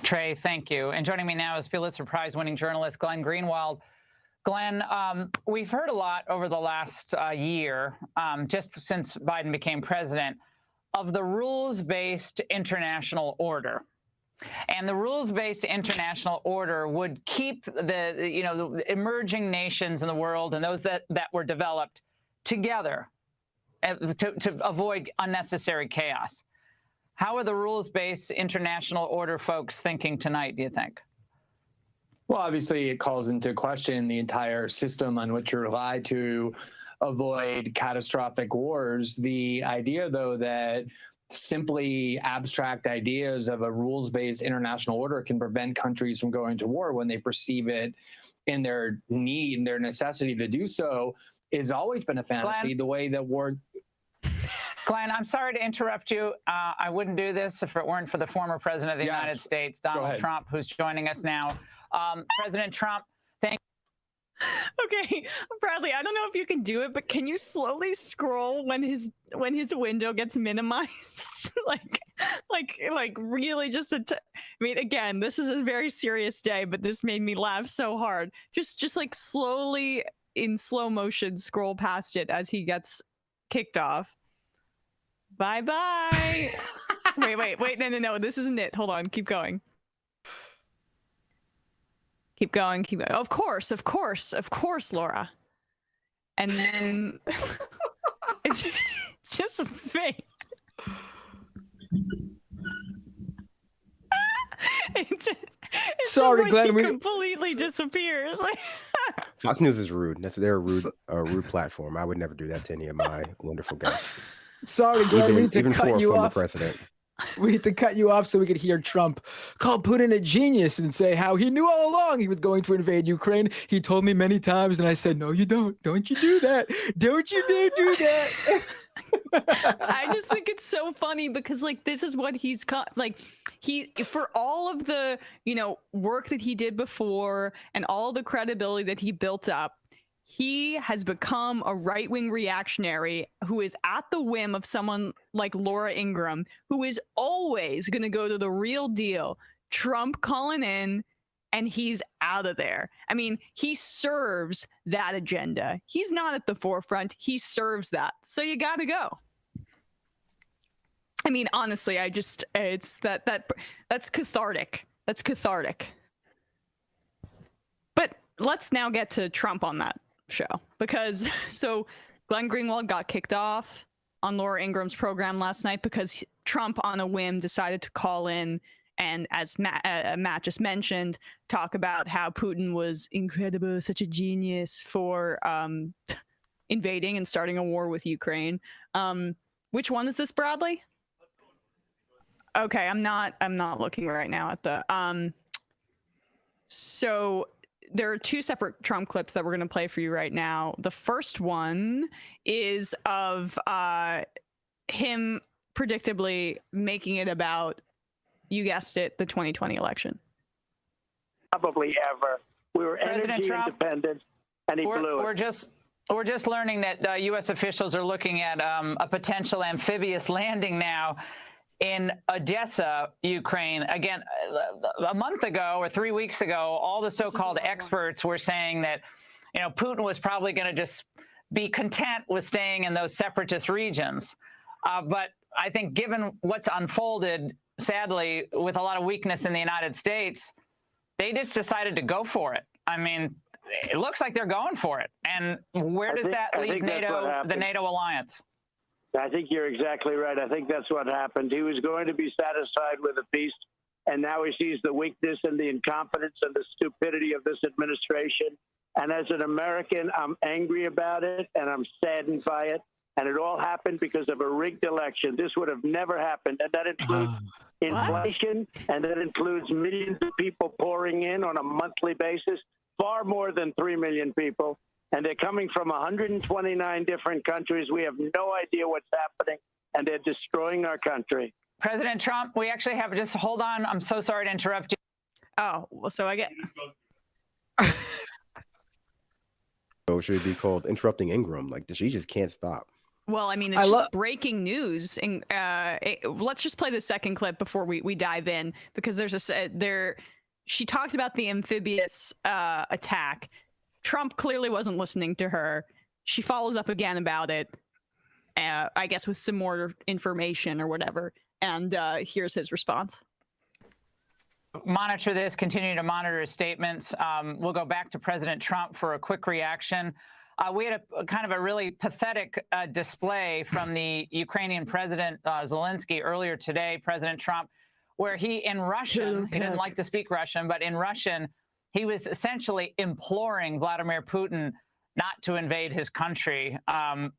Trey, thank you. And joining me now is Pulitzer Prize-winning journalist Glenn Greenwald. Glenn, we've heard a lot over the last year, just since Biden became president, of the rules-based international order. And the rules-based international order would keep the emerging nations in the world and those that were developed together to avoid unnecessary chaos. How are the rules-based international order folks thinking tonight, do you think? Well, obviously, it calls into question the entire system on which you rely to avoid catastrophic wars. The idea, though, that simply abstract ideas of a rules-based international order can prevent countries from going to war when they perceive it in their need and their necessity to do so has always been a fantasy. Glenn, the way that war... Glenn, I'm sorry to interrupt you. I wouldn't do this if it weren't for the former president of the United States, Donald Trump, who's joining us now. President Trump, thank you. Okay, Bradley, I don't know if you can do it, but can you slowly scroll when his window gets minimized? like really just I mean, again, this is a very serious day, but this made me laugh so hard. Just like slowly in slow motion scroll past it as he gets kicked off. Bye-bye. wait, no, this isn't it. Hold on, keep going. Keep going. Of course, Laura. And then it's just fake. Sorry, like Glenn. He completely disappears. Fox News is rude. They're a rude platform. I would never do that to any of my wonderful guests. Sorry, Glenn. We need to even cut for a you former off. president. We need to cut you off so we could hear Trump call Putin a genius and say how he knew all along he was going to invade Ukraine. He told me many times, and I said, no, you don't. Don't you do that. Don't you dare do that. I just think it's so funny because like this is what he's got. Like for all of the work that he did before and all the credibility that he built up, he has become a right-wing reactionary who is at the whim of someone like Laura Ingraham, who is always going to go to the real deal. Trump calling in, and he's out of there. I mean, he serves that agenda. He's not at the forefront. He serves that. So you got to go. I mean, honestly, it's that's cathartic. That's cathartic. But let's now get to Trump on that show, because so Glenn Greenwald got kicked off on Laura Ingraham's program last night because Trump on a whim decided to call in and, as Matt just mentioned, talk about how Putin was incredible, such a genius for invading and starting a war with Ukraine. Which one is this, Bradley? Okay, I'm not looking right now at the so there are two separate Trump clips that we're going to play for you right now. The first one is of him predictably making it about, you guessed it, the 2020 election. Probably ever. We were energy independent, and he blew it. We're just learning that U.S. officials are looking at a potential amphibious landing now in Odessa, Ukraine. Again, a month ago or 3 weeks ago, all the so-called experts were saying that, Putin was probably going to just be content with staying in those separatist regions. But I think given what's unfolded, sadly, with a lot of weakness in the United States, they just decided to go for it. I mean, it looks like they're going for it. And where does that leave NATO, the NATO alliance? I think you're exactly right. I think that's what happened. He was going to be satisfied with a peace, and now he sees the weakness and the incompetence and the stupidity of this administration. And as an American, I'm angry about it, and I'm saddened by it. And it all happened because of a rigged election. This would have never happened. And that includes inflation, and that includes millions of people pouring in on a monthly basis, far more than 3 million people. And they're coming from 129 different countries. We have no idea what's happening, and they're destroying our country. President Trump, we actually have, just hold on. I'm so sorry to interrupt you. Oh, well, so I get. So should it be called interrupting Ingram? Like, she just can't stop. Well, I mean, it's just breaking news. And let's just play the second clip before we dive in, because she talked about the amphibious attack. Trump clearly wasn't listening to her. She follows up again about it, I guess with some more information or whatever. And here's his response. Monitor this, continue to monitor his statements. We'll go back to President Trump for a quick reaction. We had a kind of a really pathetic display from the Ukrainian President Zelensky earlier today, President Trump, where he, in Russian, he didn't like to speak Russian, but in Russian, he was essentially imploring Vladimir Putin not to invade his country. And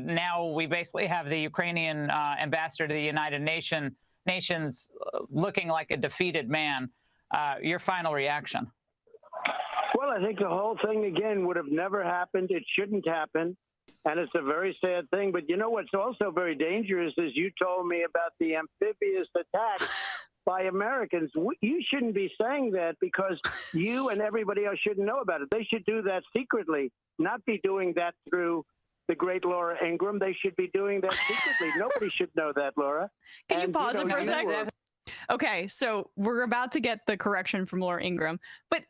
now we basically have the Ukrainian ambassador to the United Nations looking like a defeated man. Your final reaction? Well, I think the whole thing, again, would have never happened. It shouldn't happen. And it's a very sad thing. But you know what's also very dangerous is you told me about the amphibious attack by Americans. You shouldn't be saying that, because you and everybody else shouldn't know about it. They should do that secretly, not be doing that through the great Laura Ingraham. They should be doing that secretly. Nobody should know that, Laura. Can you pause it for a second? Okay, so we're about to get the correction from Laura Ingraham. But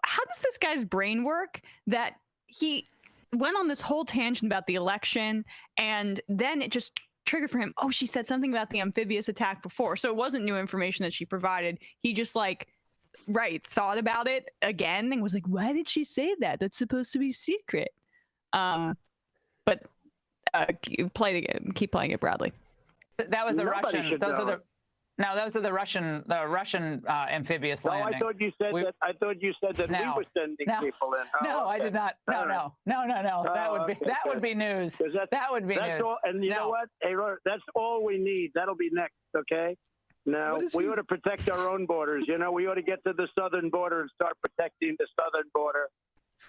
how does this guy's brain work that he went on this whole tangent about the election, and then it just triggered for him, oh, she said something about the amphibious attack before. So it wasn't new information that she provided. He just thought about it again and was like, why did she say that? That's supposed to be secret. But keep playing it, Bradley. That was the Nobody Russian. should Those know. are the. No, those are the Russian amphibious landing. I thought you said that. I thought you said that we were sending people in. No, I did not. No. That would be news. That would be news. All, and you know what? Hey, that's all we need. That'll be next. Okay. Now we ought to protect our own borders. You know, we ought to get to the southern border and start protecting the southern border.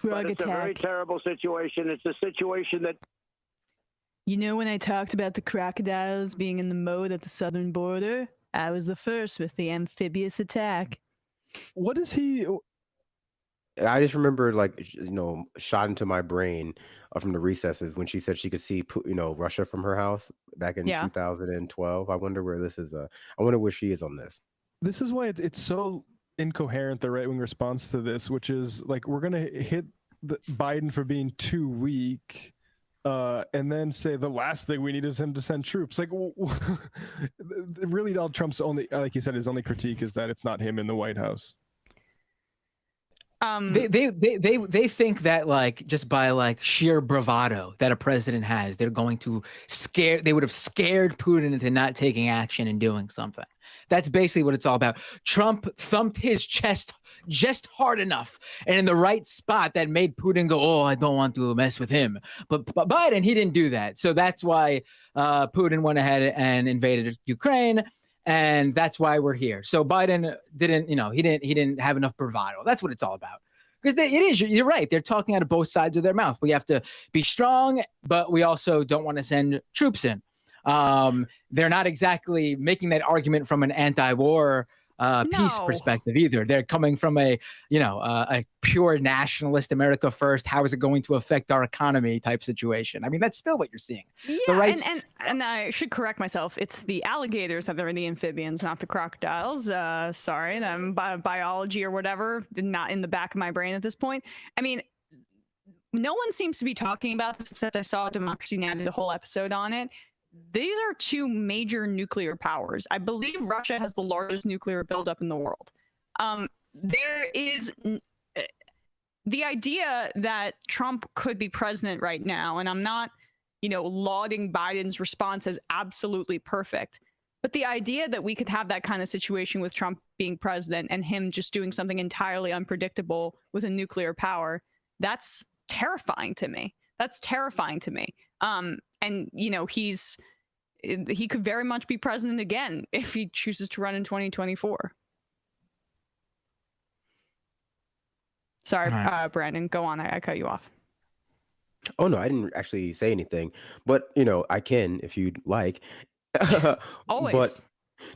But it's a very terrible situation. It's a situation that. You know, when I talked about the crocodiles being in the moat at the southern border, I was the first with the amphibious attack. What is he? I just remember, shot into my brain from the recesses when she said she could see, Russia from her house back in 2012. I wonder where this is. I wonder where she is on this. This is why it's so incoherent, the right-wing response to this, which is we're going to hit Biden for being too weak. And then say the last thing we need is him to send troops. Really, Donald Trump's only, like you said, his only critique is that it's not him in the White House. They think that just by sheer bravado that a president has, they're going to they would have scared Putin into not taking action and doing something. That's basically what it's all about. Trump thumped his chest just hard enough and in the right spot that made Putin go, oh, I don't want to mess with him. But Biden, he didn't do that. So that's why Putin went ahead and invaded Ukraine. And that's why we're here. So Biden didn't, he didn't have enough bravado. That's what it's all about. Because you're right. They're talking out of both sides of their mouth. We have to be strong, but we also don't want to send troops in. They're not exactly making that argument from an anti-war peace perspective either. They're coming from a pure nationalist, America first, how is it going to affect our economy type situation. I mean, that's still what you're seeing. Yeah, and I should correct myself. It's the alligators that are the amphibians, not the crocodiles. Sorry, biology or whatever, not in the back of my brain at this point. I mean, no one seems to be talking about this except I saw Democracy Now! Did a whole episode on it. These are two major nuclear powers. I believe Russia has the largest nuclear buildup in the world. There is the idea that Trump could be president right now, and I'm not lauding Biden's response as absolutely perfect. But the idea that we could have that kind of situation with Trump being president and him just doing something entirely unpredictable with a nuclear power, that's terrifying to me. That's terrifying to me. And he could very much be president again if he chooses to run in 2024. Sorry, Brandon, go on. I cut you off. Oh no, I didn't actually say anything, but I can if you'd like. Always. But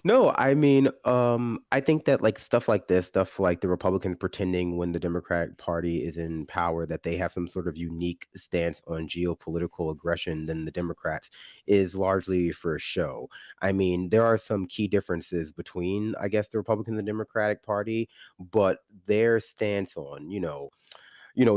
no, I mean, I think that stuff like this, stuff like the Republicans pretending when the Democratic Party is in power that they have some sort of unique stance on geopolitical aggression than the Democrats is largely for show. I mean, there are some key differences between, I guess, the Republican and the Democratic Party, but their stance on,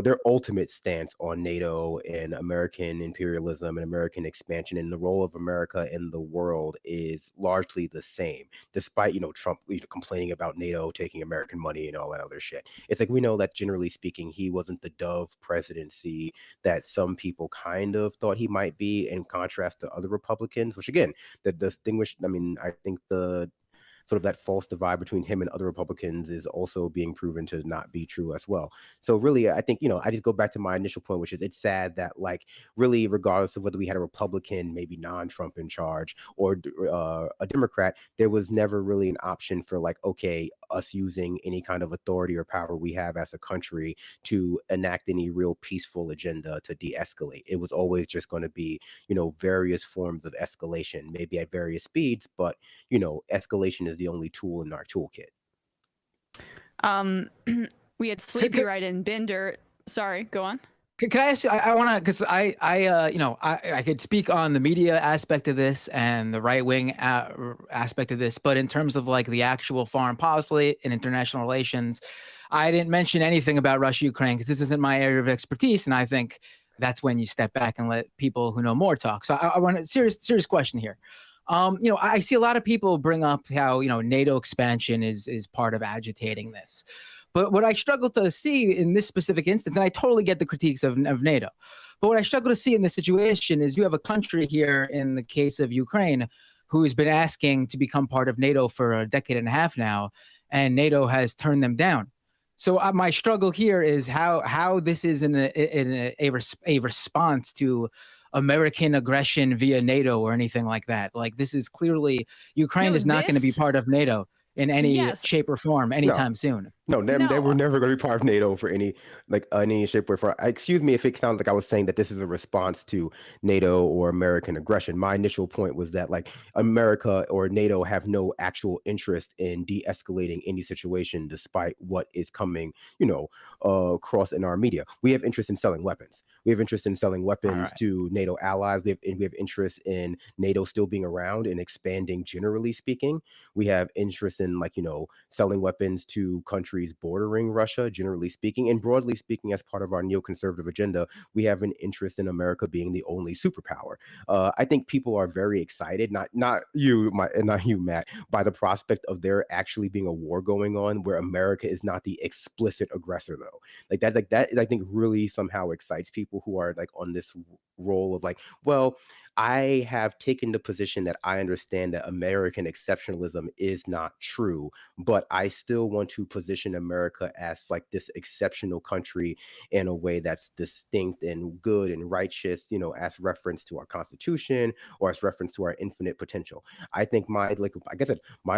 their ultimate stance on NATO and American imperialism and American expansion and the role of America in the world is largely the same, despite, Trump complaining about NATO taking American money and all that other shit. It's like we know that generally speaking, he wasn't the dove presidency that some people kind of thought he might be, in contrast to other Republicans, which again, I think the sort of that false divide between him and other Republicans is also being proven to not be true as well. So really, I think, I just go back to my initial point, which is it's sad that really, regardless of whether we had a Republican, maybe non-Trump in charge, or a Democrat, there was never really an option for okay, us using any kind of authority or power we have as a country to enact any real peaceful agenda to de-escalate. It was always just going to be, various forms of escalation, maybe at various speeds, but, escalation is the only tool in our toolkit. We had Sleepy right in Binder. Sorry, go on. Can I ask you? I want to, because I could speak on the media aspect of this and the right wing aspect of this, but in terms of the actual foreign policy and international relations, I didn't mention anything about Russia, Ukraine, because this isn't my area of expertise, and I think that's when you step back and let people who know more talk. So I want a serious question here. I see a lot of people bring up how, NATO expansion is part of agitating this. But what I struggle to see in this specific instance, and I totally get the critiques of NATO, but what I struggle to see in this situation is you have a country here, in the case of Ukraine, who has been asking to become part of NATO for a decade and a half now, and NATO has turned them down. So my struggle here is how this is a response to American aggression via NATO or anything like that. This is clearly, Ukraine is not going to be part of NATO in any shape or form anytime soon. No, they were never going to be part of NATO for any shape or form. Excuse me if it sounds like I was saying that this is a response to NATO or American aggression. My initial point was that America or NATO have no actual interest in de-escalating any situation, despite what is coming, across in our media. We have interest in selling weapons. We have interest in selling weapons to NATO allies. We have interest in NATO still being around and expanding, generally speaking. We have interest in selling weapons to countries bordering Russia, generally speaking, and broadly speaking, as part of our neoconservative agenda, we have an interest in America being the only superpower. I think people are very excited, not you, Matt, by the prospect of there actually being a war going on where America is not the explicit aggressor, though. That I think really somehow excites people who are on this role of well, I have taken the position that I understand that American exceptionalism is not true, but I still want to position America as this exceptional country in a way that's distinct and good and righteous, as reference to our Constitution or as reference to our infinite potential. I think my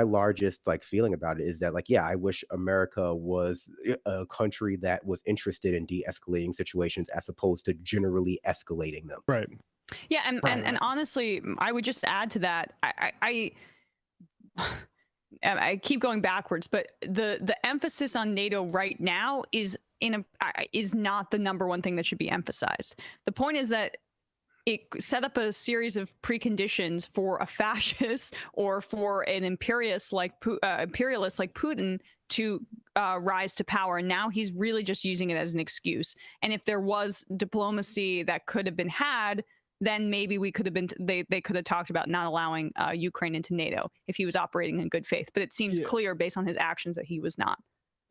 largest feeling about it is that I wish America was a country that was interested in de-escalating situations as opposed to generally escalating them. Right. Yeah, and honestly, I would just add to that. I keep going backwards, but the emphasis on NATO right now is not the number one thing that should be emphasized. The point is that it set up a series of preconditions for a fascist or for an imperialist like Putin to rise to power. And now he's really just using it as an excuse. And if there was diplomacy that could have been had, then maybe we could have been, they could have talked about not allowing Ukraine into NATO if he was operating in good faith. But it seems clear based on his actions that he was not.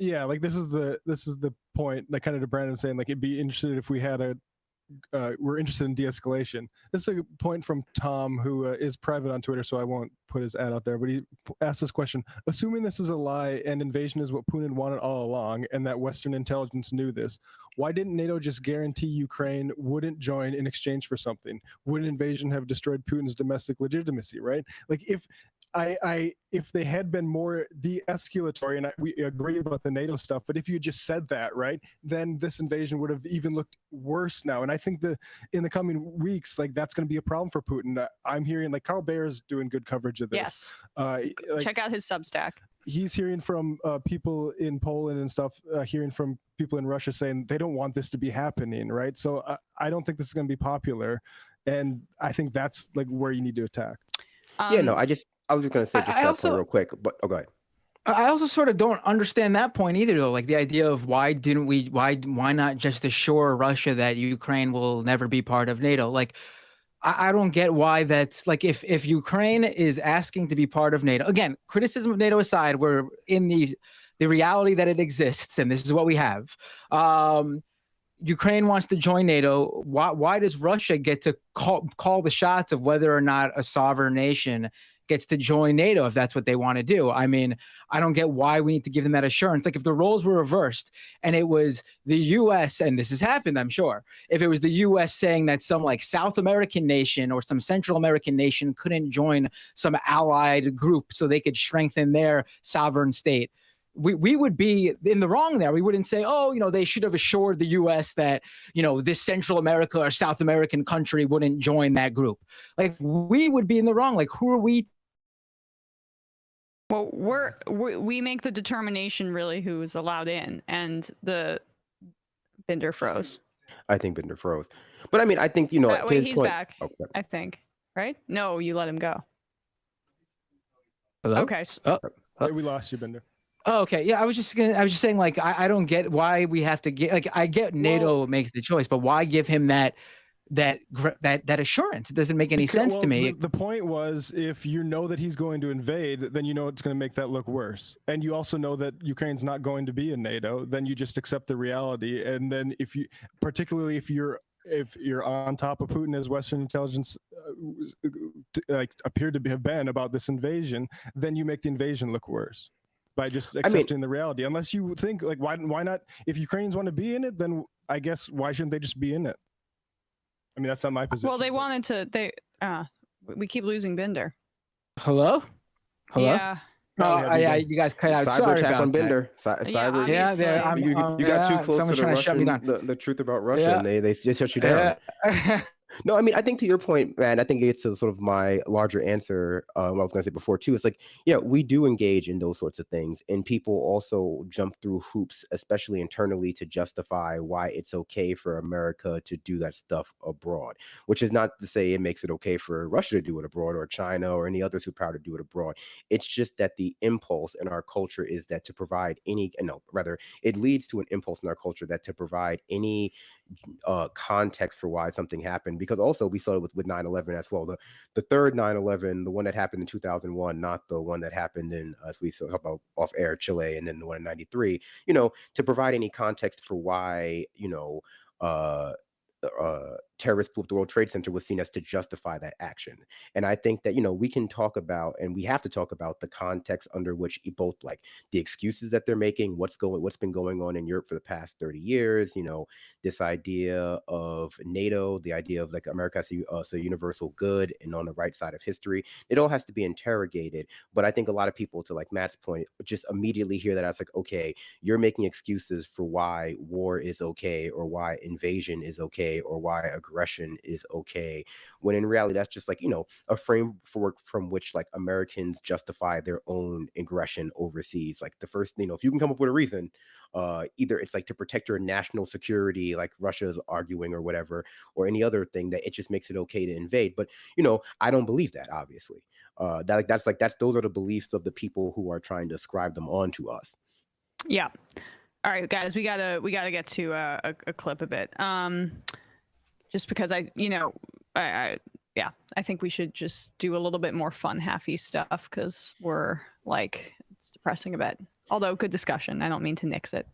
Yeah, this is the point, kind of to Brandon saying, it'd be interesting if we had a we're interested in de-escalation. This is a point from Tom, who is private on Twitter, so I won't put his ad out there, but he asked this question: assuming this is a lie and invasion is what Putin wanted all along, and that Western intelligence knew this, why didn't NATO just guarantee Ukraine wouldn't join in exchange for something? Would invasion have destroyed Putin's domestic legitimacy, right? Like, if they had been more de-escalatory, and we agree about the NATO stuff, but if you just said that, right, then this invasion would have even looked worse now. And I think in the coming weeks, like, that's going to be a problem for Putin. I'm hearing, like, Carl Bayer's doing good coverage of this. Yes. Check out his Substack. He's hearing from people in Poland and stuff, hearing from people in Russia saying they don't want this to be happening, right? So I don't think this is going to be popular, and I think that's like where you need to attack. I was just going to say just real quick, but go ahead. I also sort of don't understand that point either, though. Like the idea of why not just assure Russia that Ukraine will never be part of NATO? Like, I don't get why that's like, if Ukraine is asking to be part of NATO, again, criticism of NATO aside, we're in the reality that it exists, and this is what we have. Ukraine wants to join NATO. Why does Russia get to call the shots of whether or not a sovereign nation gets to join NATO if that's what they want to do? I mean, I don't get why we need to give them that assurance. Like, if the roles were reversed and it was the U.S., and this has happened, I'm sure, if it was the U.S. saying that some like South American nation or some Central American nation couldn't join some allied group so they could strengthen their sovereign state, we would be in the wrong there. We wouldn't say, oh, they should have assured the U.S. that, this Central America or South American country wouldn't join that group. Like, we would be in the wrong. Like, who are we? Well, we make the determination really who's allowed in, and the Binder froze. I think Binder froze, but I mean, I think wait, he's back. Okay. I think, right? No, you let him go. Hello? Okay. We lost you, Binder. Oh, okay. Yeah, I was just saying, like, I don't get why we have to get, like, I get NATO makes the choice, but why give him that assurance? It doesn't make any sense to me. The point was, if you know that he's going to invade, then it's going to make that look worse. And you also know that Ukraine's not going to be in NATO, then you just accept the reality. And then particularly if you're on top of Putin, as Western intelligence appeared to have been about this invasion, then you make the invasion look worse by just accepting the reality. Unless you think, like, why not? If Ukrainians want to be in it, then I guess why shouldn't they just be in it? I mean, that's not my position. Well, they wanted to. We keep losing Binder. Hello? Yeah. Oh, yeah, you guys cut out. Cyber Sorry attack about on Binder. that. Cyber. Yeah, you got too close to the Russian, the truth about Russia, and they just shut you down. No, I mean, I think to your point, man, I think it's sort of my larger answer. What I was going to say before too. It's like, yeah, we do engage in those sorts of things, and people also jump through hoops, especially internally, to justify why it's okay for America to do that stuff abroad. Which is not to say it makes it okay for Russia to do it abroad, or China, or any other superpower to do it abroad. It's just that the impulse in our culture is that to provide it leads to an impulse in our culture that to provide any context for why something happened, because also we saw it with 9/11 as well, the third 9/11, the one that happened in 2001, not the one that happened in, as we saw about off air, Chile, and then the one in 93, to provide any context for why terrorists blew up the World Trade Center was seen as to justify that action. And I think that, we can talk about, and we have to talk about, the context under which both, like, the excuses that they're making, what's been going on in Europe for the past 30 years, this idea of NATO, the idea of, like, America as a universal good and on the right side of history. It all has to be interrogated. But I think a lot of people, to like Matt's point, just immediately hear that as like, okay, you're making excuses for why war is okay, or why invasion is okay, or why aggression is okay, when in reality that's just like, a framework from which, like, Americans justify their own aggression overseas. Like, the first, if you can come up with a reason, either it's like to protect your national security, like Russia's arguing, or whatever, or any other thing, that it just makes it okay to invade. But I don't believe that, obviously. Those are the beliefs of the people who are trying to ascribe them onto us. Yeah. All right, guys, we gotta get to a clip a bit. Just because I think we should just do a little bit more fun, happy stuff, because we're like, it's depressing a bit. Although good discussion. I don't mean to nix it.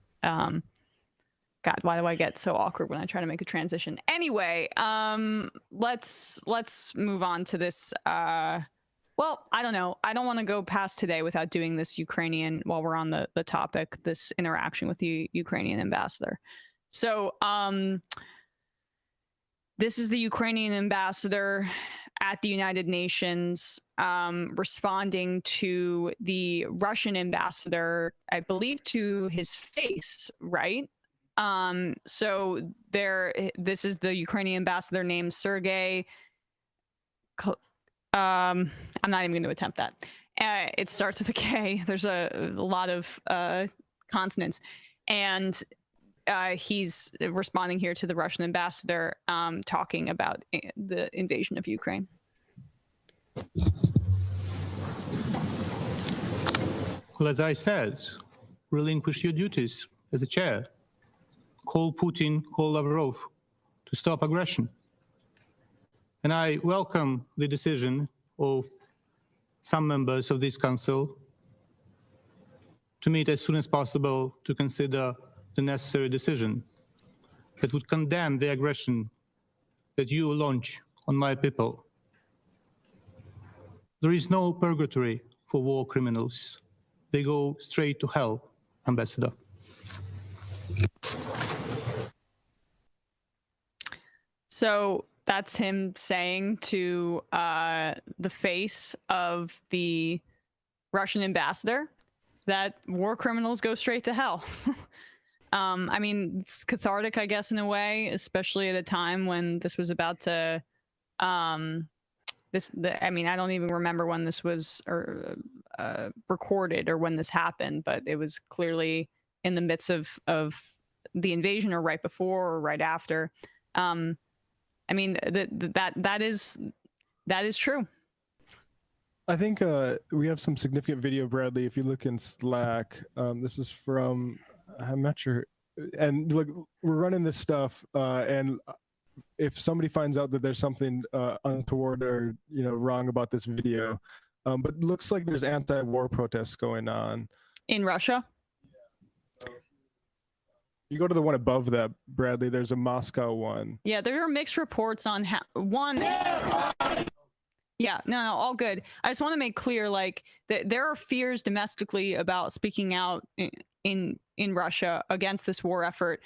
God, why do I get so awkward when I try to make a transition? Anyway, let's move on to this. Well, I don't know. I don't want to go past today without doing this Ukrainian, while we're on the topic, this interaction with the Ukrainian ambassador. So this is the Ukrainian ambassador at the United Nations responding to the Russian ambassador, I believe, to his face, right? So this is the Ukrainian ambassador named Sergei. I'm not even going to attempt that. It starts with a K. There's a lot of consonants, and he's responding here to the Russian ambassador, talking about the invasion of Ukraine. Well, as I said, relinquish your duties as a chair. Call Putin, call Lavrov to stop aggression. And I welcome the decision of some members of this council to meet as soon as possible to consider the necessary decision that would condemn the aggression that you launch on my people. There is no purgatory for war criminals. They go straight to hell, Ambassador. So that's him saying to the face of the Russian ambassador that war criminals go straight to hell. I mean, it's cathartic, I guess, in a way, especially at a time when this was about to. I mean, I don't even remember when this was recorded or when this happened, but it was clearly in the midst of the invasion, or right before, or right after. I mean, that is true. I think we have some significant video, Bradley. If you look in Slack, this is from, I'm not sure, and look, we're running this stuff, and if somebody finds out that there's something untoward or wrong about this video, but it looks like there's anti-war protests going on in Russia. You go to the one above that, Bradley. There's a Moscow one. Yeah, there are mixed reports on how one. Yeah, no, all good. I just want to make clear, like, that there are fears domestically about speaking out in Russia against this war effort.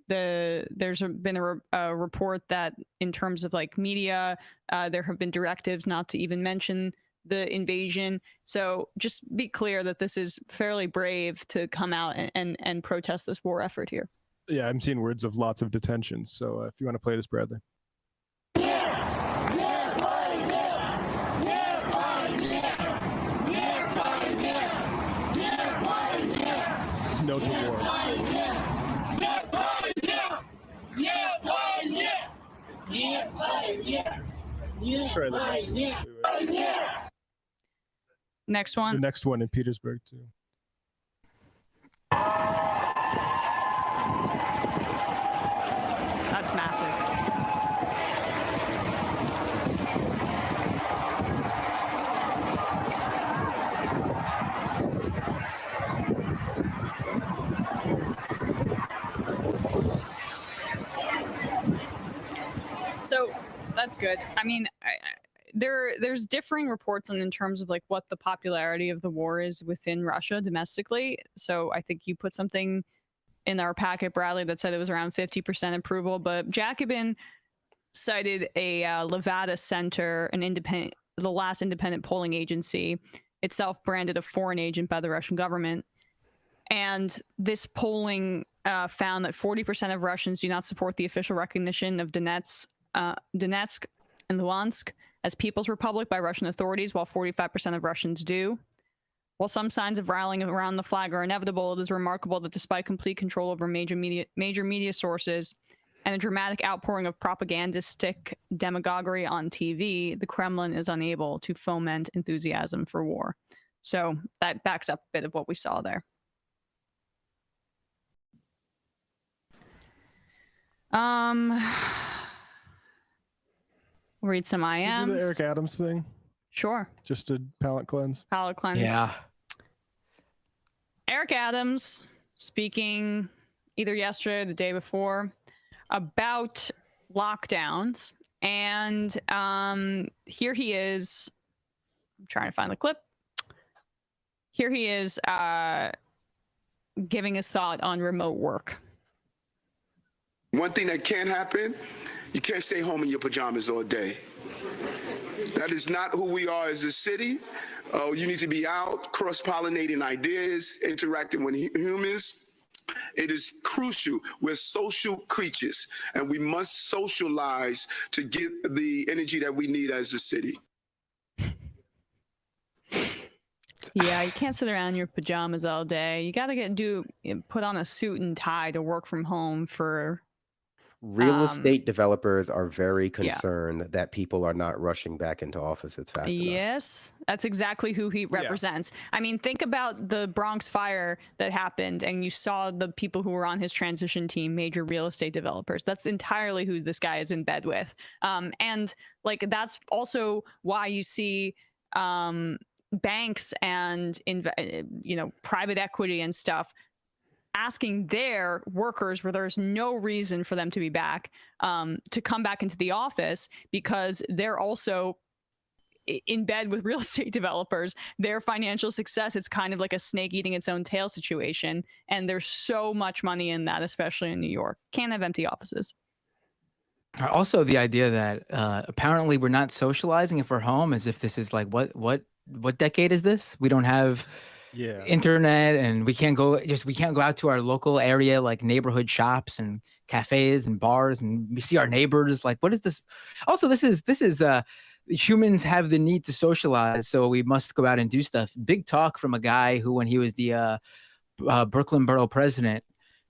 There's been a report that in terms of like media, there have been directives not to even mention the invasion. So just be clear that this is fairly brave to come out and protest this war effort here. Yeah, I'm seeing words of lots of detentions. So if you want to play this, Bradley. No to war. Let's try the next one. The next one in Petersburg too. That's massive. So that's good. I mean, there's differing reports in terms of like what the popularity of the war is within Russia domestically. So I think you put something in our packet, Bradley, that said it was around 50% approval. But Jacobin cited a Levada Center, the last independent polling agency, itself branded a foreign agent by the Russian government. And this polling found that 40% of Russians do not support the official recognition of Donetsk and Luhansk as People's Republic by Russian authorities, while 45% of Russians do. While some signs of rallying around the flag are inevitable, it is remarkable that despite complete control over major media sources and a dramatic outpouring of propagandistic demagoguery on TV, the Kremlin is unable to foment enthusiasm for war. So that backs up a bit of what we saw there. Read some IMs. Do the Eric Adams thing. Sure. Just a palate cleanse. Palate cleanse. Yeah. Eric Adams speaking either yesterday or the day before about lockdowns. And here he is. I'm trying to find the clip. Here he is giving his thought on remote work. One thing that can't happen, you can't stay home in your pajamas all day. That is not who we are as a city. You need to be out, cross-pollinating ideas, interacting with humans. It is crucial. We're social creatures, and we must socialize to get the energy that we need as a city. Yeah, you can't sit around in your pajamas all day. You got to put on a suit and tie to work from home for. Real estate developers are very concerned that people are not rushing back into offices fast enough. Yes, that's exactly who he represents. I mean, think about the Bronx fire that happened, and you saw the people who were on his transition team, major real estate developers. That's entirely who this guy is in bed with. And like, that's also why you see banks and private equity and stuff asking their workers, where there's no reason for them to be back, to come back into the office, because they're also in bed with real estate developers. Their financial success, it's kind of like a snake eating its own tail situation. And there's so much money in that, especially in New York. Can't have empty offices. Also, the idea that apparently we're not socializing if we're home, as if this is like, what decade is this? We don't have internet, and we can't go out to our local area, like neighborhood shops and cafes and bars, and we see our neighbors. Like, what is this? Also, this is humans have the need to socialize, so we must go out and do stuff. Big talk from a guy who, when he was the Brooklyn borough president,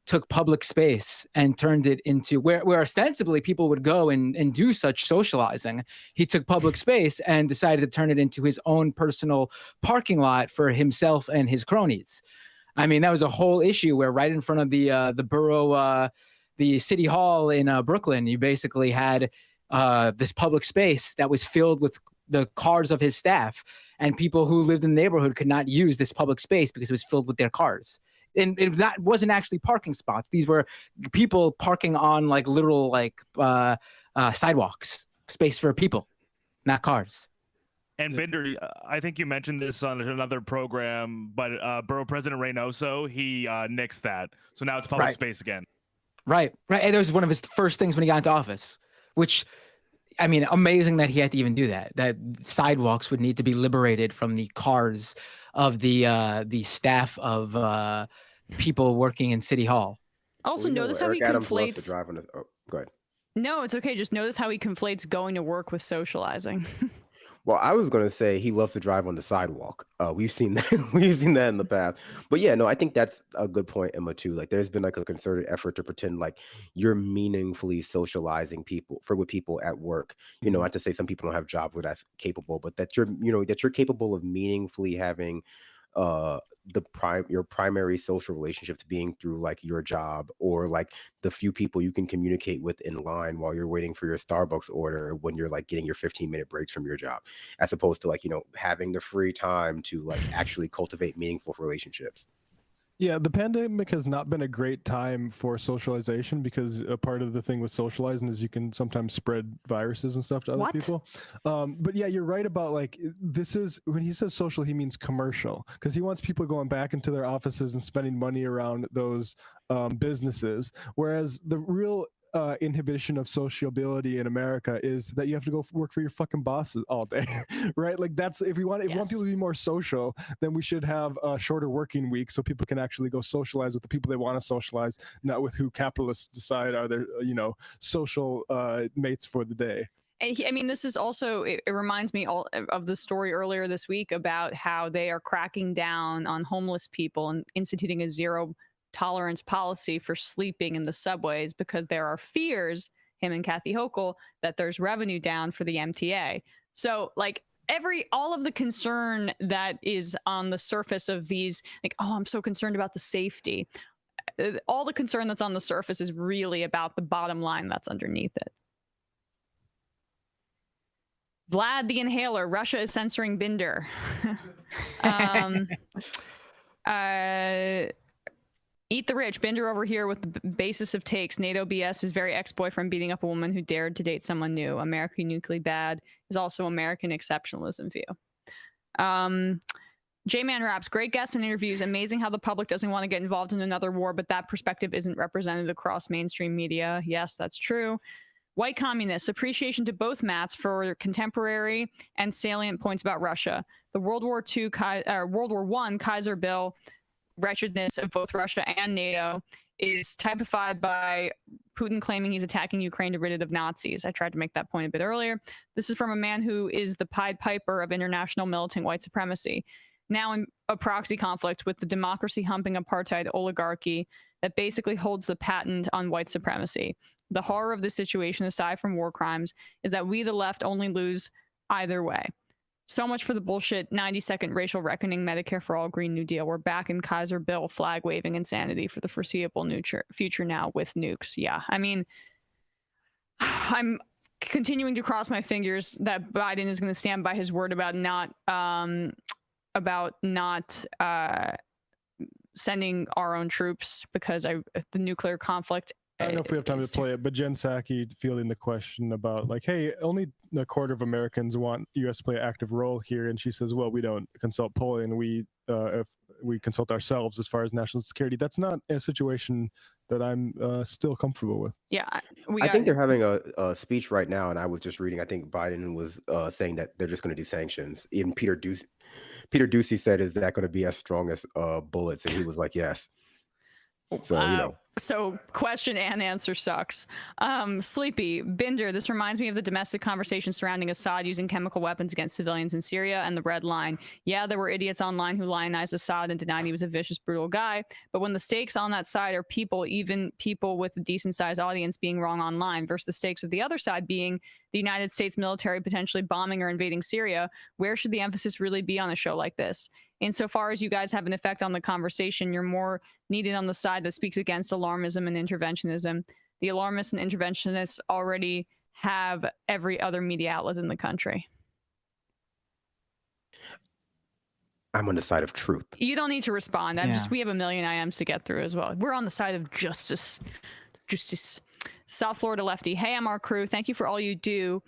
took public space and turned it into where ostensibly people would go and do such socializing. He took public space and decided to turn it into his own personal parking lot for himself and his cronies. I mean, that was a whole issue where right in front of the borough, the city hall in Brooklyn, you basically had this public space that was filled with the cars of his staff, and people who lived in the neighborhood could not use this public space because it was filled with their cars. And it wasn't actually parking spots. These were people parking on like literal sidewalks, space for people, not cars. And Binder, I think you mentioned this on another program, but Borough President Reynoso, he nixed that. So now it's public space again. Right. And that was one of his first things when he got into office, which, I mean, amazing that he had to even do that. That sidewalks would need to be liberated from the cars of the staff of people working in City Hall. Also, notice how he conflates. Go ahead. No, it's okay. Just notice how he conflates going to work with socializing. Well, I was going to say he loves to drive on the sidewalk. We've seen that. We've seen that in the past. But yeah, no, I think that's a good point, Emma, too. Like, there's been like a concerted effort to pretend like you're meaningfully socializing with people at work. You know, not to say some people don't have jobs where that's capable, but that you're capable of meaningfully having your primary social relationships being through like your job, or like the few people you can communicate with in line while you're waiting for your Starbucks order, when you're like getting your 15-minute breaks from your job, as opposed to like, having the free time to like actually cultivate meaningful relationships. Yeah, the pandemic has not been a great time for socialization, because a part of the thing with socializing is you can sometimes spread viruses and stuff to other people. But yeah, you're right about like, this is, when he says social, he means commercial, because he wants people going back into their offices and spending money around those businesses. Whereas the real inhibition of sociability in America is that you have to go work for your fucking bosses all day, right? Like, that's, if we want people to be more social, then we should have a shorter working week so people can actually go socialize with the people they want to socialize, not with who capitalists decide are their social mates for the day. I mean, this is also, it reminds me of the story earlier this week about how they are cracking down on homeless people and instituting a zero tolerance policy for sleeping in the subways, because there are fears, him and Kathy Hochul, that there's revenue down for the MTA. So like, all of the concern that is on the surface of these, like, oh, I'm so concerned about the safety. All the concern that's on the surface is really about the bottom line that's underneath it. Vlad the Inhaler, Russia is censoring Eat the rich. Binder over here with the basis of takes. NATO BS. His very ex-boyfriend beating up a woman who dared to date someone new. America uniquely bad is also American exceptionalism view. J-Man Raps. Great guests and interviews. Amazing how the public doesn't want to get involved in another war, but that perspective isn't represented across mainstream media. Yes, that's true. White communists. Appreciation to both Matts for contemporary and salient points about Russia. The World War I Kaiser Bill wretchedness of both Russia and NATO is typified by Putin claiming he's attacking Ukraine to rid it of Nazis. I tried to make that point a bit earlier. This is from a man who is the Pied Piper of international militant white supremacy, now in a proxy conflict with the democracy-humping apartheid oligarchy that basically holds the patent on white supremacy. The horror of this situation, aside from war crimes, is that we, the left, only lose either way. So much for the bullshit 90-second racial reckoning, Medicare for all, Green New Deal. We're back in Kaiser Bill flag-waving insanity for the foreseeable future now with nukes. Yeah, I mean, I'm continuing to cross my fingers that Biden is going to stand by his word about not sending our own troops, because the nuclear conflict. I don't know if we have time to play it, but Jen Psaki fielding the question about like, hey, only a quarter of Americans want U.S. to play an active role here, and she says, well, we don't consult polling, if we consult ourselves as far as national security. That's not a situation that I'm still comfortable with. Yeah, I think they're having a speech right now, and I was just reading. I think Biden was saying that they're just going to do sanctions. Even Peter Ducey said, "Is that going to be as strong as bullets?" And he was like, "Yes." So you know. So question and answer sucks. Sleepy Binder. This reminds me of the domestic conversation surrounding Assad using chemical weapons against civilians in Syria and the red line. Yeah, there were idiots online who lionized Assad and denied he was a vicious, brutal guy. But when the stakes on that side are people, even people with a decent sized audience being wrong online, versus the stakes of the other side being the United States military potentially bombing or invading Syria, where should the emphasis really be on a show like this? Insofar as you guys have an effect on the conversation, you're more needed on the side that speaks against alarmism and interventionism. The alarmists and interventionists already have every other media outlet in the country. I'm on the side of truth. You don't need to respond. We have a million IMs to get through as well. We're on the side of justice. South Florida lefty. Hey, MR crew. Thank you for all you do.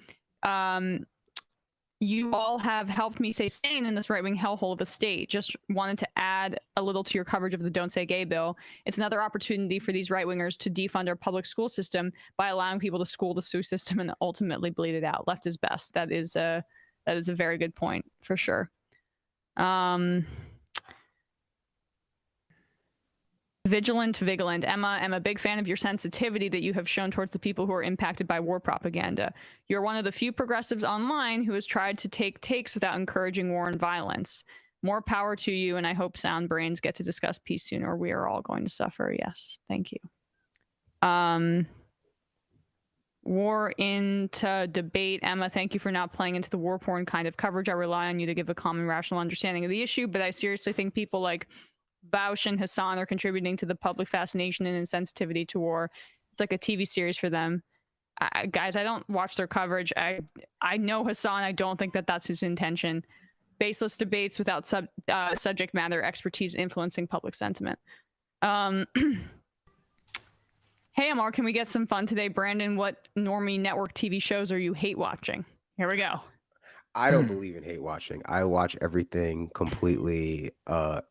You all have helped me stay sane in this right-wing hellhole of a state. Just wanted to add a little to your coverage of the Don't Say Gay bill. It's another opportunity for these right-wingers to defund our public school system by allowing people to school the SU system and ultimately bleed it out. Left is best. That is a very good point for sure. Vigilant. Emma, I'm a big fan of your sensitivity that you have shown towards the people who are impacted by war propaganda. You're one of the few progressives online who has tried to take takes without encouraging war and violence. More power to you, and I hope sound brains get to discuss peace soon, or we are all going to suffer. Yes, thank you. War into debate. Emma, thank you for not playing into the war porn kind of coverage. I rely on you to give a common, rational understanding of the issue, but I seriously think people like Bausch and Hassan are contributing to the public fascination and insensitivity to war. It's like a TV series for them. Guys, I don't watch their coverage. I know Hassan. I don't think that that's his intention. Baseless debates without subject matter expertise influencing public sentiment. Hey, Amar, can we get some fun today? Brandon, what normie network TV shows are you hate watching? Here we go. I don't believe in hate watching. I watch everything completely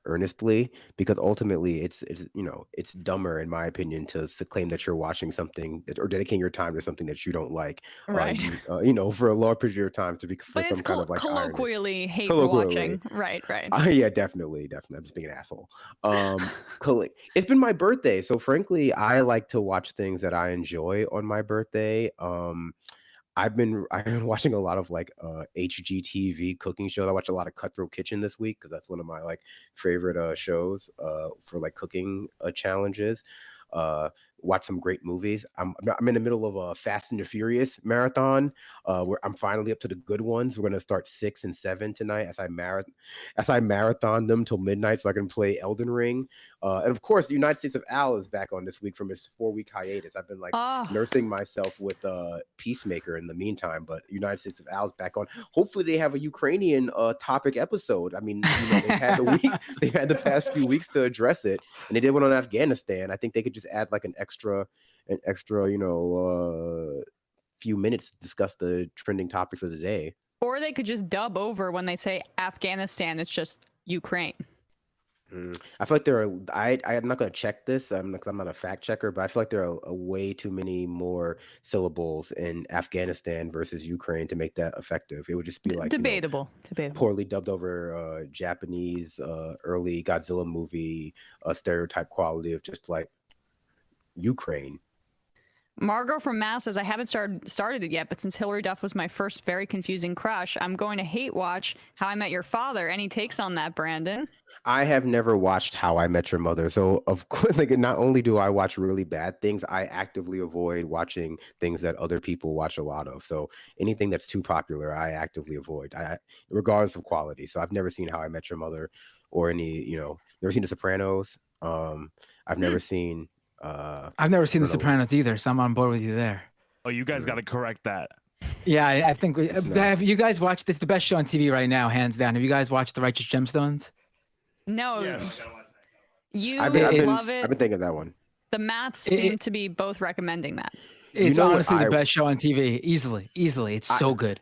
earnestly, because ultimately it's dumber in my opinion to claim that you're watching something or dedicating your time to something that you don't like, right? For a long period of time for but some kind of like colloquially hate watching, right? Yeah, definitely. I'm just being an asshole. It's been my birthday, so frankly, I like to watch things that I enjoy on my birthday. I've been watching a lot of like HGTV cooking shows. I watched a lot of Cutthroat Kitchen this week because that's one of my like favorite shows for like cooking challenges. watch some great movies. I'm in the middle of a Fast and the Furious marathon, where I'm finally up to the good ones. We're gonna start 6 and 7 tonight as I marathon them till midnight so I can play Elden Ring. And of course, the United States of Al is back on this week from his 4-week hiatus. I've been like nursing myself with Peacemaker in the meantime, but United States of Al is back on. Hopefully, they have a Ukrainian topic episode. I mean, they've had the past few weeks to address it, and they did one on Afghanistan. I think they could just add like an extra, few minutes to discuss the trending topics of the day. Or they could just dub over when they say Afghanistan, it's just Ukraine. I feel like there are. I'm not going to check this because I'm not a fact checker, but I feel like there are way too many more syllables in Afghanistan versus Ukraine to make that effective. It would just be like debatable, poorly dubbed over Japanese early Godzilla movie stereotype quality of just like Ukraine. Margot from Mass says, I haven't started it yet, but since Hillary Duff was my first very confusing crush, I'm going to hate watch How I Met Your Father. Any takes on that, Brandon? I have never watched How I Met Your Mother, so of course, like, not only do I watch really bad things, I actively avoid watching things that other people watch a lot of. So anything that's too popular, I actively avoid, regardless of quality. So I've never seen How I Met Your Mother, or any, never seen The Sopranos. I've never seen. I've never seen The Sopranos either, so I'm on board with you there. Oh, you guys got to correct that. Yeah, I think have you guys watched? It's the best show on TV right now, hands down. Have you guys watched The Righteous Gemstones? No. Yes. You love it. I've been thinking of that one. The Mats seem to be both recommending that. It's honestly the best show on TV, easily. It's so good.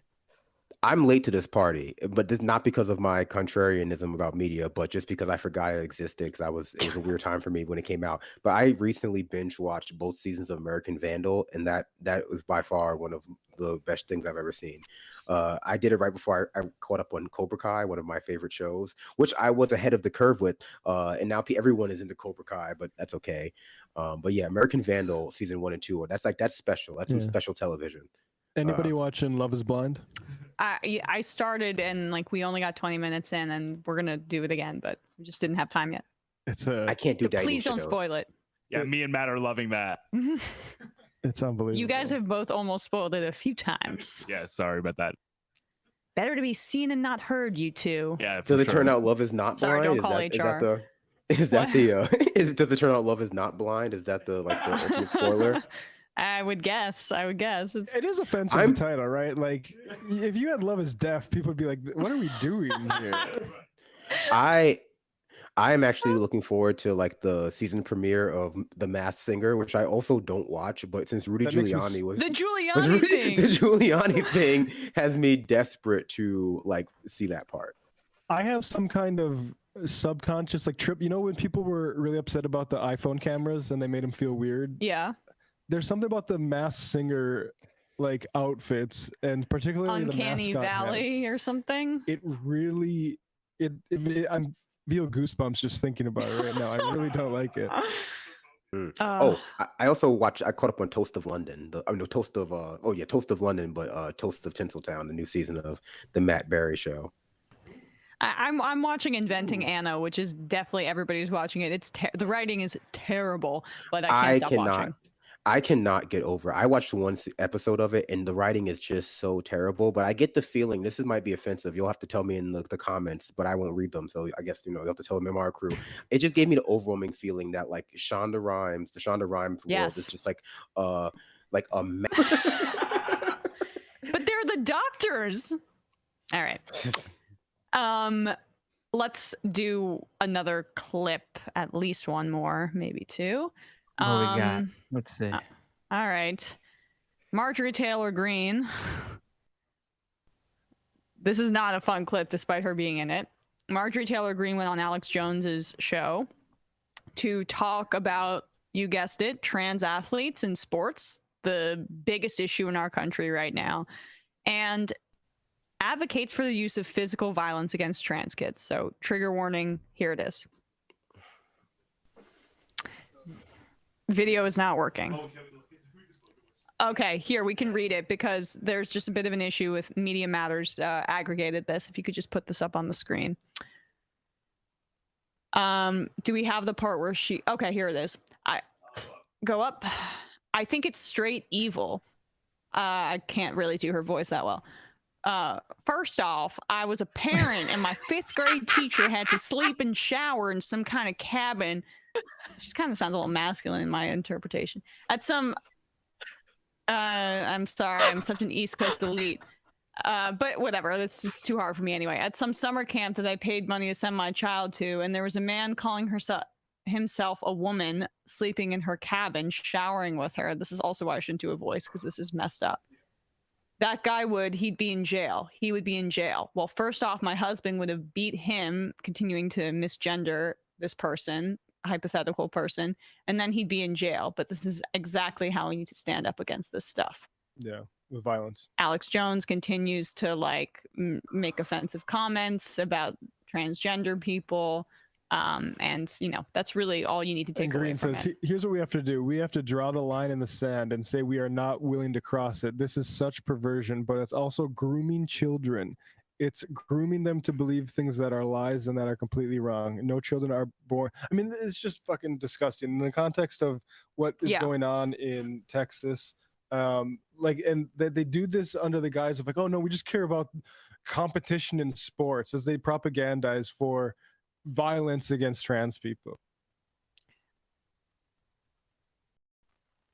I'm late to this party, but this not because of my contrarianism about media, but just because I forgot it existed. Because it was a weird time for me when it came out. But I recently binge watched both seasons of American Vandal, and that was by far one of the best things I've ever seen. I did it right before I caught up on Cobra Kai, one of my favorite shows, which I was ahead of the curve with. And now everyone is into Cobra Kai, but that's okay. But yeah, American Vandal season 1 and 2, that's special. That's some special television. Anybody watching Love Is Blind? I started and we only got 20 minutes in, and we're gonna do it again, but we just didn't have time yet. I can't do that. Please don't spoil it. Yeah, me and Matt are loving that. It's unbelievable. You guys have both almost spoiled it a few times. Yeah, sorry about that. Better to be seen and not heard, you two. Yeah. Does it turn out Love Is Not Sorry, Blind? don't call HR. Does it turn out Love Is Not Blind? Is that the ultimate spoiler? I would guess. It is offensive title, right? Like, if you had Love Is Deaf, people would be like, "What are we doing here?" I am actually looking forward to the season premiere of The Masked Singer, which I also don't watch. But since Rudy Giuliani was the Giuliani thing, the Giuliani thing has me desperate to see that part. I have some kind of subconscious trip. When people were really upset about the iPhone cameras and they made them feel weird. Yeah. There's something about the Masked Singer outfits, and particularly Uncanny the mascot Valley hats. or something. It really I feel goosebumps just thinking about it right now. I really don't like it. I also watched. I caught up on Toast of London. Toast of London, but Toast of Tinseltown, the new season of the Matt Berry show. I'm watching Inventing Anna, which is definitely everybody's watching it. The writing is terrible, but I can't stop watching. I cannot get over. I watched one episode of it, and the writing is just so terrible. But I get the feeling this might be offensive. You'll have to tell me in the comments, but I won't read them. So I guess you'll have to tell the MR crew. It just gave me the overwhelming feeling that the Shonda Rhimes world is just a mess. But they're the doctors. All right. Let's do another clip, at least one more, maybe two. What we got? Let's see. All right. Marjorie Taylor Greene. This is not a fun clip, despite her being in it. Marjorie Taylor Greene went on Alex Jones's show to talk about, you guessed it, trans athletes in sports, the biggest issue in our country right now, and advocates for the use of physical violence against trans kids. So, trigger warning, here it is. Video is not working. Okay, here we can read it because there's just a bit of an issue with Media Matters aggregated this. If you could just put this up on the screen. Do we have the part where okay, here it is. go up. I think it's straight evil. I can't really do her voice that well. First off, I was a parent and my 5th grade teacher had to sleep and shower in some kind of cabin. She kind of sounds a little masculine in my interpretation. At some, I'm sorry, I'm such an East Coast elite. But whatever, it's too hard for me anyway. At some summer camp that I paid money to send my child to, and there was a man calling himself a woman sleeping in her cabin, showering with her. This is also why I shouldn't do a voice, because this is messed up. That guy he'd be in jail. He would be in jail. Well, first off, my husband would have beat him, continuing to misgender this person, hypothetical person, and then he'd be in jail. But this is exactly how we need to stand up against this stuff. Yeah, with violence. Alex Jones continues to make offensive comments about transgender people. And that's really all you need to take away from it. Here's what we have to do. We have to draw the line in the sand and say we are not willing to cross it. This is such perversion, but it's also grooming children. It's grooming them to believe things that are lies and that are completely wrong. No children are born. I mean, it's just fucking disgusting in the context of what is going on in Texas. And they do this under the guise of oh no, we just care about competition in sports, as they propagandize for violence against trans people.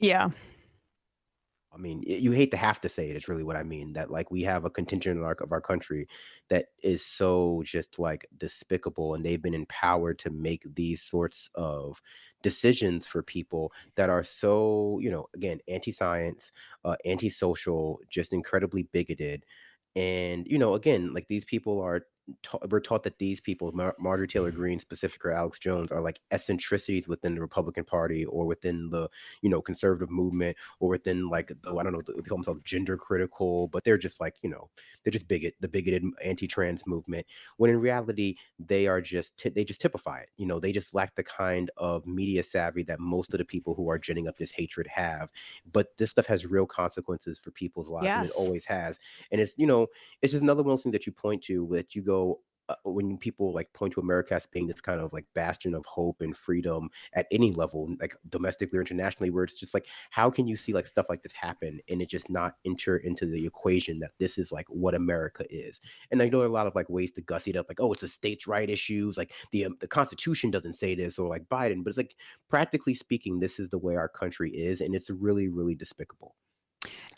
Yeah. I mean, you hate to have to say it. It's really what I mean. That we have a contingent of our country that is so just despicable, and they've been empowered to make these sorts of decisions for people that are so, again, anti-science, anti-social, just incredibly bigoted. And, again, these people are we're taught that these people, Marjorie Taylor Greene specific or Alex Jones, are eccentricities within the Republican Party or within the conservative movement or within I don't know, they call themselves gender critical, but they're just they're just the bigoted anti-trans movement, when in reality they just typify it. They just lack the kind of media savvy that most of the people who are ginning up this hatred have. But this stuff has real consequences for people's lives. Yes. And it always has. And it's it's just another one of those things that you point to, that you go, when people point to America as being this kind of bastion of hope and freedom at any level, domestically or internationally, where it's just how can you see stuff like this happen and it just not enter into the equation that this is what America is? And I know there are a lot of ways to gussy it up, oh, it's a states' right issues, the Constitution doesn't say this, or Biden, but it's practically speaking, this is the way our country is, and it's really, really despicable.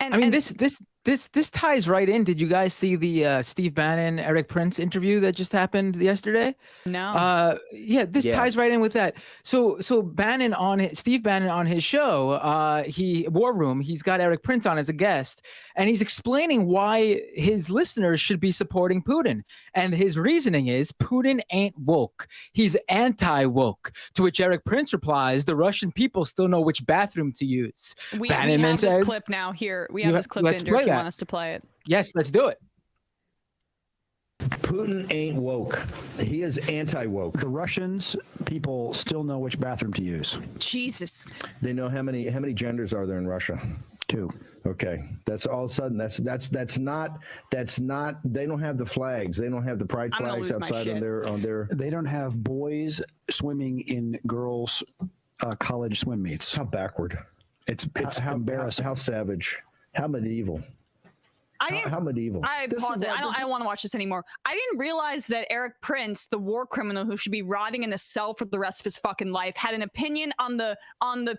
I mean, this ties right in. Did you guys see the Steve Bannon, Eric Prince interview that just happened yesterday? No. Yeah, this ties right in with that. So Steve Bannon on his show, War Room, he's got Eric Prince on as a guest, and he's explaining why his listeners should be supporting Putin. And his reasoning is Putin ain't woke. He's anti-woke. To which Eric Prince replies, the Russian people still know which bathroom to use. We have this clip now here. We have this clip in there if you want us to play it. Yes, let's do it. Putin ain't woke. He is anti-woke. The Russians people still know which bathroom to use. Jesus. They know how many genders are there in Russia? 2. Okay. That's all of a sudden that's not they don't have the flags. They don't have the pride flags outside on their They don't have boys swimming in girls' college swim meets. How backward. It's embarrassing. How savage. How medieval. How medieval. I pause it. I don't want to watch this anymore. I didn't realize that Eric Prince, the war criminal who should be rotting in a cell for the rest of his fucking life, had an opinion on the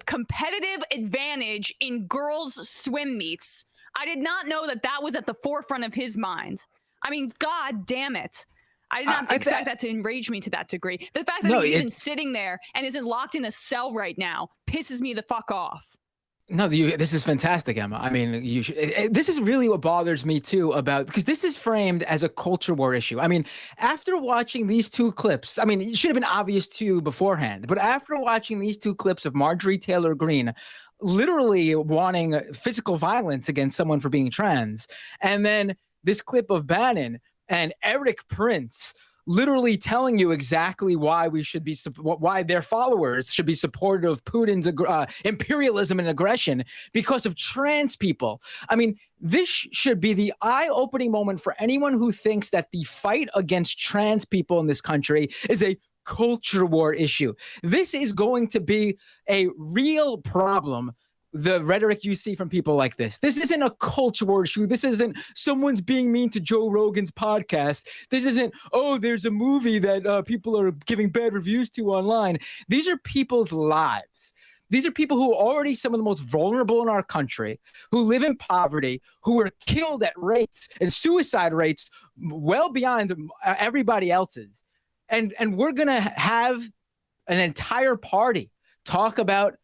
competitive advantage in girls' swim meets. I did not know that was at the forefront of his mind. I mean, God damn it. I did not expect that to enrage me to that degree. The fact that he's even sitting there and isn't locked in a cell right now pisses me the fuck off. No, this is fantastic, Emma. I mean, this is really what bothers me too, because this is framed as a culture war issue. I mean, after watching these 2 clips, I mean, it should have been obvious to you beforehand, but after watching these 2 clips of Marjorie Taylor Greene literally wanting physical violence against someone for being trans, and then this clip of Bannon and Eric Prince literally telling you exactly why why their followers should be supportive of Putin's imperialism and aggression because of trans people. I mean, this should be the eye-opening moment for anyone who thinks that the fight against trans people in this country is a culture war issue. This is going to be a real problem. The rhetoric you see from people like this isn't a culture war issue. This isn't someone's being mean to Joe Rogan's podcast. This isn't, oh, there's a movie that people are giving bad reviews to online. These are people's lives. These are people who are already some of the most vulnerable in our country, who live in poverty, who are killed at rates and suicide rates well beyond everybody else's. And we're going to have an entire party talk about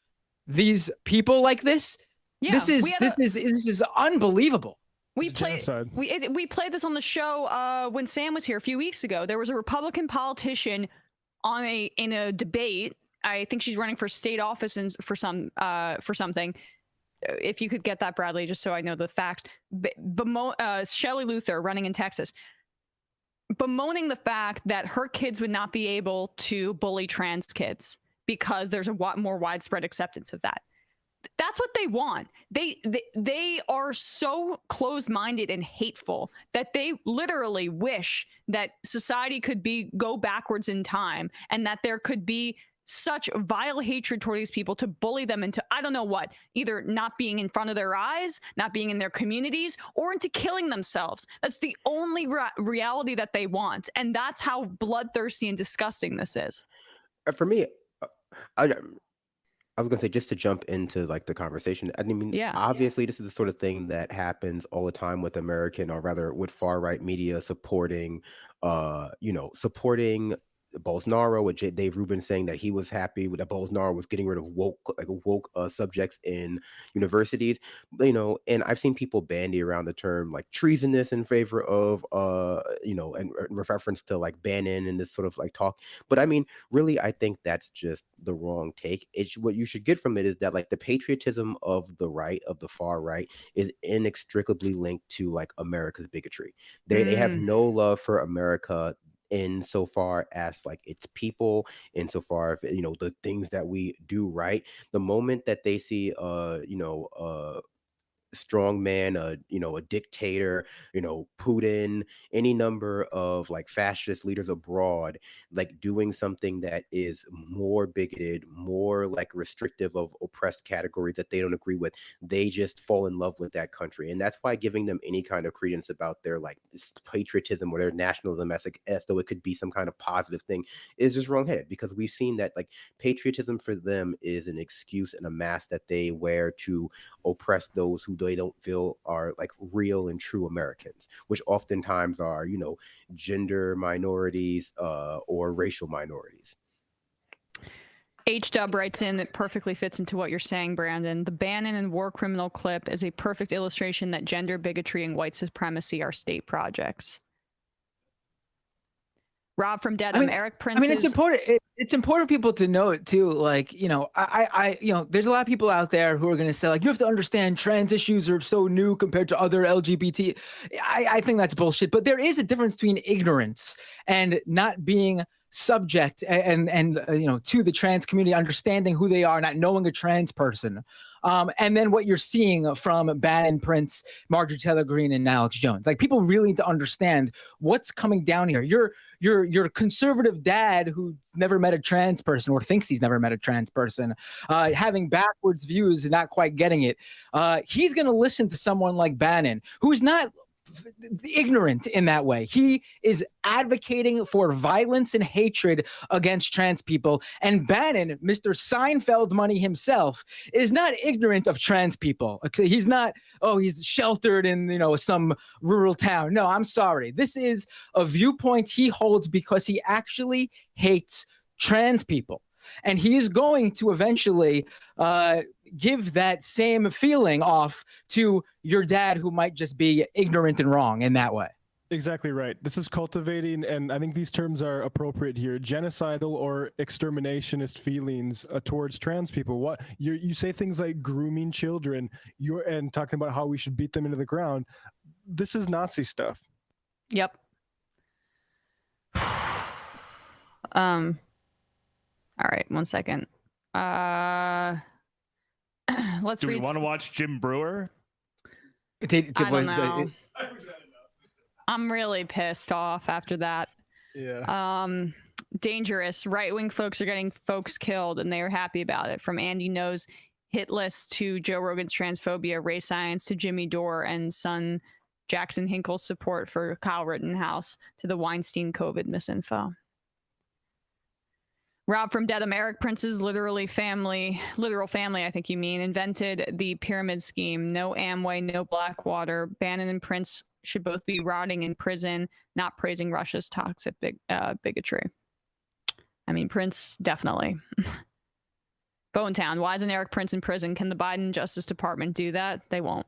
these people like this. Yeah, this is unbelievable. We played this on the show when Sam was here a few weeks ago. There was a Republican politician in a debate. I think she's running for state office for something. If you could get that, Bradley, just so I know the facts. Shelley Luther, running in Texas, bemoaning the fact that her kids would not be able to bully trans kids because there's a more widespread acceptance of that. That's what they want. They are so closed-minded and hateful that they literally wish that society could go backwards in time, and that there could be such vile hatred toward these people to bully them into, I don't know what, either not being in front of their eyes, not being in their communities, or into killing themselves. That's the only reality that they want. And that's how bloodthirsty and disgusting this is. For me, I was gonna say, just to jump into like the conversation. I mean, obviously, this is the sort of thing that happens all the time with American, or rather, with far right media supporting Bolsonaro, with Dave Rubin saying that he was happy that Bolsonaro was getting rid of woke subjects in universities, and I've seen people bandy around the term like treasonous in favor of and reference to like Bannon and this sort of like talk. But I mean, really, I think that's just the wrong take. What you should get from it is that like the patriotism of the right, of the far right, is inextricably linked to like America's bigotry. They have no love for America insofar as like its people, insofar as the things that we do right. The moment that they see strong man, a dictator, Putin, any number of like fascist leaders abroad, like doing something that is more bigoted, more like restrictive of oppressed categories that they don't agree with, they just fall in love with that country. And that's why giving them any kind of credence about their like patriotism or their nationalism as though it could be some kind of positive thing is just wrongheaded, because we've seen that like patriotism for them is an excuse and a mask that they wear to oppress those who they don't feel are like real and true Americans, which oftentimes are, gender minorities or racial minorities. H-Dub writes in that perfectly fits into what you're saying, Brandon. The Bannon and war criminal clip is a perfect illustration that gender bigotry and white supremacy are state projects. Rob from Dedham, Eric Prince. I mean, it's important. It's important for people to know it too. Like, there's a lot of people out there who are going to say like, you have to understand trans issues are so new compared to other LGBT. I think that's bullshit. But there is a difference between ignorance and not being subject and to the trans community, understanding who they are, not knowing a trans person. And then what you're seeing from Bannon, Prince, Marjorie Taylor Greene, and Alex Jones. Like, people really need to understand what's coming down here. Your conservative dad who's never met a trans person or thinks he's never met a trans person, having backwards views and not quite getting it. He's going to listen to someone like Bannon, who's not ignorant in that way. He is advocating for violence and hatred against trans people. And Bannon, Mr. Seinfeld money himself, is not ignorant of trans people. He's not, he's sheltered in, some rural town. No, I'm sorry. This is a viewpoint he holds because he actually hates trans people. And he is going to eventually give that same feeling off to your dad, who might just be ignorant and wrong in that way. Exactly right. This is cultivating, and I think these terms are appropriate here, genocidal or exterminationist feelings towards trans people. What you say things like grooming children, and talking about how we should beat them into the ground. This is Nazi stuff. Yep. All right, 1 second. Let's Do read. we want to watch Jim Brewer? I don't know. I'm really pissed off after that. Yeah. dangerous. Right-wing folks are getting folks killed, and they are happy about it. From Andy Knows hit list to Joe Rogan's transphobia, race science to Jimmy Dore and son Jackson Hinkle's support for Kyle Rittenhouse to the Weinstein COVID misinfo. Rob from Dedham, Eric Prince's literal family, I think you mean, invented the pyramid scheme. No Amway, no Blackwater. Bannon and Prince should both be rotting in prison, not praising Russia's toxic bigotry. I mean, Prince, definitely. Bonetown, why isn't Eric Prince in prison? Can the Biden Justice Department do that? They won't.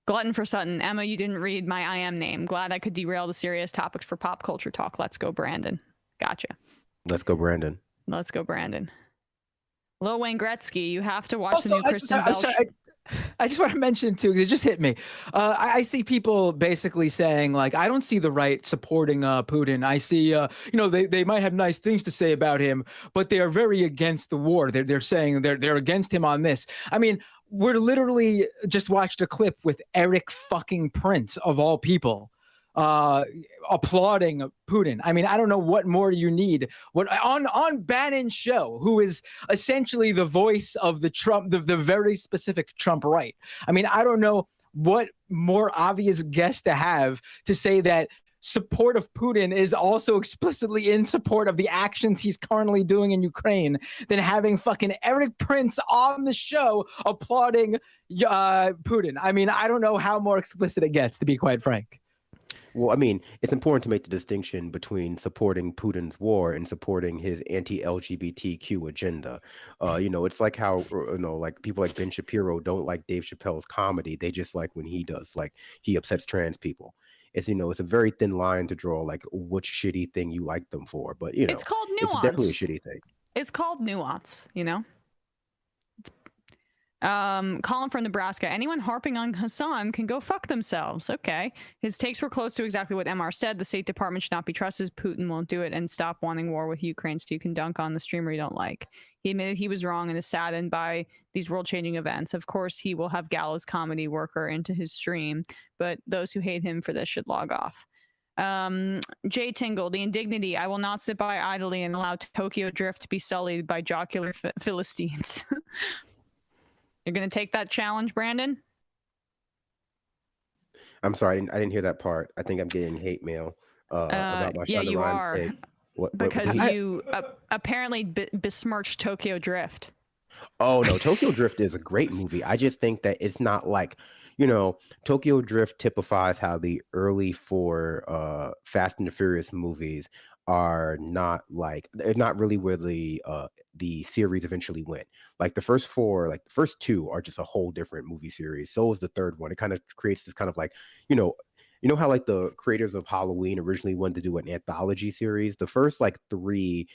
Glutton for Sutton. Emma, you didn't read my I am name. Glad I could derail the serious topics for pop culture talk. Let's go, Brandon. Gotcha. Let's go, Brandon. Let's go, Brandon. Lil Wayne Gretzky, you have to watch the new Kristen Bell. I just want to mention too, because it just hit me. I see people basically saying like, I don't see the right supporting Putin. I see, they might have nice things to say about him, but they are very against the war. They're saying they're against him on this. I mean, we're literally just watched a clip with Eric fucking Prince of all people applauding Putin. I mean, I don't know what more you need. What on Bannon's show, who is essentially the voice of the Trump, the very specific Trump right. I mean, I don't know what more obvious guest to have to say that support of Putin is also explicitly in support of the actions he's currently doing in Ukraine than having fucking Eric Prince on the show applauding Putin. I mean, I don't know how more explicit it gets, to be quite frank. Well, I mean, it's important to make the distinction between supporting Putin's war and supporting his anti-LGBTQ agenda. It's like how, like people like Ben Shapiro don't like Dave Chappelle's comedy. They just like when he does, like he upsets trans people. It's, it's a very thin line to draw, like which shitty thing you like them for. But, it's called nuance. It's definitely a shitty thing. It's called nuance, Colin from Nebraska. Anyone harping on Hassan can go fuck themselves. Okay. His takes were close to exactly what MR said. The State Department should not be trusted. Putin won't do it, and stop wanting war with Ukraine so you can dunk on the streamer you don't like. He admitted he was wrong and is saddened by these world-changing events. Of course, he will have gallows comedy worker into his stream, but those who hate him for this should log off. Jay Tingle, the indignity. I will not sit by idly and allow Tokyo Drift to be sullied by jocular Philistines. You're going to take that challenge, Brandon? I'm sorry, I didn't hear that part. I think I'm getting hate mail about my Shonda Rhimes take. Because you apparently besmirched Tokyo Drift. Oh, no, Tokyo Drift is a great movie. I just think that it's not like, Tokyo Drift typifies how the early four Fast and the Furious movies are not like, they're not really where the series eventually went. Like the first four, like the first two are just a whole different movie series. So is the third one. It kind of creates this kind of like, you know how like the creators of Halloween originally wanted to do an anthology series? The first like three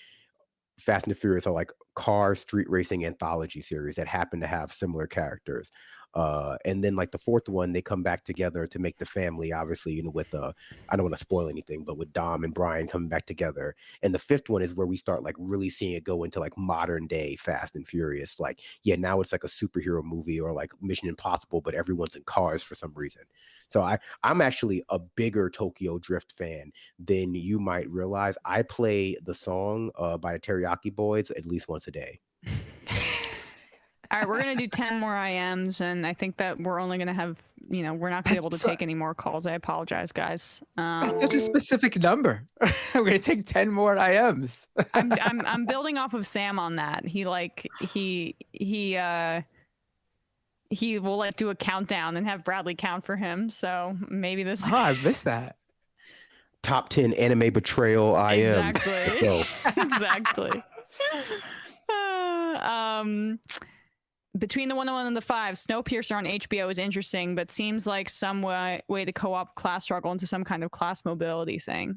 Fast and the Furious are like car street racing anthology series that happen to have similar characters. And then like the fourth one, they come back together to make the family, obviously, with I don't want to spoil anything, but with Dom and Brian coming back together. And the fifth one is where we start like really seeing it go into like modern day Fast and Furious. Like, yeah, now it's like a superhero movie or like Mission Impossible, but everyone's in cars for some reason. So I'm actually a bigger Tokyo Drift fan than you might realize. I play the song by the Teriyaki Boys at least once a day. All right, we're going to do 10 more IMs, and I think that we're only going to have, we're not going to be able to take any more calls. I apologize, guys. That's such a specific number. We're going to take 10 more IMs. I'm building off of Sam on that. He will like do a countdown and have Bradley count for him. So maybe this. Oh, I missed that. Top 10 anime betrayal IMs. Exactly. Exactly. Between the 101 and the 5, Snowpiercer on HBO is interesting, but seems like some way to co-op class struggle into some kind of class mobility thing.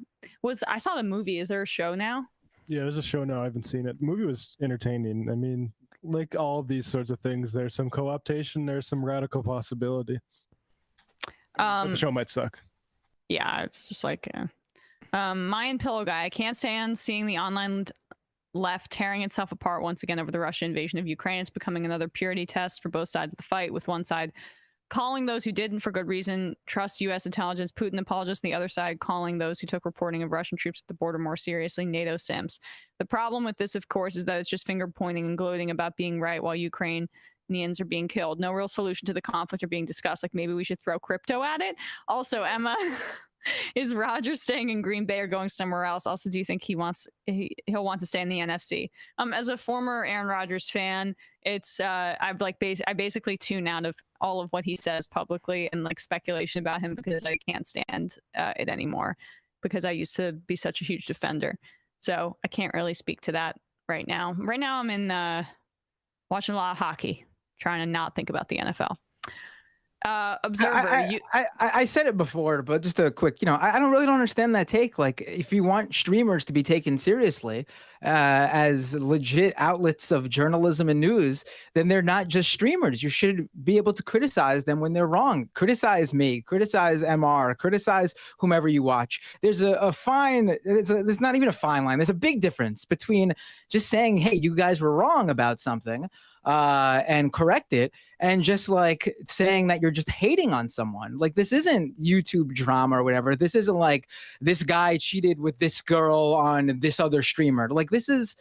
I saw the movie. Is there a show now? Yeah, there's a show now. I haven't seen it. The movie was entertaining. I mean, like all of these sorts of things, there's some co-optation, there's some radical possibility. But the show might suck. Yeah, it's just like Mayan Pillow Guy. I can't stand seeing the online left tearing itself apart once again over the Russian invasion of Ukraine. It's becoming another purity test for both sides of the fight, with one side calling those who didn't for good reason trust U.S. intelligence. Putin apologists on the other side calling those who took reporting of Russian troops at the border more seriously. NATO simps. The problem with this, of course, is that it's just finger pointing and gloating about being right while Ukrainians are being killed. No real solution to the conflict are being discussed. Like maybe we should throw crypto at it. Also, Emma, is Rodgers staying in Green Bay or going somewhere else? Also, do you think he'll want to stay in the NFC? As a former Aaron Rodgers fan, it's I basically tune out of all of what he says publicly and like speculation about him because I can't stand it anymore because I used to be such a huge defender. So I can't really speak to that right now. Right now I'm in watching a lot of hockey, trying to not think about the NFL. Observer, I said it before, but just a quick, I don't understand that take. Like, if you want streamers to be taken seriously as legit outlets of journalism and news, then they're not just streamers. You should be able to criticize them when they're wrong. Criticize me, criticize MR, criticize whomever you watch. There's there's not even a fine line. There's a big difference between just saying, hey, you guys were wrong about something and correct it, and just like saying that you're just hating on someone. Like, this isn't YouTube drama or whatever. This isn't like this guy cheated with this girl on this other streamer. Like, this is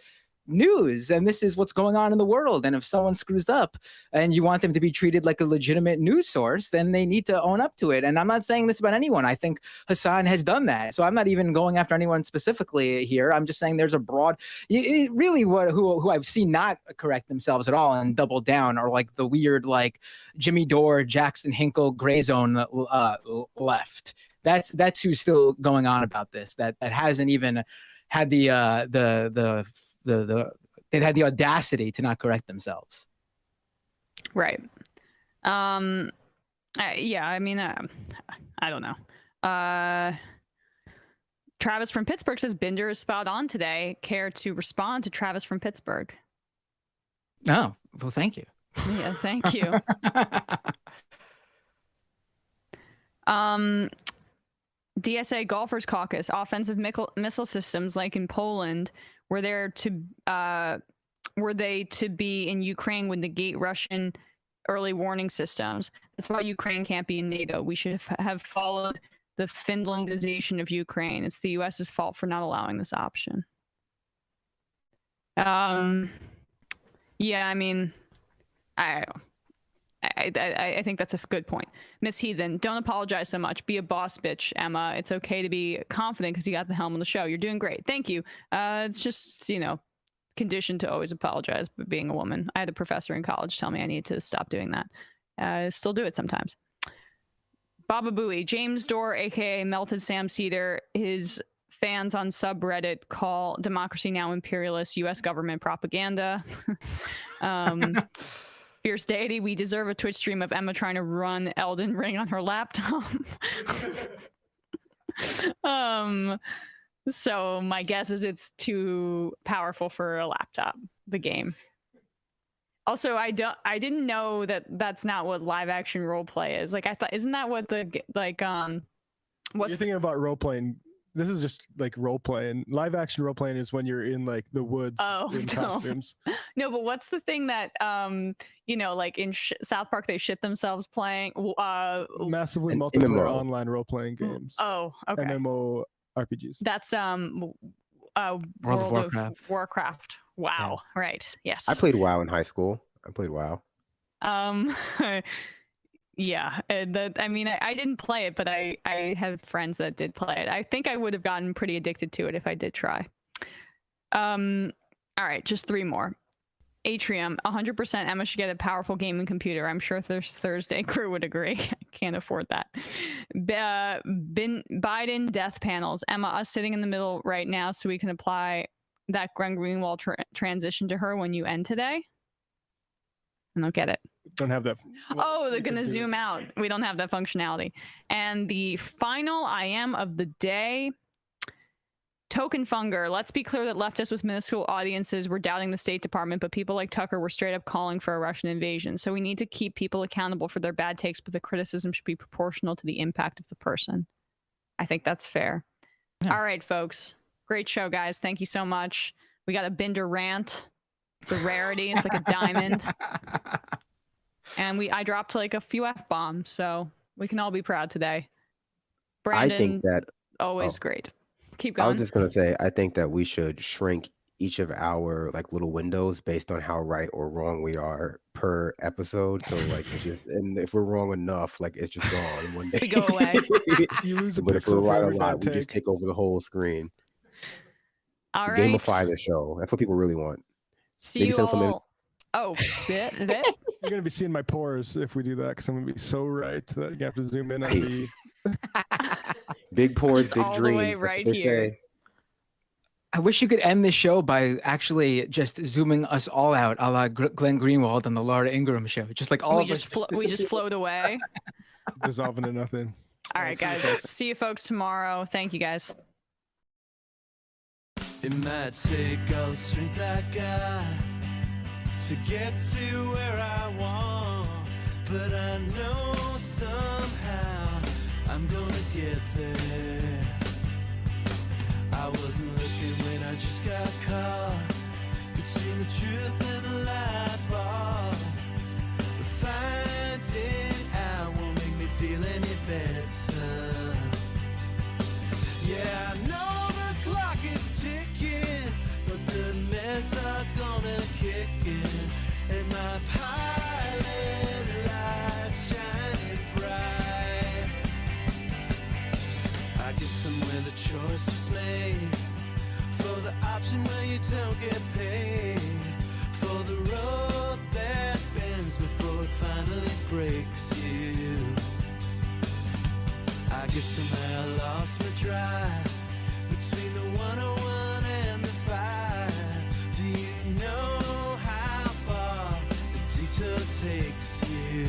news and this is what's going on in the world. And if someone screws up and you want them to be treated like a legitimate news source, then they need to own up to it. And I'm not saying this about anyone. I think Hassan has done that. So I'm not even going after anyone specifically here. I'm just saying there's a broad, really who I've seen not correct themselves at all and double down are like the weird, like Jimmy Dore, Jackson Hinkle, gray zone left. That's who's still going on about this. That hasn't even had it had the audacity to not correct themselves. Right. Yeah, I mean, I don't know. Travis from Pittsburgh says Binder is spot on today. Care to respond to Travis from Pittsburgh? Oh, well, thank you. Yeah, thank you. DSA Golfers Caucus, offensive missile systems like in Poland were they to be in Ukraine would negate Russian early warning systems. That's why Ukraine can't be in NATO. We should have followed the Finlandization of Ukraine. It's the US's fault for not allowing this option. Yeah, I mean, I think that's a good point. Miss Heathen, don't apologize so much. Be a boss bitch, Emma. It's okay to be confident because you got the helm on the show. You're doing great. Thank you. It's just, conditioned to always apologize for being a woman. I had a professor in college tell me I need to stop doing that. I still do it sometimes. Baba Booey, James Dorr, aka Melted Sam Seder, his fans on subreddit call Democracy Now! Imperialist U.S. government propaganda. Fierce Deity, we deserve a Twitch stream of Emma trying to run Elden Ring on her laptop. So my guess is it's too powerful for a laptop, the game. Also, I didn't know that that's not what live action role play is. Like, I thought, isn't that what the what's You're thinking about role playing. This is just like role playing. Live action role playing is when you're in like the woods in costumes. No, but what's the thing that like in South Park they shit themselves playing? Massively multiplayer online role playing games. Oh, okay. MMO RPGs. That's World of Warcraft. Wow. Yeah. Right. Yes. I played WoW in high school. I played WoW. Yeah, I mean, I didn't play it, but I have friends that did play it. I think I would have gotten pretty addicted to it if I did try. All right, just 3 more. Atrium, 100% Emma should get a powerful gaming computer. I'm sure Thursday crew would agree. I can't afford that. Biden death panels. Emma, us sitting in the middle right now so we can apply that Glenn Greenwald transition to her when you end today. I don't get it. Don't have that. Oh, they're going to zoom out. We don't have that functionality. And the final IM of the day, Token Funger. Let's be clear that leftists with minuscule audiences were doubting the State Department, but people like Tucker were straight up calling for a Russian invasion. So we need to keep people accountable for their bad takes, but the criticism should be proportional to the impact of the person. I think that's fair. Yeah. All right, folks. Great show, guys. Thank you so much. We got a Binder rant. It's a rarity. It's like a diamond. And I dropped like a few F-bombs, so we can all be proud today. Brandon, I think that always great. Keep going. I was just gonna say, I think that we should shrink each of our like little windows based on how right or wrong we are per episode. So like, it's just, and if we're wrong enough, like it's just gone one day. We go away. You lose a But if we're pixel for right a every lot, bad we just take. take over the whole screen. All right. Gamify the show. That's what people really want. See Maybe you send some in- all. Oh, bit. You're gonna be seeing my pores if we do that, because I'm gonna be so right that you have to zoom in on the big pores, Just big all the way dreams. That's right what they here. say. I wish you could end the show by actually just zooming us all out, a la Glenn Greenwald on the Laura Ingraham show. Just like all we of just us. we just float away. dissolve into nothing. All right, guys. See you folks tomorrow. Thank you, guys. It might take all the strength I got to get to where I want, but I know somehow I'm gonna get there. I wasn't looking when I just got caught between the truth and the lie bar, but finding out won't make me feel any better. Yeah, I know the clock is ticking, but the meds are gonna kick in, and my pilot lights shining bright. I get somewhere the choice was made, for the option where you don't get paid, for the road that bends before it finally breaks you. I guess somehow I lost my drive between the 101 and the 5. Do you know how far the detour takes you?